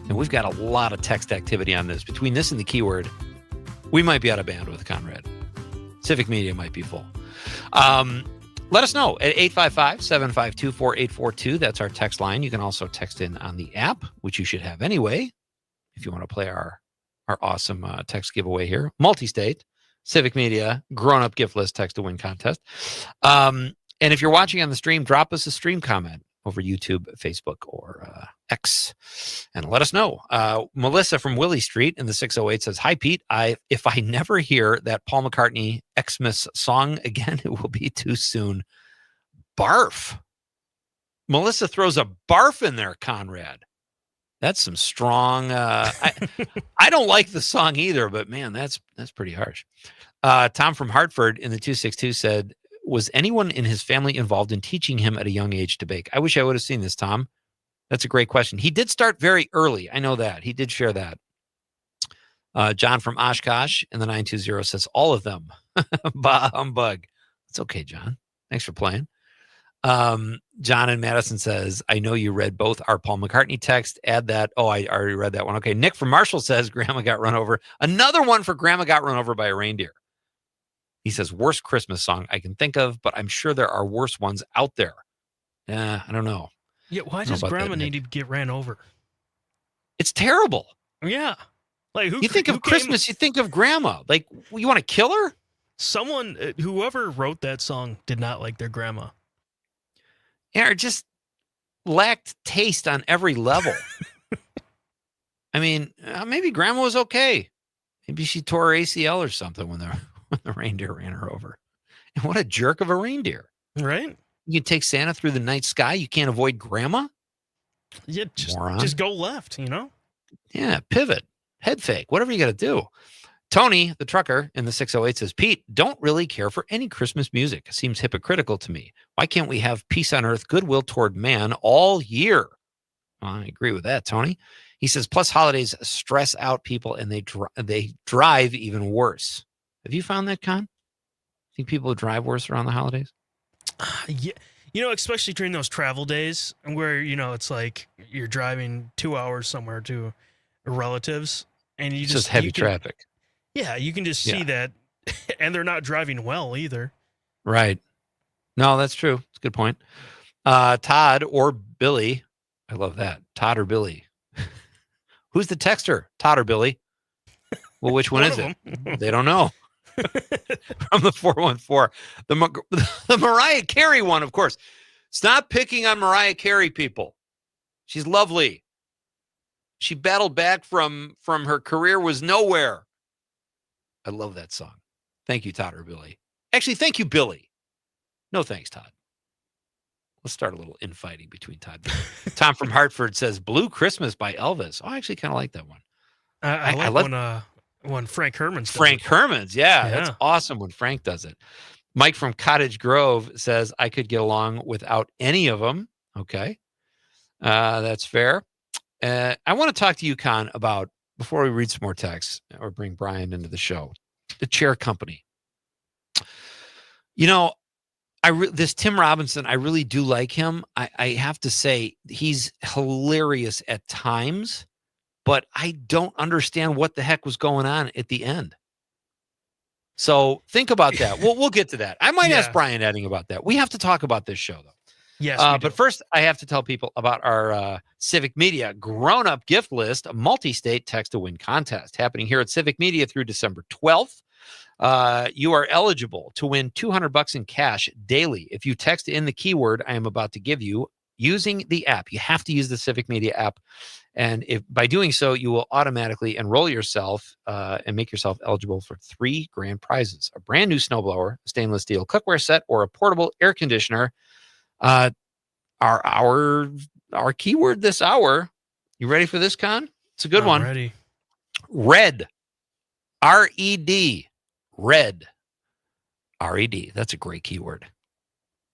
And we've got a lot of text activity on this. Between this and the keyword, we might be out of bandwidth, Conrad. Civic Media might be full. Let us know at 855-752-4842. That's our text line. You can also text in on the app, which you should have anyway, if you want to play our awesome text giveaway here. Multi-state, Civic Media, grown-up gift list text to win contest. And if you're watching on the stream, drop us a stream comment over YouTube, Facebook, or X, and let us know. Melissa from Willie Street in the 608 says, "Hi, Pete. If I never hear that Paul McCartney Xmas song again, it will be too soon." Barf. Melissa throws a barf in there, Conrad. That's some strong. I don't like the song either, but man, that's pretty harsh. Tom from Hartford in the 262 said, "Was anyone in his family involved in teaching him at a young age to bake?" I wish I would have seen this, Tom. That's a great question. He did start very early. I know that. He did share that. John from Oshkosh in the 920 says, "All of them." Bah humbug. It's okay, John. Thanks for playing. John in Madison says, "I know you read both our Paul McCartney text. Add that." Oh, I already read that one. Okay. Nick from Marshall says, "Grandma got run over." Another one for Grandma got run over by a reindeer. He says, "Worst Christmas song I can think of, but I'm sure there are worse ones out there." I don't know. Yeah, why does Grandma need to get ran over? It's terrible. Yeah. Like you think of Christmas, you think of Grandma. Like, you want to kill her? Someone, whoever wrote that song did not like their grandma. Yeah, or just lacked taste on every level. I mean, maybe Grandma was okay. Maybe she tore her ACL or something when the reindeer ran her over. And what a jerk of a reindeer. Right? You take Santa through the night sky. You can't avoid Grandma? Yeah, just go left, Yeah, pivot, head fake, whatever you got to do. Tony, the trucker in the 608 says, "Pete, don't really care for any Christmas music. Seems hypocritical to me. Why can't we have peace on earth, goodwill toward man all year?" I agree with that, Tony. He says, "Plus holidays stress out people and they drive even worse." Have you found that, Con? Think people drive worse around the holidays? Yeah, especially during those travel days where, it's like you're driving 2 hours somewhere to relatives and you just heavy traffic. Yeah, you can just see that And they're not driving well either. Right. No, that's true. It's a good point. Todd or Billy. I love that. Todd or Billy. Who's the texter? Todd or Billy? Well, which one is it? They don't know. From the 414. The Mariah Carey one, of course. Stop picking on Mariah Carey, people. She's lovely. She battled back from her career was nowhere. I love that song. Thank you, Todd or Billy. Actually, thank you, Billy. No thanks, Todd. Let's start a little infighting between Todd and Billy. Tom from Hartford says Blue Christmas by Elvis. Oh, I actually kind of like that one. I like when Frank Herman's does Frank it. Herman's, yeah. That's awesome when Frank does it. Mike from Cottage Grove says, I could get along without any of them. Okay. That's fair. I want to talk to you, Con, about, before we read some more texts or bring Brian into the show, the chair company. You know, this Tim Robinson, I really do like him. I have to say, he's hilarious at times, but I don't understand what the heck was going on at the end. So think about that. We'll get to that. I might ask Brian Edding about that. We have to talk about this show, though. Yes, but first, I have to tell people about our Civic Media grown-up gift list, a multi-state text-to-win contest happening here at Civic Media through December 12th. You are eligible to win $200 in cash daily if you text in the keyword I am about to give you using the app. You have to use the Civic Media app. And if by doing so, you will automatically enroll yourself and make yourself eligible for 3 grand prizes: a brand new snowblower, a stainless steel cookware set, or a portable air conditioner. Our keyword this hour. You ready for this, Con? It's a good one. Ready. Red. R-E-D. Red. R-E-D. That's a great keyword.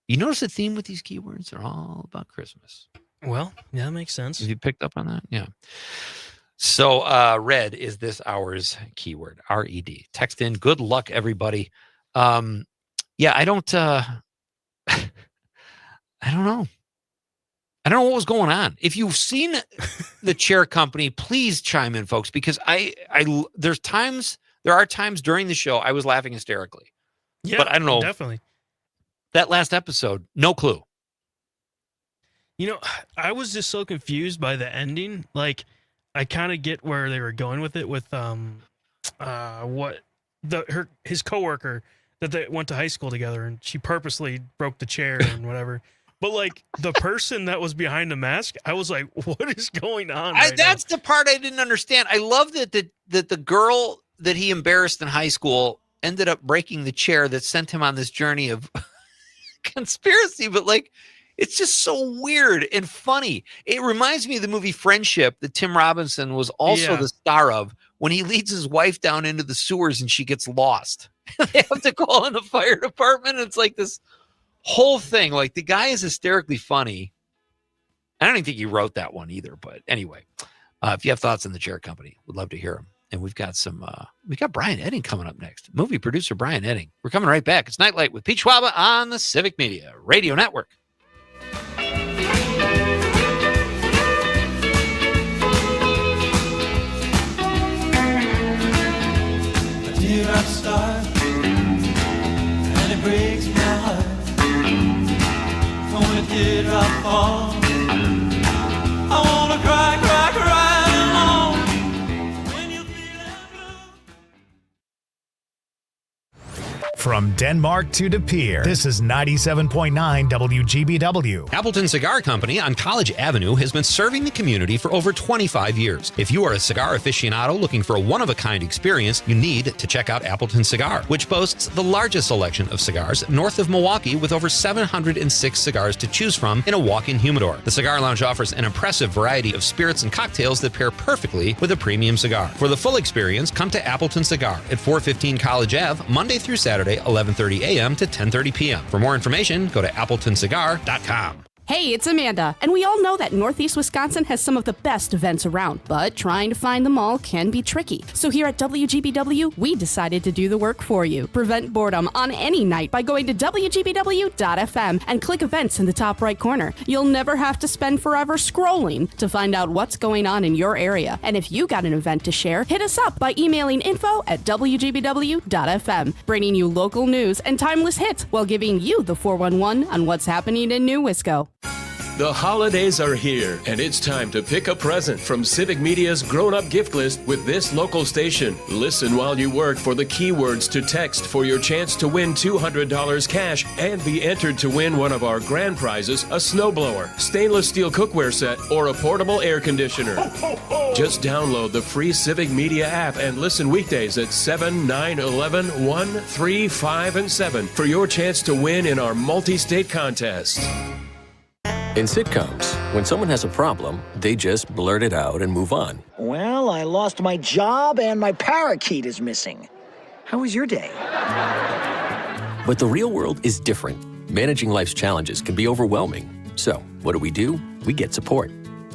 You notice the theme with these keywords? They're all about Christmas. Well, yeah, that makes sense. Have you picked up on that? Yeah. So red is this hour's keyword. R-E-D. Text in. Good luck, everybody. Yeah, I don't know. I don't know what was going on. If you've seen the chair company, please chime in, folks, because there are times during the show I was laughing hysterically. Yeah, but I don't know. Definitely. That last episode, no clue. You know, I was just so confused by the ending. Like, I kind of get where they were going with it with his coworker that they went to high school together, and she purposely broke the chair and whatever. But like the person that was behind the mask, I was like, "What is going on?" That's the part I didn't understand. I love that the girl that he embarrassed in high school ended up breaking the chair that sent him on this journey of conspiracy. But like, it's just so weird and funny. It reminds me of the movie Friendship that Tim Robinson was also the star of, when he leads his wife down into the sewers and she gets lost. They have to call in the fire department. It's like this whole thing. Like, the guy is hysterically funny. I don't even think he wrote that one either. But anyway, if you have thoughts on the chair company, we'd love to hear them. And we've got Brian Edding coming up next. Movie producer Brian Edding. We're coming right back. It's Nite Lite with Pete Schwaba on the Civic Media Radio Network. Teardrop start, and it breaks my heart. When a teardrop falls, I wanna cry, cry, cry alone. When you feel blue. From Denmark to De Pere, this is 97.9 WGBW. Appleton Cigar Company on College Avenue has been serving the community for over 25 years. If you are a cigar aficionado looking for a one-of-a-kind experience, you need to check out Appleton Cigar, which boasts the largest selection of cigars north of Milwaukee, with over 706 cigars to choose from in a walk-in humidor. The Cigar Lounge offers an impressive variety of spirits and cocktails that pair perfectly with a premium cigar. For the full experience, come to Appleton Cigar at 415 College Ave, Monday through Saturday, 11:30 a.m. to 10:30 p.m. For more information, go to appletoncigar.com. Hey, it's Amanda, and we all know that Northeast Wisconsin has some of the best events around, but trying to find them all can be tricky. So here at WGBW, we decided to do the work for you. Prevent boredom on any night by going to WGBW.fm and click events in the top right corner. You'll never have to spend forever scrolling to find out what's going on in your area. And if you got an event to share, hit us up by emailing info@WGBW.fm, bringing you local news and timeless hits while giving you the 411 on what's happening in New Wisco. The holidays are here, and it's time to pick a present from Civic Media's grown-up gift list with this local station. Listen while you work for the keywords to text for your chance to win $200 cash and be entered to win one of our grand prizes, a snowblower, stainless steel cookware set, or a portable air conditioner. Just download the free Civic Media app and listen weekdays at 7, 9, 11, 1, 3, 5, and 7 for your chance to win in our multi-state contest. In sitcoms, when someone has a problem, they just blurt it out and move on. Well, I lost my job and my parakeet is missing. How was your day? But the real world is different. Managing life's challenges can be overwhelming. So, what do? We get support.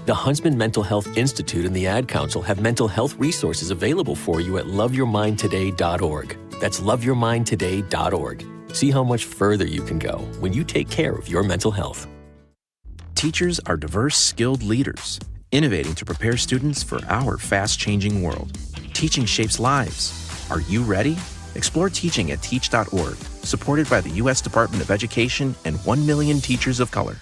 The Huntsman Mental Health Institute and the Ad Council have mental health resources available for you at loveyourmindtoday.org. That's loveyourmindtoday.org. See how much further you can go when you take care of your mental health. Teachers are diverse, skilled leaders, innovating to prepare students for our fast-changing world. Teaching shapes lives. Are you ready? Explore teaching at teach.org, supported by the U.S. Department of Education and 1 million teachers of color.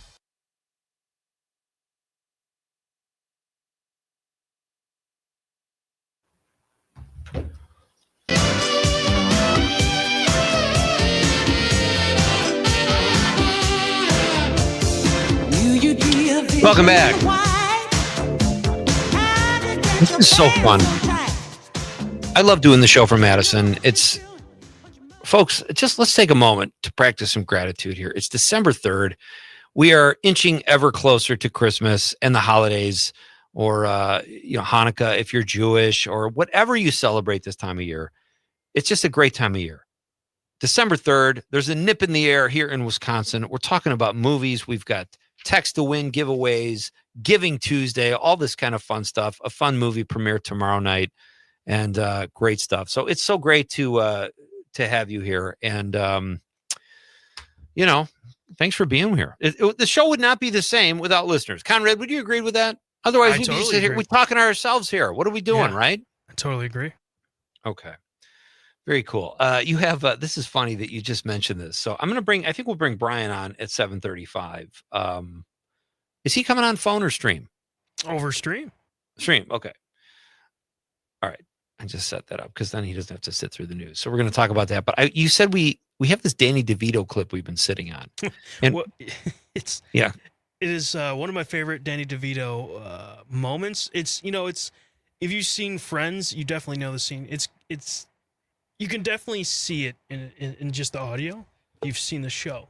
Welcome back. This is so fun. I love doing the show from Madison. It's, folks, just let's take a moment to practice some gratitude here. It's December 3rd. We are inching ever closer to Christmas and the holidays, or Hanukkah if you're Jewish, or whatever you celebrate this time of year. It's just a great time of year. December 3rd, there's a nip in the air here in Wisconsin. We're talking about movies. We've got text to win giveaways, Giving Tuesday, all this kind of fun stuff. A fun movie premiere tomorrow night, and great stuff. So it's so great to have you here, and thanks for being here. The show would not be the same without listeners. Conrad, would you agree with that? Otherwise, we'd just sit here. We're talking to ourselves here. What are we doing, right? I totally agree. Okay. Very cool. You have, this is funny that you just mentioned this. So I think we'll bring Brian on at 7:35. Is he coming on phone or stream? Over stream. Stream. Okay. All right. I just set that up because then he doesn't have to sit through the news. So we're going to talk about that. But you said we have this Danny DeVito clip we've been sitting on. And it is one of my favorite Danny DeVito moments. It's if you've seen Friends, you definitely know the scene. It's you can definitely see it in just the audio. You've seen the show.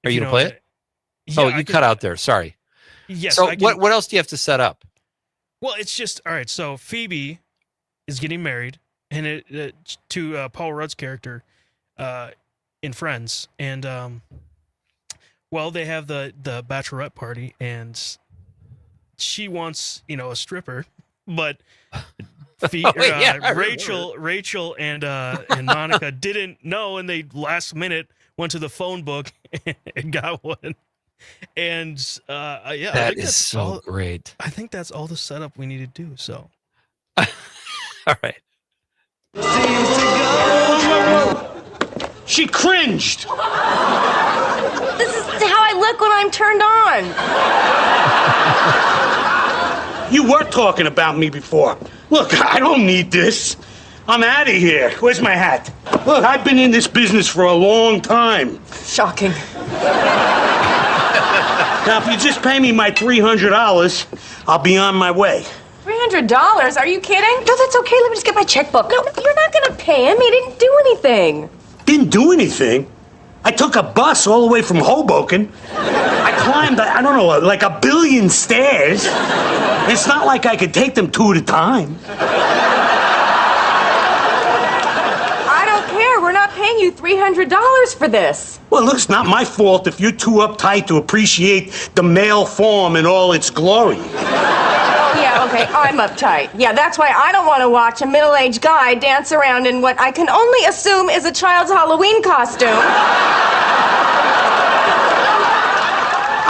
Are you going to play it? Yeah, you cut out there. Sorry. Yes. So what else do you have to set up? Well, it's just, all right. So Phoebe is getting married and to Paul Rudd's character in Friends. And, they have the bachelorette party, and she wants, a stripper, but Rachel and Monica didn't know, and they last minute went to the phone book and got one. And that is so great. I think that's all the setup we need to do. So, all right. She cringed. This is how I look when I'm turned on. You were talking about me before. Look, I don't need this. I'm out of here. Where's my hat? Look, I've been in this business for a long time. Shocking. Now, if you just pay me my $300, I'll be on my way. $300? Are you kidding? No, that's okay. Let me just get my checkbook. No, you're not going to pay him. He didn't do anything. Didn't do anything? I took a bus all the way from Hoboken. I climbed, like 1 billion stairs. It's not like I could take them 2 at a time. I don't care. We're not paying paying you $300 for this. Well, look, it's not my fault if you're too uptight to appreciate the male form in all its glory. Oh, yeah, okay, I'm uptight. Yeah, that's why I don't want to watch a middle-aged guy dance around in what I can only assume is a child's Halloween costume.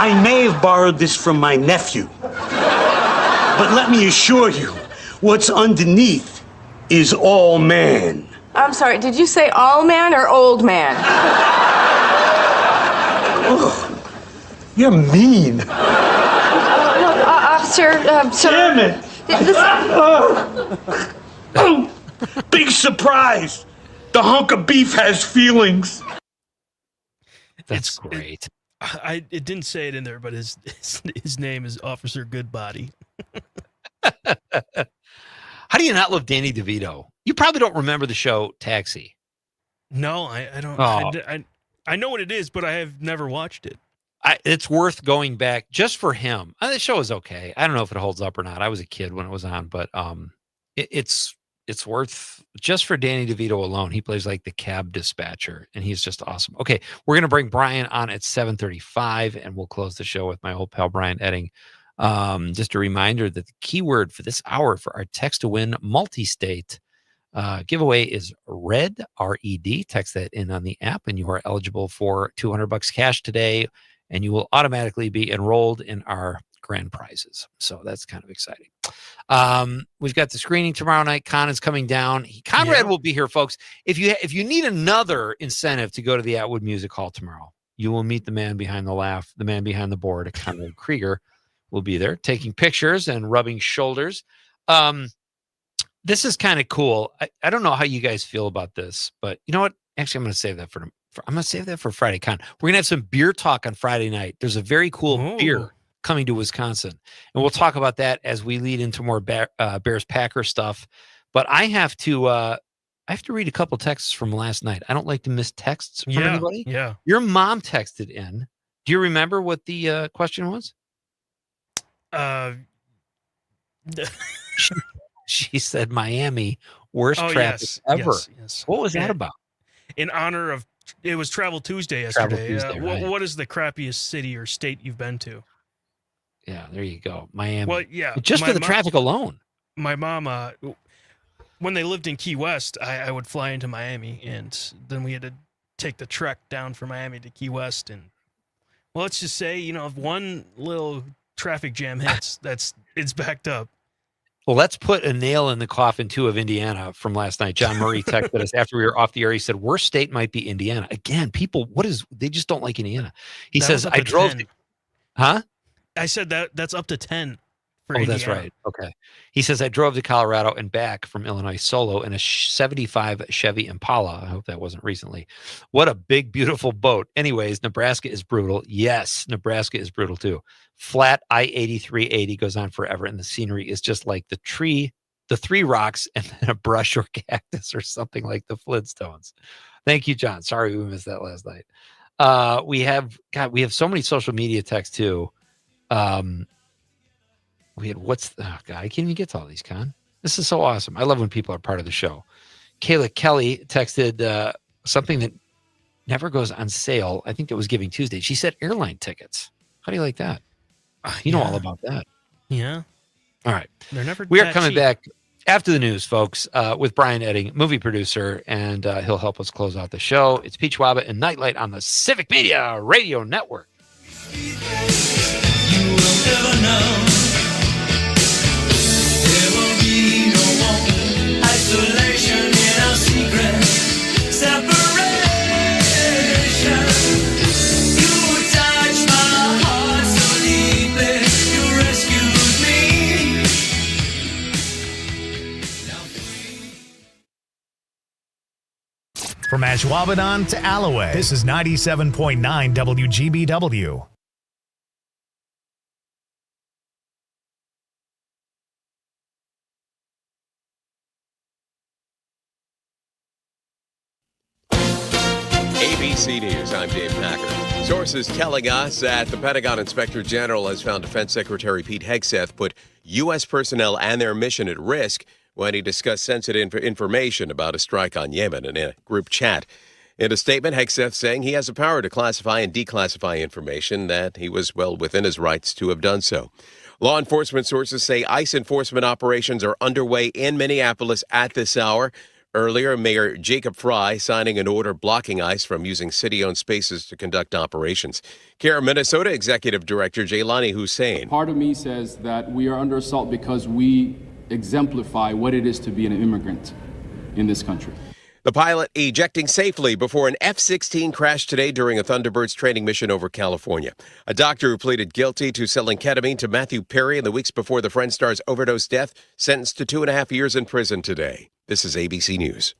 I may have borrowed this from my nephew. But let me assure you, what's underneath is all man. I'm sorry, did you say all man or old man? Ugh, you're mean. Look, officer, Damn it! Big surprise! The hunk of beef has feelings. That's great. It didn't say it in there, but his name is Officer Goodbody. How do you not love Danny DeVito? You probably don't remember the show Taxi. No, I don't. Oh. I know what it is, but I have never watched it. It's worth going back just for him. The show is okay. I don't know if it holds up or not. I was a kid when it was on, but it's worth just for Danny DeVito alone. He plays like the cab dispatcher, and he's just awesome. Okay, we're gonna bring Brian on at 7:35, and we'll close the show with my old pal Brian Edding. Just a reminder that the keyword for this hour for our text to win multi-state giveaway is RED, R-E-D. Text that in on the app, and you are eligible for $200 cash today, and you will automatically be enrolled in our grand prizes. So that's kind of exciting. We've got the screening tomorrow night. Con is coming down. Conrad will be here, folks. If you need another incentive to go to the Atwood Music Hall tomorrow, you will meet the man behind the laugh, the man behind the board, Conrad Krieger. Will be there taking pictures and rubbing shoulders. This is kind of cool. I don't know how you guys feel about this, but you know what? Actually, I'm going to save that for Friday Con. We're going to have some beer talk on Friday night. There's a very cool beer coming to Wisconsin, and we'll talk about that as we lead into more Bears Packer stuff. But I have to read a couple texts from last night. I don't like to miss texts from anybody. Yeah. Your mom texted in. Do you remember what the question was? She said Miami, worst traffic ever. Yes. What was that about? In honor of, it was Travel Tuesday yesterday. Right. What is the crappiest city or state you've been to? Yeah, there you go. Miami. Well, yeah. Just for the traffic alone. My mom, when they lived in Key West, I would fly into Miami, and then we had to take the trek down from Miami to Key West. And well, let's just say, if one little traffic jam hits, it's backed up. Well, let's put a nail in the coffin too of Indiana from last night. John Murray texted us after we were off the air. He said, worst state might be Indiana. Again, people, they just don't like Indiana. He says, I drove. Huh? I said that's up to 10 for Indiana. That's right. Okay. He says, I drove to Colorado and back from Illinois solo in a 75 Chevy Impala. I hope that wasn't recently. What a big, beautiful boat. Anyways, Nebraska is brutal. Yes, Nebraska is brutal too. Flat I-8380 goes on forever, and the scenery is just like the three rocks and then a brush or cactus or something like the Flintstones. Thank you, John. Sorry we missed that last night. We have so many social media texts too. We had I can't even get to all these, Con. This is so awesome. I love when people are part of the show. Kayla Kelly texted something that never goes on sale. I think it was Giving Tuesday. She said airline tickets. How do you like that? You know all about that. Yeah. All right. They're never. We are coming back after the news, folks, with Brian Edding, movie producer, and he'll help us close out the show. It's Pete Schwaba and Nite Lite on the Civic Media Radio Network. You will never know. There will be no more isolation in our secret separation. You touch my heart so deeply. You rescued me. From Ashwaubenon to Alloway, this is 97.9 WGBW. ABC News, I'm Dave Packer. Sources telling us that the Pentagon Inspector General has found Defense Secretary Pete Hegseth put U.S. personnel and their mission at risk when he discussed sensitive information about a strike on Yemen in a group chat. In a statement, Hegseth saying he has the power to classify and declassify information, that he was well within his rights to have done so. Law enforcement sources say ICE enforcement operations are underway in Minneapolis at this hour. Earlier, Mayor Jacob Fry signing an order blocking ICE from using city-owned spaces to conduct operations. CARE Minnesota Executive Director Jaylani Hussein. Part of me says that we are under assault because we exemplify what it is to be an immigrant in this country. The pilot ejecting safely before an F-16 crashed today during a Thunderbirds training mission over California. A doctor who pleaded guilty to selling ketamine to Matthew Perry in the weeks before the Friend star's overdose death sentenced to 2.5 years in prison today. This is ABC News.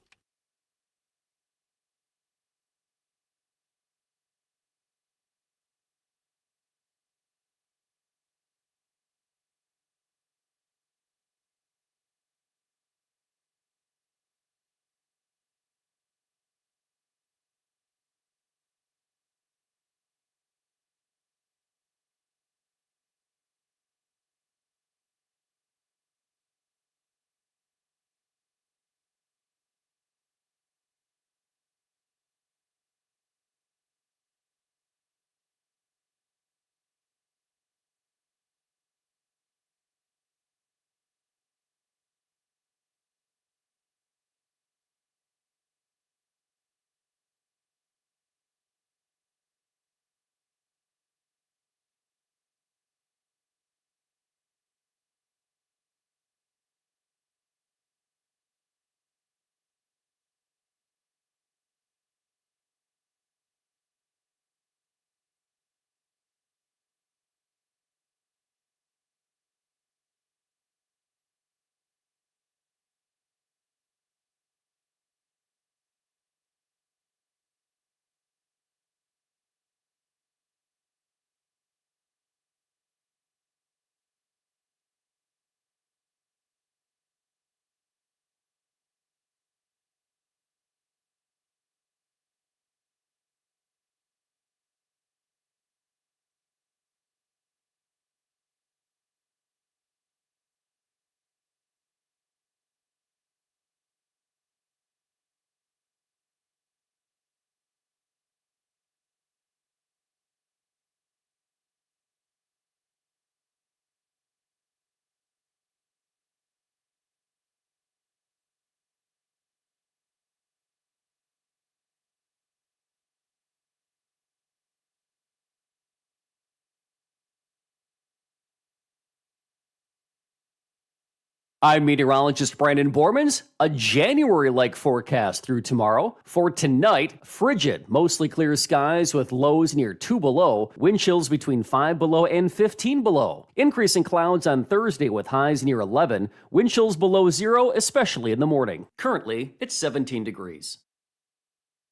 I'm meteorologist Brandon Bormans. A January-like forecast through tomorrow. For tonight, frigid, mostly clear skies with lows near 2 below, wind chills between 5 below and 15 below. Increasing clouds on Thursday with highs near 11, wind chills below 0, especially in the morning. Currently, it's 17 degrees.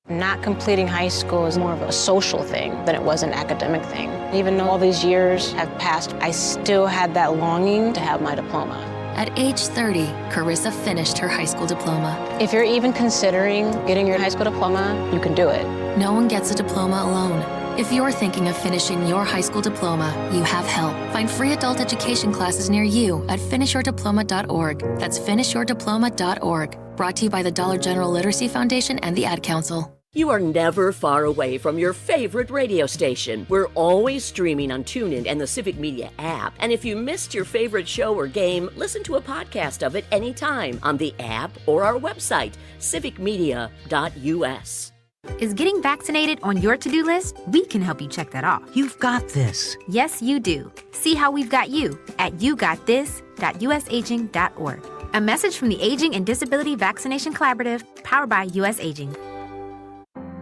Not completing high school is more of a social thing than it was an academic thing. Even though all these years have passed, I still had that longing to have my diploma. At age 30, Carissa finished her high school diploma. If you're even considering getting your high school diploma, you can do it. No one gets a diploma alone. If you're thinking of finishing your high school diploma, you have help. Find free adult education classes near you at finishyourdiploma.org. That's finishyourdiploma.org. Brought to you by the Dollar General Literacy Foundation and the Ad Council. You are never far away from your favorite radio station. We're always streaming on TuneIn and the Civic Media app. And if you missed your favorite show or game, listen to a podcast of it anytime on the app or our website, civicmedia.us. Is getting vaccinated on your to-do list? We can help you check that off. You've got this. Yes, you do. See how we've got you at yougotthis.usaging.org. A message from the Aging and Disability Vaccination Collaborative, powered by US Aging.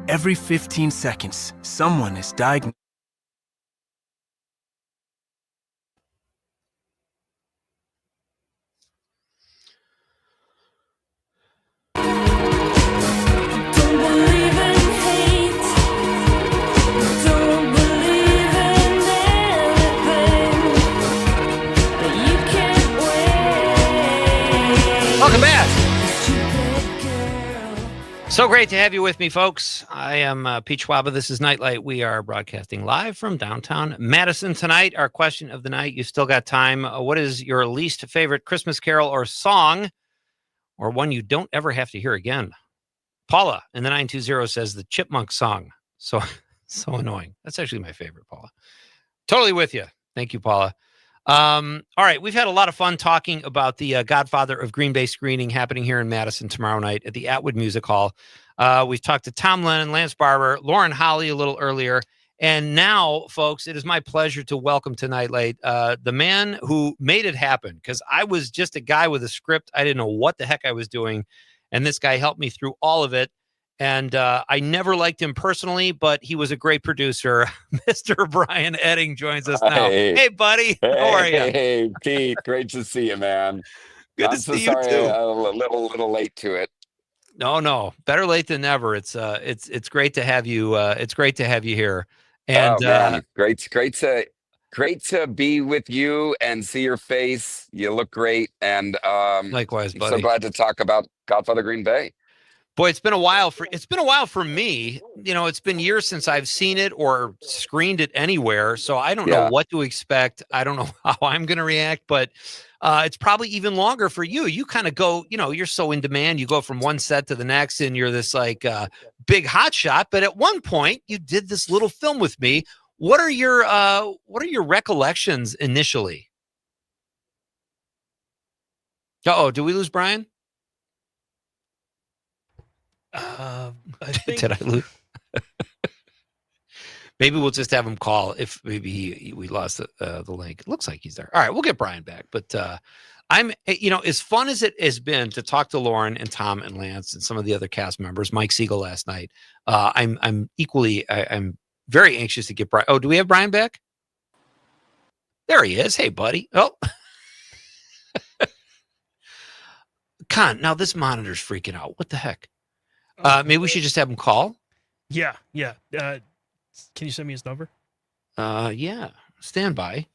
Every 15 seconds, someone is diagnosed. Welcome back. So great to have you with me, folks. I am Pete Schwaba. This is Nite Lite. We are broadcasting live from downtown Madison tonight. Our question of the night, you still got time. What is your least favorite Christmas carol or song, or one you don't ever have to hear again? Paula in the 920 says the Chipmunk song. So annoying. That's actually my favorite, Paula. Totally with you. Thank you, Paula. All right. We've had a lot of fun talking about the Godfather of Green Bay screening happening here in Madison tomorrow night at the Atwood Music Hall. We've talked to Tom Lennon, Lance Barber, Lauren Holly a little earlier. And now, folks, it is my pleasure to welcome to Nite Lite the man who made it happen, because I was just a guy with a script. I didn't know what the heck I was doing. And this guy helped me through all of it. And I never liked him personally, but he was a great producer. Mr. Brian Edding joins us now. Hey buddy. How are you? Hey, Pete. Great to see you, man. Good I'm to so see you sorry, too. a little late to it. No. Better late than never. It's great to have you. It's great to have you here. And man, great to be with you and see your face. You look great. And likewise, I'm buddy. so glad to talk about Godfather Green Bay. Boy, it's been a while for me. You know, it's been years since I've seen it or screened it anywhere. So I don't know what to expect. I don't know how I'm going to react, but it's probably even longer for you. You kind of go, you're so in demand. You go from one set to the next and you're this like big hot shot. But at one point you did this little film with me. What are your recollections initially? Uh-oh, did we lose Brian? I think... Did I lose? Maybe we'll just have him call if maybe we lost the link. It looks like he's there. All right, we'll get Brian back. But I'm, as fun as it has been to talk to Lauren and Tom and Lance and some of the other cast members, Mike Siegel last night. I'm very anxious to get Brian. Oh, do we have Brian back? There he is. Hey, buddy. Oh. Con, now this monitor's freaking out. What the heck? Maybe we should just have him call. Yeah. Can you send me his number? Yeah. Stand by.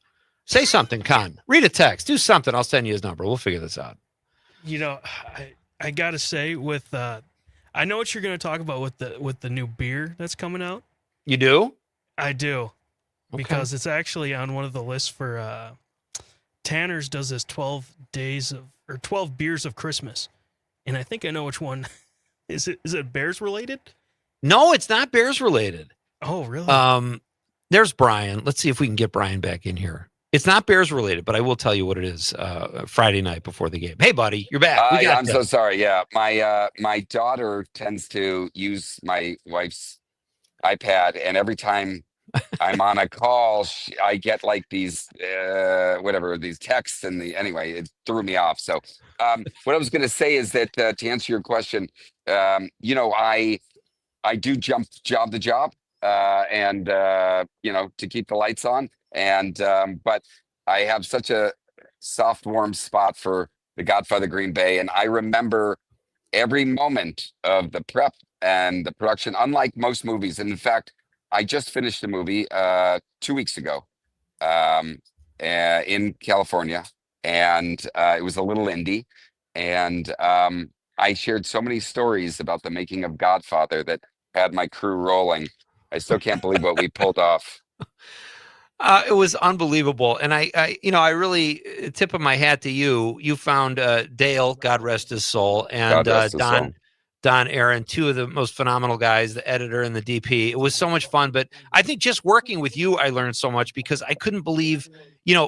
Say something, Con. Read a text. Do something. I'll send you his number. We'll figure this out. I gotta say, with I know what you're gonna talk about with the new beer that's coming out. You do? I do, Okay. because it's actually on one of the lists for Tanner's does this 12 beers of Christmas, and I think I know which one. Is it Bears related? No, it's not Bears related. Oh, really? There's Brian. Let's see if we can get Brian back in here. It's not Bears related, but I will tell you what it is. Friday night before the game. Hey, buddy, you're back. I'm so sorry. Yeah, my daughter tends to use my wife's iPad, and every time I'm on a call, I get like these these texts, and anyway, it threw me off. So what I was going to say is that to answer your question, I do job to job, and to keep the lights on, and but I have such a soft, warm spot for the Godfather Green Bay, and I remember every moment of the prep and the production, unlike most movies. And in fact, I just finished a movie 2 weeks ago in California, and it was a little indie, and I shared so many stories about the making of Godfather that had my crew rolling. I still can't believe what we pulled off. It was unbelievable. And I really tip of my hat to you. You found Dale, God rest his soul, and Don Aaron, two of the most phenomenal guys, the editor and the DP. It was so much fun. But I think just working with you, I learned so much, because I couldn't believe,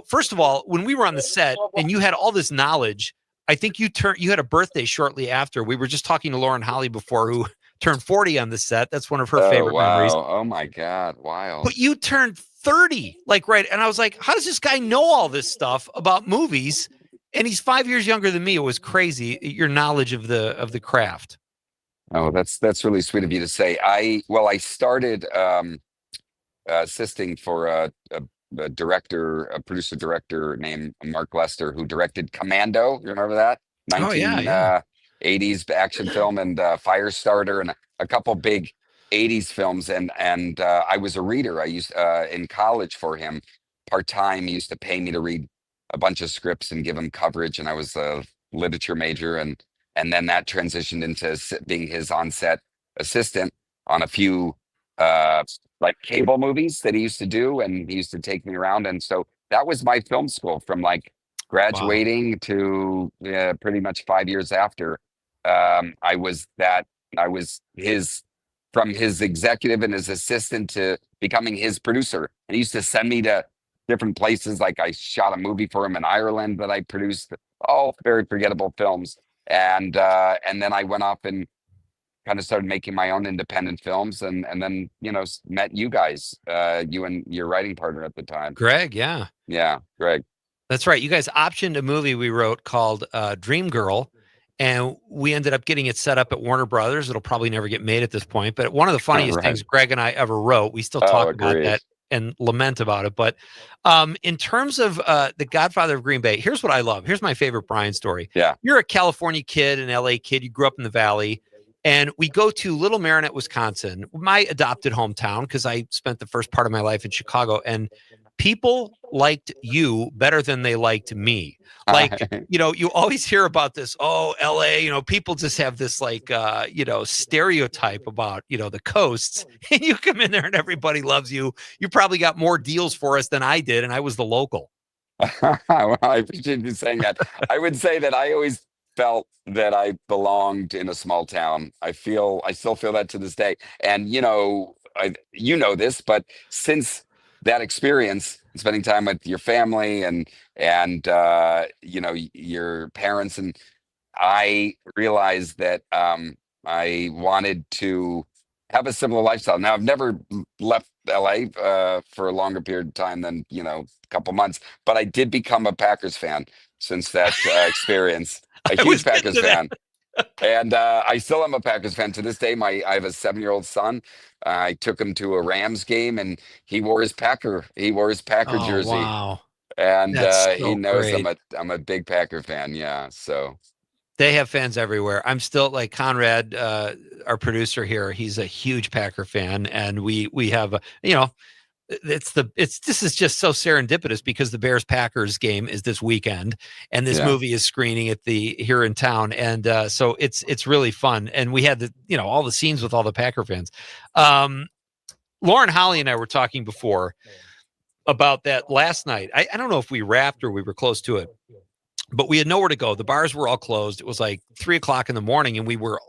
first of all, when we were on the set and you had all this knowledge, I think you had a birthday shortly after. We were just talking to Lauren Holly before, who turned 40 on the set. That's one of her favorite memories. Oh my God. Wow. But you turned 30, right. And I was like, how does this guy know all this stuff about movies? And he's 5 years younger than me. It was crazy, your knowledge of the craft. Oh, that's really sweet of you to say. I started assisting for a producer director named Mark Lester, who directed Commando. You remember that? 80s action film, and Firestarter, and a couple big 80s films. And I was a reader. I used in college for him part-time. He used to pay me to read a bunch of scripts and give him coverage. And I was a literature major, and then that transitioned into being his on-set assistant on a few like cable movies that he used to do, and he used to take me around. And so that was my film school, from like graduating to pretty much 5 years after. I was that I was from his executive and his assistant to becoming his producer. And he used to send me to different places. Like I shot a movie for him in Ireland that I produced, all very forgettable films. And then I went off and kind of started making my own independent films, and then met you guys, you and your writing partner at the time, Greg. Yeah, Greg. That's right. You guys optioned a movie we wrote called Dream Girl, and we ended up getting it set up at Warner Brothers. It'll probably never get made at this point, but one of the funniest Right. things Greg and I ever wrote. We still talk about agreed. that and lament about it. But in terms of The Godfather of Green Bay, here's what I love. Here's my favorite Brian story. Yeah. You're a California kid, an LA kid. You grew up in the Valley. And we go to Little Marinette, Wisconsin, my adopted hometown, because I spent the first part of my life in Chicago. And people liked you better than they liked me. Like, you always hear about this, oh, LA, people just have this like, stereotype about, the coasts. And you come in there and everybody loves you. You probably got more deals for us than I did. And I was the local. Well, I appreciate you saying that. I would say that I always felt that I belonged in a small town. I still feel that to this day. And this, but since that experience, spending time with your family and your parents, and I realized that I wanted to have a similar lifestyle. Now I've never left LA for a longer period of time than a couple months, but I did become a Packers fan since that experience. A huge Packers fan. And I still am a Packers fan to this day. I have a 7-year-old son. I took him to a Rams game, and he wore his Packer jersey. Wow. And So he knows great. I'm a big Packer fan. Yeah. So they have fans everywhere. I'm still like Conrad, our producer here. He's a huge Packer fan, and we have this is just so serendipitous because the Bears Packers game is this weekend, and this movie is screening at here in town, and so it's really fun. And we had all the scenes with all the Packer fans. Lauren Holly and I were talking before about that last night. I don't know if we wrapped or we were close to it, but we had nowhere to go. The bars were all closed. It was like 3:00 in the morning, and we were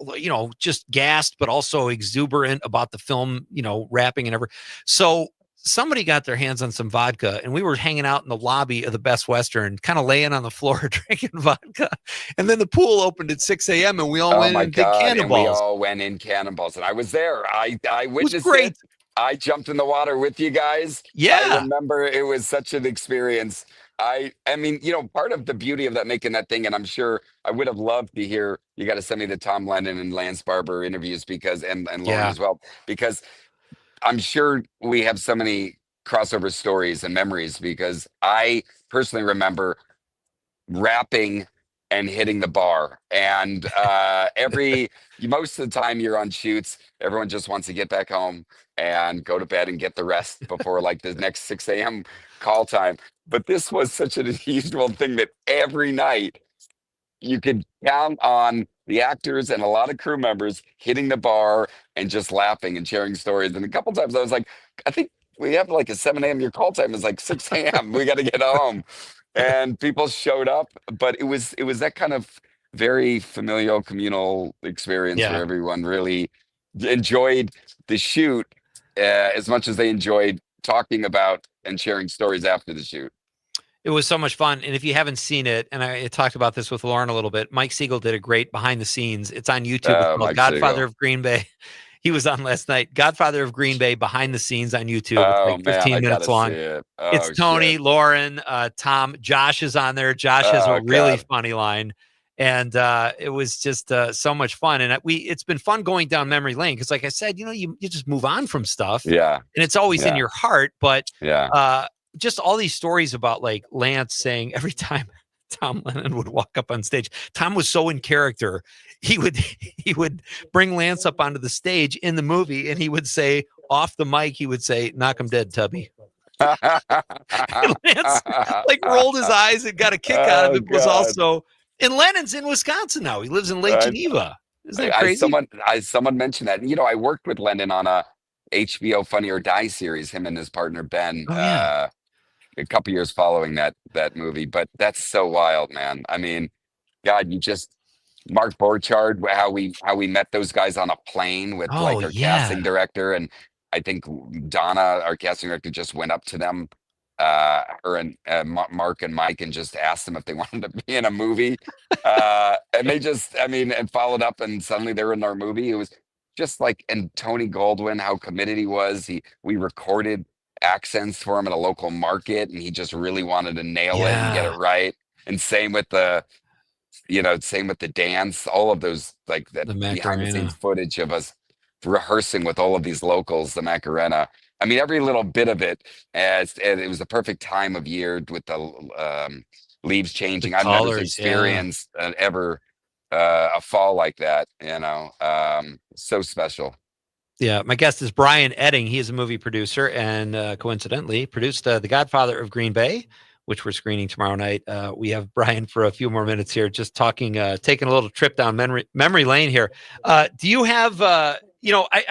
just gassed, but also exuberant about the film wrapping and everything. So somebody got their hands on some vodka, and we were hanging out in the lobby of the Best Western, kind of laying on the floor drinking vodka. And then the pool opened at 6 a.m. and we all went in big cannonballs. And we all went in cannonballs, and I was there. I witnessed great. it. I jumped in the water with you guys. Yeah. I remember it was such an experience. I mean, part of the beauty of making that thing, and I'm sure I would have loved to hear, you got to send me the Tom Lennon and Lance Barber interviews and Lauren as well, because I'm sure we have so many crossover stories and memories, because I personally remember rapping and hitting the bar. And most of the time you're on shoots, everyone just wants to get back home and go to bed and get the rest before like the next 6 a.m. call time. But this was such an unusual thing that every night you could count on the actors and a lot of crew members hitting the bar and just laughing and sharing stories. And a couple times I was like, I think we have like a 7 a.m. Your call time is like 6 a.m. We got to get home. And people showed up, but it was that kind of very familial, communal experience where everyone really enjoyed the shoot as much as they enjoyed talking about and sharing stories after the shoot. It was so much fun. And if you haven't seen it, and I talked about this with Lauren a little bit, Mike Siegel did a great behind the scenes. It's on YouTube. It's called Godfather of Green Bay. He was on last night. Godfather of Green Bay behind the scenes on YouTube. It's like 15 minutes long. It's Tony, Lauren, Tom, Josh is on there. Josh has a really funny line. And it was just so much fun. And it's been fun going down memory lane. Because like I said, you just move on from stuff. Yeah. And it's always in your heart. But yeah. Just all these stories about like Lance saying every time Tom Lennon would walk up on stage, Tom was so in character. He would bring Lance up onto the stage in the movie, and he would say off the mic, he would say, "Knock him dead, Tubby." Lance like rolled his eyes and got a kick out of it. Was also, and Lennon's in Wisconsin now. He lives in Lake Geneva. Isn't that crazy? Someone mentioned that. I worked with Lennon on a HBO Funny or Die series. Him and his partner Ben. A couple years following that movie, but that's so wild, man. I mean, God, Mark Borchardt, how we met those guys on a plane with like our casting director, and I think Donna, our casting director, just went up to them, her and Mark and Mike, and just asked them if they wanted to be in a movie, and they just, and followed up, and suddenly they were in our movie. It was just like, and Tony Goldwyn, how committed he was. We recorded accents for him at a local market, and he just really wanted to nail it and get it right. And same with the dance, all of those, like that behind the scenes footage of us rehearsing with all of these locals, the Macarena. Every little bit of it, and it was the perfect time of year with the leaves changing. I've never experienced ever a fall like that, so special. Yeah, my guest is Brian Edding. He is a movie producer and coincidentally produced The Godfather of Green Bay, which we're screening tomorrow night. We have Brian for a few more minutes here, just talking, taking a little trip down memory lane here. Do you have, I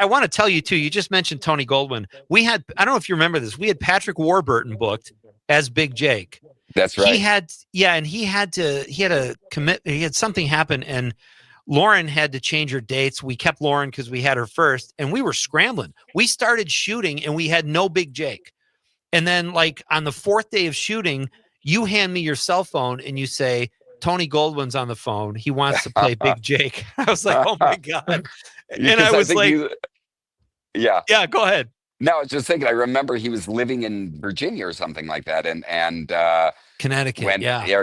want to tell you too, you just mentioned Tony Goldwyn. We had, I don't know if you remember this, we had Patrick Warburton booked as Big Jake. That's right. He had something happen, and Lauren had to change her dates. We kept Lauren because we had her first, and we were scrambling. We started shooting and we had no Big Jake. And then, like, on the fourth day of shooting, you hand me your cell phone and you say, Tony Goldwyn's on the phone. He wants to play Big Jake. I was like, oh my God. And I was like, yeah, go ahead. No, I was just thinking, I remember he was living in Virginia or something like that. And Connecticut,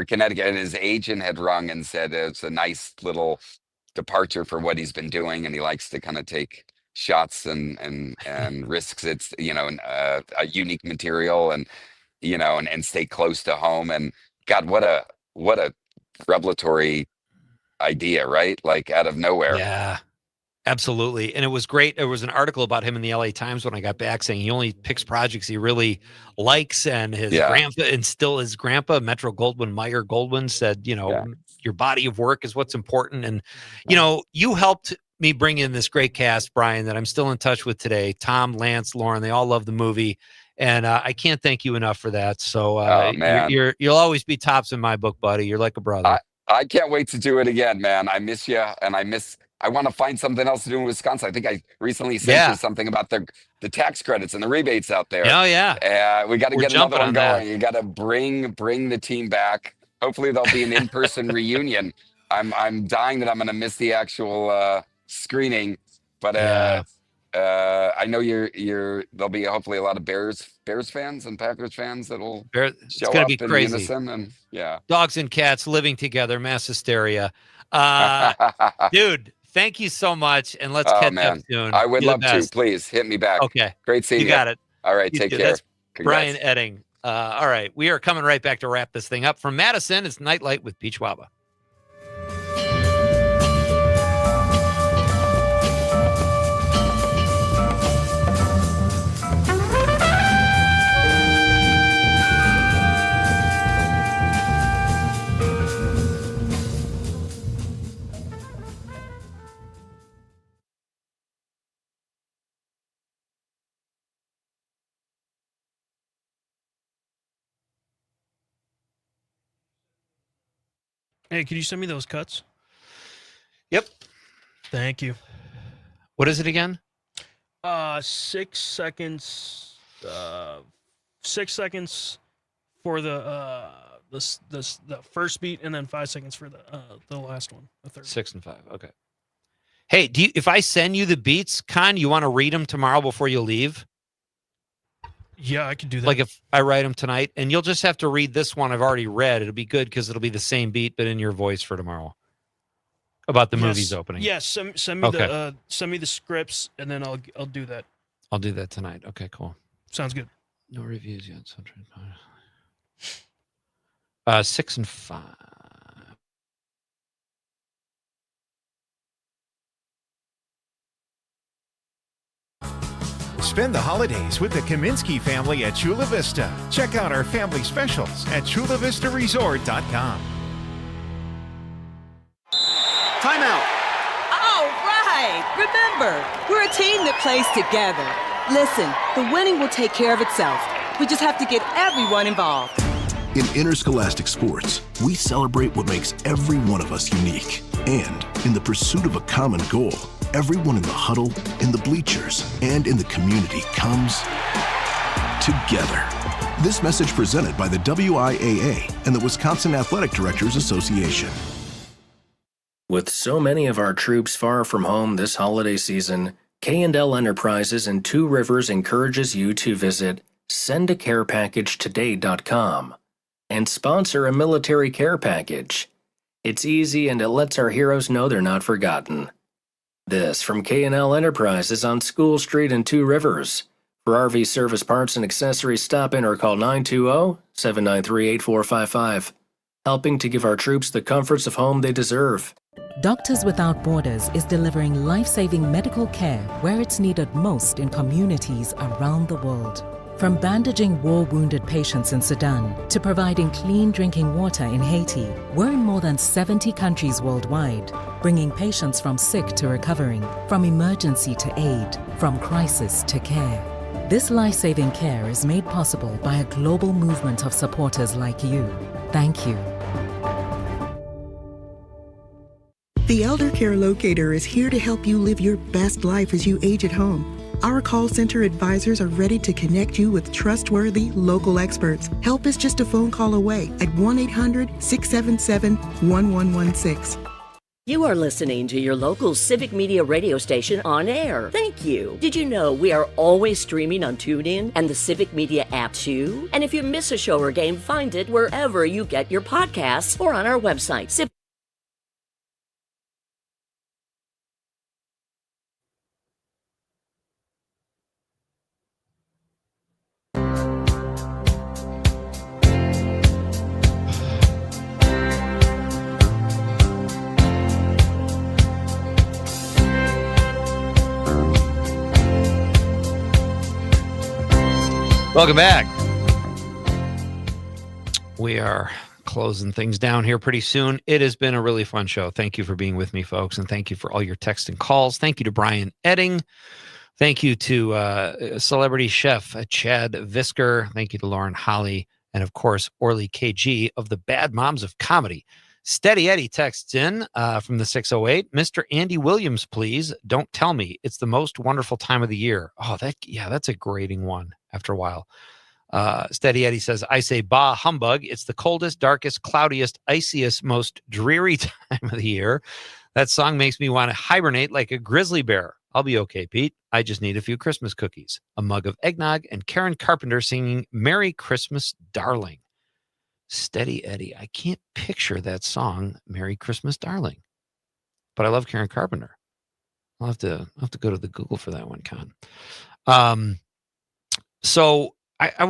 Connecticut. And his agent had rung and said it's a nice little departure for what he's been doing. And he likes to kind of take shots and risks. It's, a unique material, and, and stay close to home. And God, what a revelatory idea, right? Like out of nowhere. Yeah. Absolutely. And it was great. There was an article about him in the LA Times when I got back saying he only picks projects he really likes. And his grandpa, Metro Meyer Goldwyn, said, your body of work is what's important. And, you helped me bring in this great cast, Brian, that I'm still in touch with today. Tom, Lance, Lauren, they all love the movie. And I can't thank you enough for that. So you'll always be tops in my book, buddy. You're like a brother. I can't wait to do it again, man. I miss you. And I want to find something else to do in Wisconsin. I think I recently sent you something about the tax credits and the rebates out there. Oh yeah. We got to get another one going. You got to bring the team back. Hopefully there'll be an in-person reunion. I'm dying that I'm going to miss the actual screening, but I know there'll be hopefully a lot of Bears fans and Packers fans that'll show up in unison, and dogs and cats living together, mass hysteria. Dude, thank you so much, and let's catch up soon. I would love to. Please hit me back. Okay, great seeing you. You got it. All right, take care. That's Brian Edding. All right, we are coming right back to wrap this thing up. From Madison, it's Nite Lite with Pete Schwaba. Hey, could you send me those cuts? Yep. Thank you. What is it again? 6 seconds. 6 seconds for the first beat, and then 5 seconds for the last one, the third. 6 and 5. Okay. Hey, if I send you the beats, Con, you want to read them tomorrow before you leave? Yeah, I could do that. Like if I write them tonight, and you'll just have to read this one I've already read. It'll be good because it'll be the same beat, but in your voice for tomorrow. About the movie's opening. Yes, send me the scripts, and then I'll do that. I'll do that tonight. Okay, cool. Sounds good. No reviews yet. 6 and 5. Spend the holidays with the Kaminsky family at Chula Vista. Check out our family specials at chulavistaresort.com. Time out. All right. Remember, we're a team that plays together. Listen, the winning will take care of itself. We just have to get everyone involved. In interscholastic sports, we celebrate what makes every one of us unique. And in the pursuit of a common goal, everyone in the huddle, in the bleachers, and in the community comes together. This message presented by the WIAA and the Wisconsin Athletic Directors Association. With so many of our troops far from home this holiday season, K&L Enterprises in Two Rivers encourages you to visit sendacarepacagetoday.com and sponsor a military care package. It's easy and it lets our heroes know they're not forgotten. This from K&L Enterprises on School Street in Two Rivers. For RV service parts and accessories, stop in or call 920-793-8455. Helping to give our troops the comforts of home they deserve. Doctors Without Borders is delivering life-saving medical care where it's needed most in communities around the world. From bandaging war-wounded patients in Sudan to providing clean drinking water in Haiti, we're in more than 70 countries worldwide, bringing patients from sick to recovering, from emergency to aid, from crisis to care. This life-saving care is made possible by a global movement of supporters like you. Thank you. The Elder Care Locator is here to help you live your best life as you age at home. Our call center advisors are ready to connect you with trustworthy local experts. Help is just a phone call away at 1-800-677-1116. You are listening to your local Civic Media radio station on air. Thank you. Did you know we are always streaming on TuneIn and the Civic Media app too? And if you miss a show or game, find it wherever you get your podcasts or on our website. Welcome back. We are closing things down here pretty soon. It has been a really fun show. Thank you for being with me, folks, and thank you for all your texts and calls. Thank you to Brian Edding. Thank you to celebrity chef Chad Visker. Thank you to Lauren Holly, and of course, Orly KG of the Bad Moms of Comedy. Steady Eddie texts in from the 608. Mr. Andy Williams, please. Don't tell me. It's the most wonderful time of the year. Oh, that's a grating one after a while. Steady Eddie says, I say, bah, humbug. It's the coldest, darkest, cloudiest, iciest, most dreary time of the year. That song makes me want to hibernate like a grizzly bear. I'll be okay, Pete. I just need a few Christmas cookies, a mug of eggnog, and Karen Carpenter singing Merry Christmas, Darling. Steady Eddie. I can't picture that song, Merry Christmas, Darling. But I love Karen Carpenter. I'll have to go to the Google for that one, Con. So I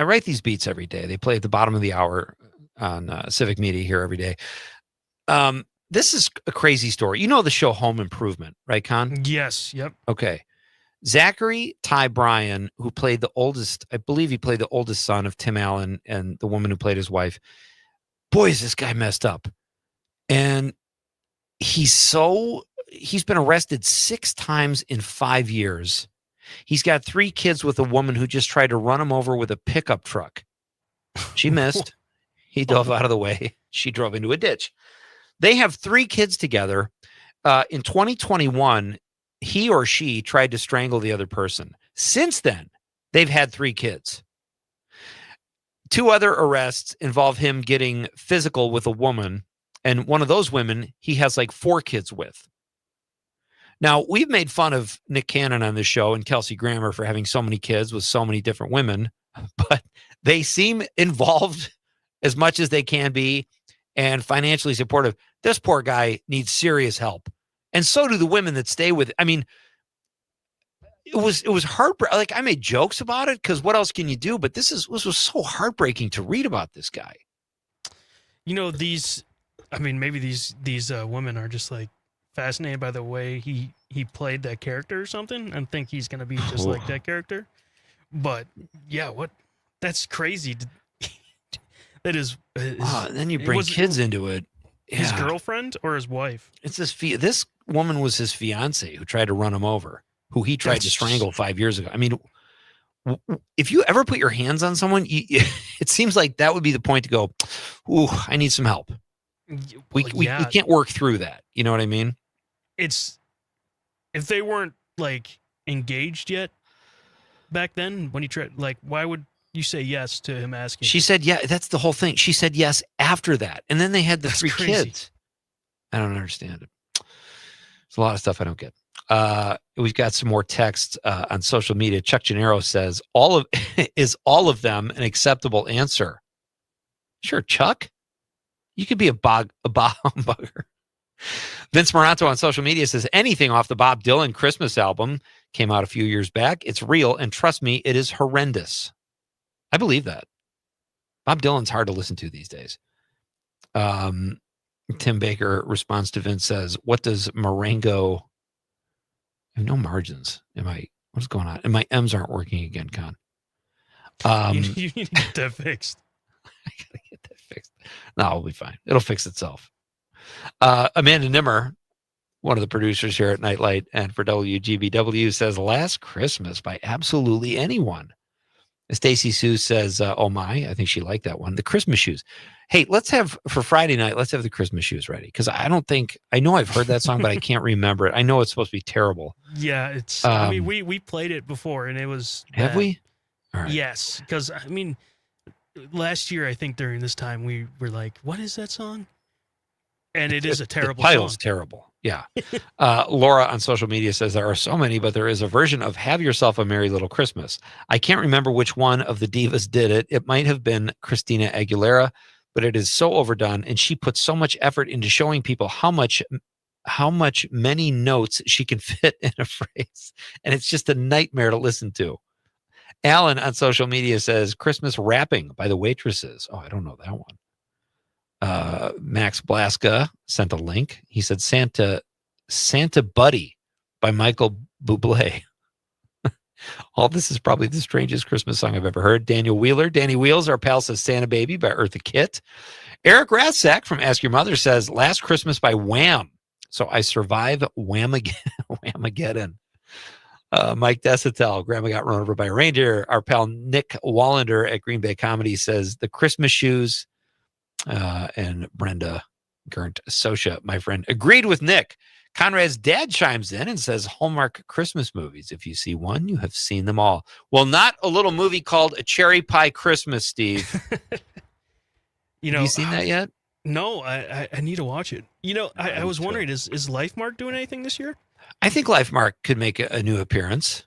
write these beats every day. They play at the bottom of the hour on Civic Media here every day. This is a crazy story. You know the show Home Improvement, right, Con? Yes. Yep. Okay. Zachary Ty Bryan, who played the oldest, I believe he played the oldest son of Tim Allen and the woman who played his wife. Boy, is this guy messed up. And he's been arrested 6 times in 5 years. He's got 3 kids with a woman who just tried to run him over with a pickup truck. She missed. He dove out of the way. She drove into a ditch. They have 3 kids together. In 2021, he or she tried to strangle the other person. Since then, they've had 3 kids. 2 other arrests involve him getting physical with a woman, and one of those women he has like 4 kids with. Now, we've made fun of Nick Cannon on this show and Kelsey Grammer for having so many kids with so many different women, but they seem involved as much as they can be and financially supportive. This poor guy needs serious help. And so do the women that stay with. I mean, it was heartbreaking. Like, I made jokes about it because what else can you do? But this was so heartbreaking to read about this guy. You know, maybe these women are just like fascinated by the way he played that character or something and think he's going to be just like that character. But yeah, that's crazy. That is. Then you bring kids into it. His girlfriend or his wife? It's this woman was his fiance who tried to run him over, who he tried to strangle 5 years ago. I mean, if you ever put your hands on someone, it seems like that would be the point to go, ooh, I need some help. We can't work through that. You know what I mean? It's if they weren't like engaged yet back then when you tried, like, why would you say yes to him asking? She said, yeah, that's the whole thing. She said yes after that. And then they had the 3 crazy. kids. I don't understand it. There's a lot of stuff I don't get. We've got some more texts on social media. Chuck Gennaro says, is all of them an acceptable answer? Sure, Chuck. You could be a bugger. Vince Moranto on social media says, anything off the Bob Dylan Christmas album came out a few years back. It's real, and trust me, it is horrendous. I believe that. Bob Dylan's hard to listen to these days. Tim Baker responds to Vince, says, what does Marengo... I have no margins. What's going on? And my M's aren't working again, Con. You need to get that fixed. I gotta get that fixed. No, it'll be fine. It'll fix itself. Amanda Nimmer, one of the producers here at Nite Lite and for WGBW, says Last Christmas by absolutely anyone. Stacy Sue says, oh my, I think she liked that one. The Christmas shoes. Hey, for Friday night, let's have the Christmas shoes ready. Because I know I've heard that song, but I can't remember it. I know it's supposed to be terrible. Yeah, it's, I mean, we played it before and it was. Have we? All right. Yes. Because, I mean, last year, I think during this time, we were like, what is that song? And it is a terrible song. The title's song. Terrible. Yeah. Laura on social media says there are so many, but there is a version of Have Yourself a Merry Little Christmas. I can't remember which one of the divas did it. It might have been Christina Aguilera, but it is so overdone. And she puts so much effort into showing people how much many notes she can fit in a phrase. And it's just a nightmare to listen to. Alan on social media says Christmas Rapping by the Waitresses. Oh, I don't know that one. Max Blaska sent a link. He said Santa Buddy by Michael Bublé. All this is probably the strangest Christmas song I've ever heard. Daniel Wheeler. Danny Wheels, our pal, says Santa Baby by Eartha Kitt. Eric Ratzak from Ask Your Mother says Last Christmas by Wham. So I survive Whamageddon. Mike Desatel, Grandma Got Run Over by a Reindeer. Our pal Nick Wallander at Green Bay Comedy says The Christmas Shoes. And Brenda Gerndt Sosha, my friend, agreed with Nick. Conrad's dad chimes in and says Hallmark Christmas movies. If you see one, you have seen them all. Well, not a little movie called A Cherry Pie Christmas, Steve. Have you seen that yet? No, I need to watch it. I was wondering, is Lifemark doing anything this year? I think Lifemark could make a new appearance.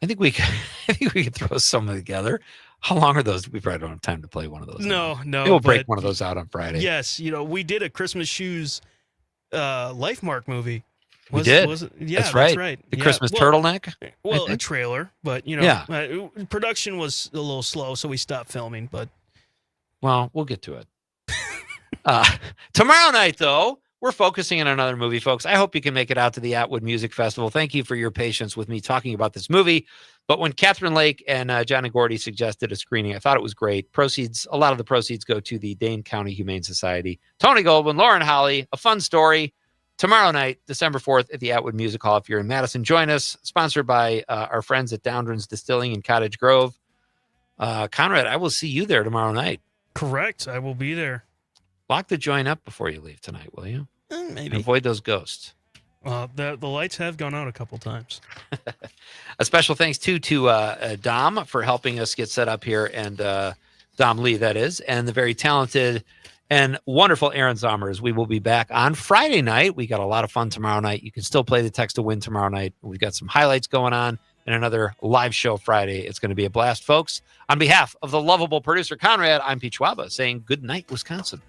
I think we could throw some together. How long are those? We probably don't have time to play one of those. No. We'll break one of those out on Friday. Yes, we did a Christmas Shoes Lifemark movie. We did. Yeah, that's right. The Christmas turtleneck? Well, a trailer, but, production was a little slow, so we stopped filming. But well, we'll get to it. Tomorrow night, though, we're focusing on another movie, folks. I hope you can make it out to the Atwood Music Festival. Thank you for your patience with me talking about this movie. But when Catherine Lake and John and Gordy suggested a screening, I thought it was great. A lot of the proceeds go to the Dane County Humane Society. Tony Goldwyn, Lauren Holly, a fun story. Tomorrow night, December 4th at the Atwood Music Hall. If you're in Madison, join us. Sponsored by our friends at Downdrans Distilling in Cottage Grove. Conrad, I will see you there tomorrow night. Correct. I will be there. Lock the joint up before you leave tonight, will you? Maybe. And avoid those ghosts. The lights have gone out a couple times. A special thanks to Dom for helping us get set up here, and Dom Lee, that is, and the very talented and wonderful Aaron Zommers. We will be back on Friday night. We got a lot of fun tomorrow night. You can still play the text to win tomorrow night. We've got some highlights going on and another live show Friday. It's going to be a blast, folks. On behalf of the lovable producer Conrad, I'm Pete Schwaba saying good night, Wisconsin.